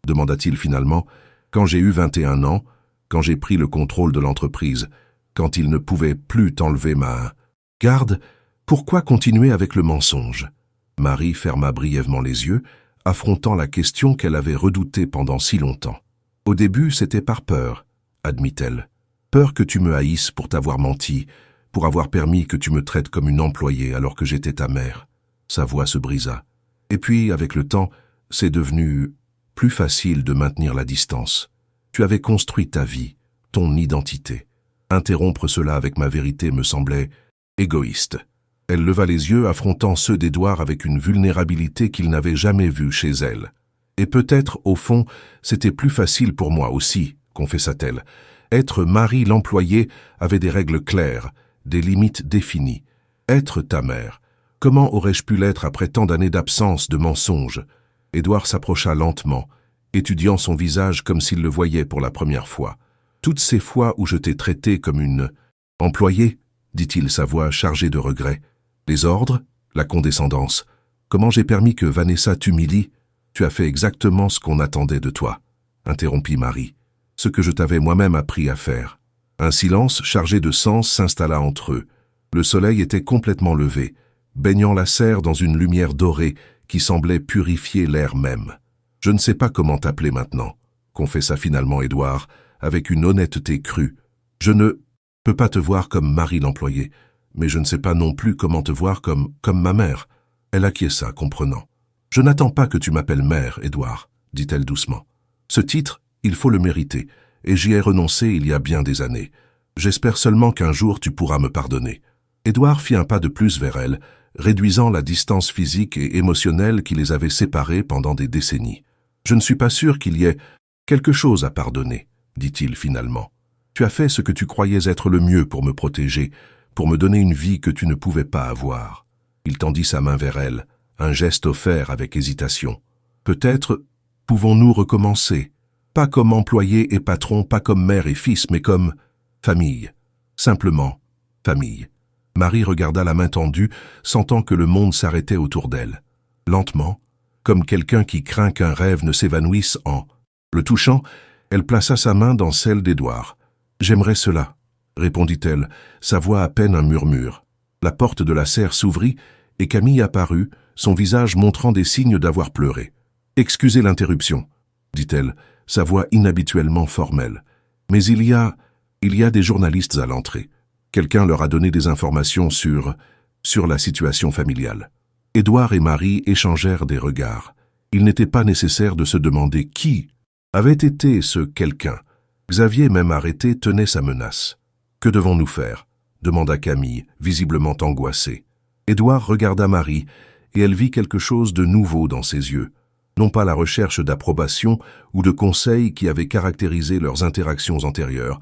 Speaker 1: demanda-t-il finalement, quand j'ai eu 21 ans, quand j'ai pris le contrôle de l'entreprise, quand il ne pouvait plus t'enlever ma garde, pourquoi continuer avec le mensonge? Marie ferma brièvement les yeux, affrontant la question qu'elle avait redoutée pendant si longtemps. Au début, c'était par peur, admit-elle. Peur que tu me haïsses pour t'avoir menti, pour avoir permis que tu me traites comme une employée alors que j'étais ta mère. Sa voix se brisa. Et puis, avec le temps, c'est devenu plus facile de maintenir la distance. Tu avais construit ta vie, ton identité. Interrompre cela avec ma vérité me semblait égoïste. Elle leva les yeux, affrontant ceux d'Édouard avec une vulnérabilité qu'il n'avait jamais vue chez elle. Et peut-être, au fond, c'était plus facile pour moi aussi, confessa-t-elle. Être Marie l'employée avait des règles claires, des limites définies. Être ta mère, comment aurais-je pu l'être après tant d'années d'absence, de mensonges? Édouard s'approcha lentement, étudiant son visage comme s'il le voyait pour la première fois. Toutes ces fois où je t'ai traité comme une employée, dit-il, sa voix chargée de regret. Les ordres, la condescendance. Comment j'ai permis que Vanessa t'humilie? Tu as fait exactement ce qu'on attendait de toi, interrompit Marie. Ce que je t'avais moi-même appris à faire. Un silence chargé de sens s'installa entre eux. Le soleil était complètement levé, baignant la serre dans une lumière dorée qui semblait purifier l'air même. Je ne sais pas comment t'appeler maintenant, confessa finalement Édouard, avec une honnêteté crue. Je ne peux pas te voir comme Marie l'employée, mais je ne sais pas non plus comment te voir comme ma mère. Elle acquiesça, comprenant. Je n'attends pas que tu m'appelles mère, Édouard, dit-elle doucement. Ce titre, il faut le mériter, et j'y ai renoncé il y a bien des années. J'espère seulement qu'un jour tu pourras me pardonner. Édouard fit un pas de plus vers elle, réduisant la distance physique et émotionnelle qui les avait séparés pendant des décennies. Je ne suis pas sûr qu'il y ait quelque chose à pardonner, dit-il finalement. Tu as fait ce que tu croyais être le mieux pour me protéger, pour me donner une vie que tu ne pouvais pas avoir. Il tendit sa main vers elle, un geste offert avec hésitation. Peut-être pouvons-nous recommencer, pas comme employé et patron, pas comme mère et fils, mais comme famille. Simplement, famille. Marie regarda la main tendue, sentant que le monde s'arrêtait autour d'elle. Lentement, comme quelqu'un qui craint qu'un rêve ne s'évanouisse en le touchant, elle plaça sa main dans celle d'Édouard. « J'aimerais cela », répondit-elle, sa voix à peine un murmure. La porte de la serre s'ouvrit et Camille apparut, son visage montrant des signes d'avoir pleuré. « Excusez l'interruption », dit-elle, sa voix inhabituellement formelle. « Mais il y a des journalistes à l'entrée. Quelqu'un leur a donné des informations sur la situation familiale. » Édouard et Marie échangèrent des regards. Il n'était pas nécessaire de se demander qui avait été ce quelqu'un. Xavier, même arrêté, tenait sa menace. « Que devons-nous faire ?» demanda Camille, visiblement angoissée. Édouard regarda Marie, et elle vit quelque chose de nouveau dans ses yeux. Non pas la recherche d'approbation ou de conseils qui avaient caractérisé leurs interactions antérieures,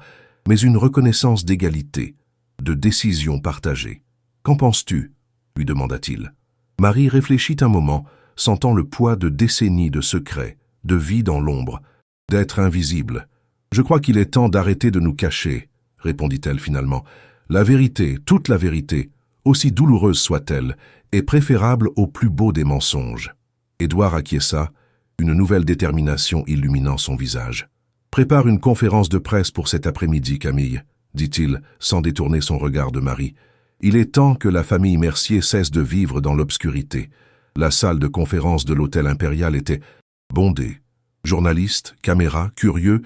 Speaker 1: mais une reconnaissance d'égalité, de décision partagée. « Qu'en penses-tu » lui demanda-t-il. Marie réfléchit un moment, sentant le poids de décennies de secrets, de vie dans l'ombre, d'être invisible. « Je crois qu'il est temps d'arrêter de nous cacher, » répondit-elle finalement. « La vérité, toute la vérité, aussi douloureuse soit-elle, est préférable au plus beau des mensonges. » Édouard acquiesça, une nouvelle détermination illuminant son visage. « Prépare une conférence de presse pour cet après-midi, Camille, » dit-il, sans détourner son regard de Marie. « Il est temps que la famille Mercier cesse de vivre dans l'obscurité. » La salle de conférence de l'hôtel impérial était bondée. Journalistes, caméras, curieux,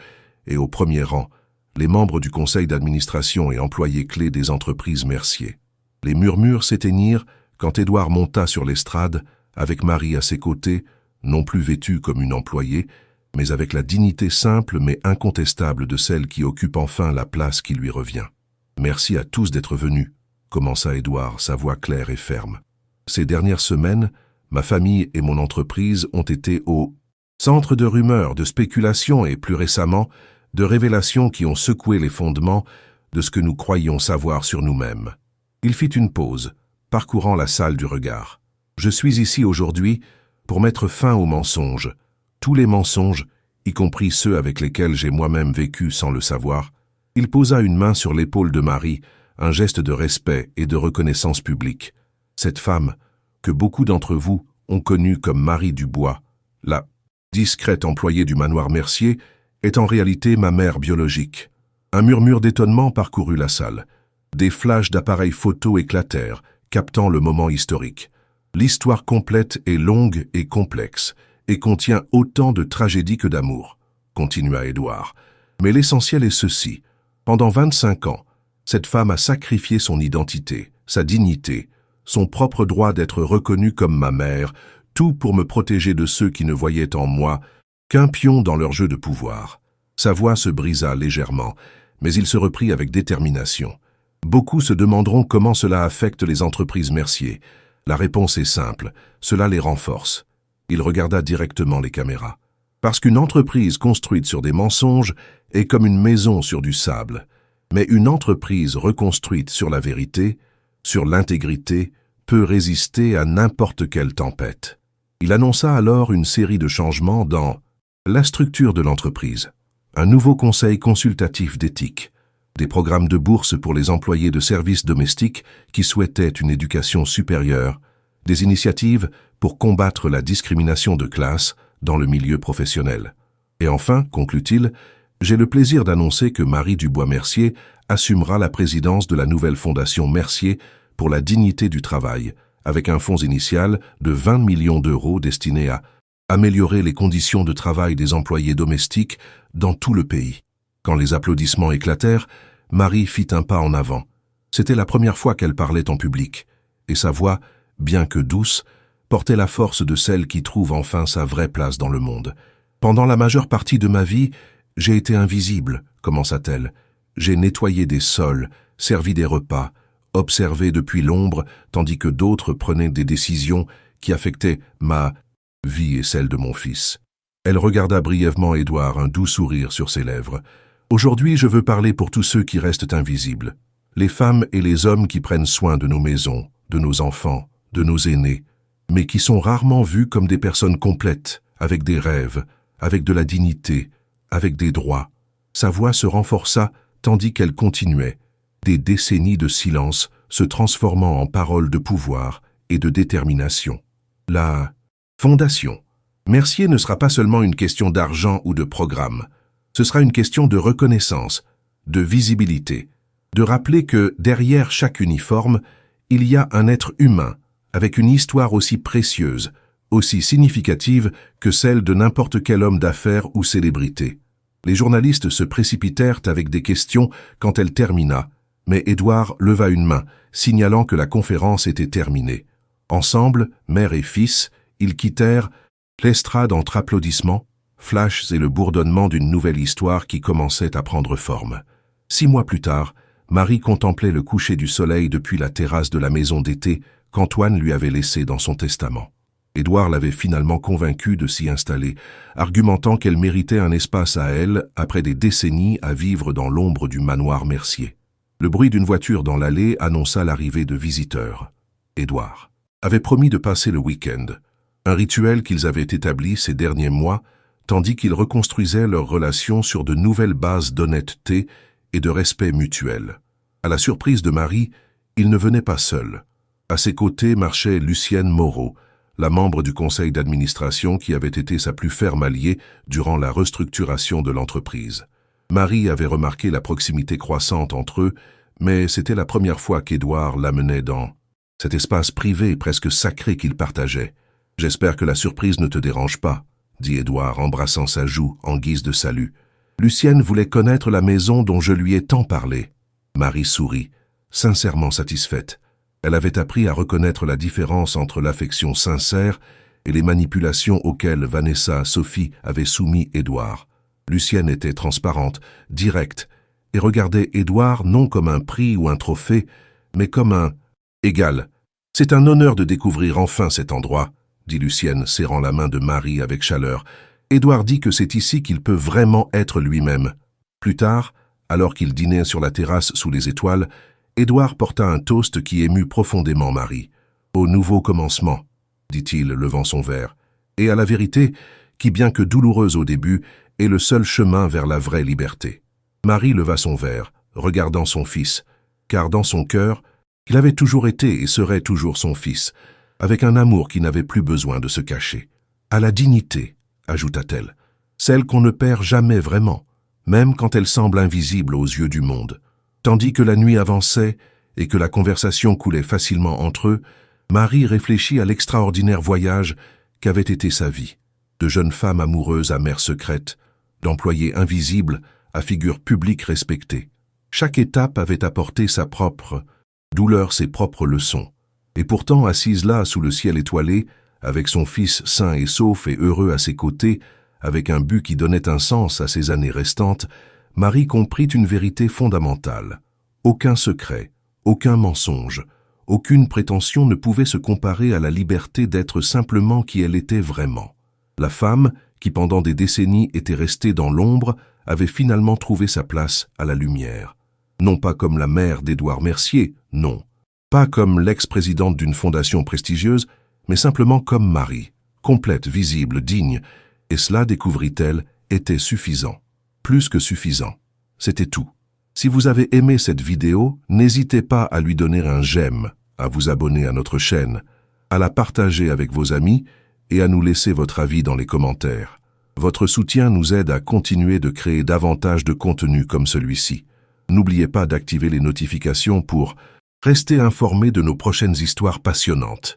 Speaker 1: et au premier rang, les membres du conseil d'administration et employés clés des entreprises Mercier. Les murmures s'éteignirent quand Édouard monta sur l'estrade, avec Marie à ses côtés, non plus vêtue comme une employée, mais avec la dignité simple mais incontestable de celle qui occupe enfin la place qui lui revient. « Merci à tous d'être venus », commença Édouard, sa voix claire et ferme. « Ces dernières semaines, ma famille et mon entreprise ont été au centre de rumeurs, de spéculations et, plus récemment, de révélations qui ont secoué les fondements de ce que nous croyions savoir sur nous-mêmes. Il fit une pause, parcourant la salle du regard. « Je suis ici aujourd'hui pour mettre fin aux mensonges, tous les mensonges, y compris ceux avec lesquels j'ai moi-même vécu sans le savoir. » Il posa une main sur l'épaule de Marie, un geste de respect et de reconnaissance publique. Cette femme, que beaucoup d'entre vous ont connue comme Marie Dubois, la discrète employée du manoir Mercier, est en réalité ma mère biologique. Un murmure d'étonnement parcourut la salle. Des flashs d'appareils photo éclatèrent, captant le moment historique. L'histoire complète est longue et complexe, et contient autant de tragédies que d'amour, continua Édouard. Mais l'essentiel est ceci. Pendant 25 ans, cette femme a sacrifié son identité, sa dignité, son propre droit d'être reconnue comme ma mère, tout pour me protéger de ceux qui ne voyaient en moi qu'un pion dans leur jeu de pouvoir. Sa voix se brisa légèrement, mais il se reprit avec détermination. Beaucoup se demanderont comment cela affecte les entreprises Mercier. La réponse est simple, cela les renforce. Il regarda directement les caméras. Parce qu'une entreprise construite sur des mensonges est comme une maison sur du sable. Mais une entreprise reconstruite sur la vérité, sur l'intégrité, peut résister à n'importe quelle tempête. Il annonça alors une série de changements dans la structure de l'entreprise, un nouveau conseil consultatif d'éthique, des programmes de bourse pour les employés de services domestiques qui souhaitaient une éducation supérieure, des initiatives pour combattre la discrimination de classe dans le milieu professionnel. Et enfin, conclut-il, j'ai le plaisir d'annoncer que Marie Dubois-Mercier assumera la présidence de la nouvelle fondation Mercier pour la dignité du travail, avec un fonds initial de 20 millions d'euros destiné à améliorer les conditions de travail des employés domestiques dans tout le pays. Quand les applaudissements éclatèrent, Marie fit un pas en avant. C'était la première fois qu'elle parlait en public, et sa voix, bien que douce, portait la force de celle qui trouve enfin sa vraie place dans le monde. « Pendant la majeure partie de ma vie, j'ai été invisible, commença-t-elle. J'ai nettoyé des sols, servi des repas, observé depuis l'ombre, tandis que d'autres prenaient des décisions qui affectaient ma vie et celle de mon fils. » Elle regarda brièvement Édouard, un doux sourire sur ses lèvres. « Aujourd'hui, je veux parler pour tous ceux qui restent invisibles. Les femmes et les hommes qui prennent soin de nos maisons, de nos enfants, de nos aînés, mais qui sont rarement vus comme des personnes complètes, avec des rêves, avec de la dignité, avec des droits. » Sa voix se renforça tandis qu'elle continuait, des décennies de silence se transformant en paroles de pouvoir et de détermination. La fondation Mercier ne sera pas seulement une question d'argent ou de programme. Ce sera une question de reconnaissance, de visibilité, de rappeler que derrière chaque uniforme, il y a un être humain avec une histoire aussi précieuse, aussi significative que celle de n'importe quel homme d'affaires ou célébrité. Les journalistes se précipitèrent avec des questions quand elle termina, mais Édouard leva une main, signalant que la conférence était terminée. Ensemble, mère et fils, ils quittèrent l'estrade entre applaudissements, flashs et le bourdonnement d'une nouvelle histoire qui commençait à prendre forme. 6 mois plus tard, Marie contemplait le coucher du soleil depuis la terrasse de la maison d'été qu'Antoine lui avait laissée dans son testament. Édouard l'avait finalement convaincue de s'y installer, argumentant qu'elle méritait un espace à elle après des décennies à vivre dans l'ombre du manoir Mercier. Le bruit d'une voiture dans l'allée annonça l'arrivée de visiteurs. Édouard avait promis de passer le week-end, un rituel qu'ils avaient établi ces derniers mois, tandis qu'ils reconstruisaient leur relation sur de nouvelles bases d'honnêteté et de respect mutuel. À la surprise de Marie, il ne venait pas seul. À ses côtés marchait Lucienne Moreau, la membre du conseil d'administration qui avait été sa plus ferme alliée durant la restructuration de l'entreprise. Marie avait remarqué la proximité croissante entre eux, mais c'était la première fois qu'Édouard l'amenait dans cet espace privé presque sacré qu'ils partageaient. « J'espère que la surprise ne te dérange pas », dit Édouard, embrassant sa joue en guise de salut. Lucienne voulait connaître la maison dont je lui ai tant parlé. Marie sourit, sincèrement satisfaite. Elle avait appris à reconnaître la différence entre l'affection sincère et les manipulations auxquelles Vanessa Sophie avait soumis Édouard. Lucienne était transparente, directe, et regardait Édouard non comme un prix ou un trophée, mais comme un égal. « C'est un honneur de découvrir enfin cet endroit », dit Lucienne, serrant la main de Marie avec chaleur. Édouard dit que c'est ici qu'il peut vraiment être lui-même. Plus tard, Alors qu'ils dînaient sur la terrasse sous les étoiles, Édouard porta un toast qui émut profondément Marie. « Au nouveau commencement », dit-il, levant son verre, « et à la vérité, qui, bien que douloureuse au début, est le seul chemin vers la vraie liberté. » Marie leva son verre, regardant son fils, car dans son cœur, il avait toujours été et serait toujours son fils, avec un amour qui n'avait plus besoin de se cacher. « À la dignité », ajouta-t-elle, « celle qu'on ne perd jamais vraiment, même quand elle semble invisible aux yeux du monde. » Tandis que la nuit avançait et que la conversation coulait facilement entre eux, Marie réfléchit à l'extraordinaire voyage qu'avait été sa vie, de jeune femme amoureuse à mère secrète, d'employé invisible à figure publique respectée. Chaque étape avait apporté sa propre douleur, ses propres leçons. Et pourtant, assise là, sous le ciel étoilé, avec son fils sain et sauf et heureux à ses côtés, avec un but qui donnait un sens à ses années restantes, Marie comprit une vérité fondamentale. Aucun secret, aucun mensonge, aucune prétention ne pouvait se comparer à la liberté d'être simplement qui elle était vraiment. La femme, qui pendant des décennies était restée dans l'ombre, avait finalement trouvé sa place à la lumière. Non pas comme la mère d'Édouard Mercier, non. Pas comme l'ex-présidente d'une fondation prestigieuse, mais simplement comme Marie, complète, visible, digne, et cela, découvrit-elle, était suffisant. Plus que suffisant. C'était tout. Si vous avez aimé cette vidéo, n'hésitez pas à lui donner un j'aime, à vous abonner à notre chaîne, à la partager avec vos amis et à nous laisser votre avis dans les commentaires. Votre soutien nous aide à continuer de créer davantage de contenu comme celui-ci. N'oubliez pas d'activer les notifications pour rester informé de nos prochaines histoires passionnantes.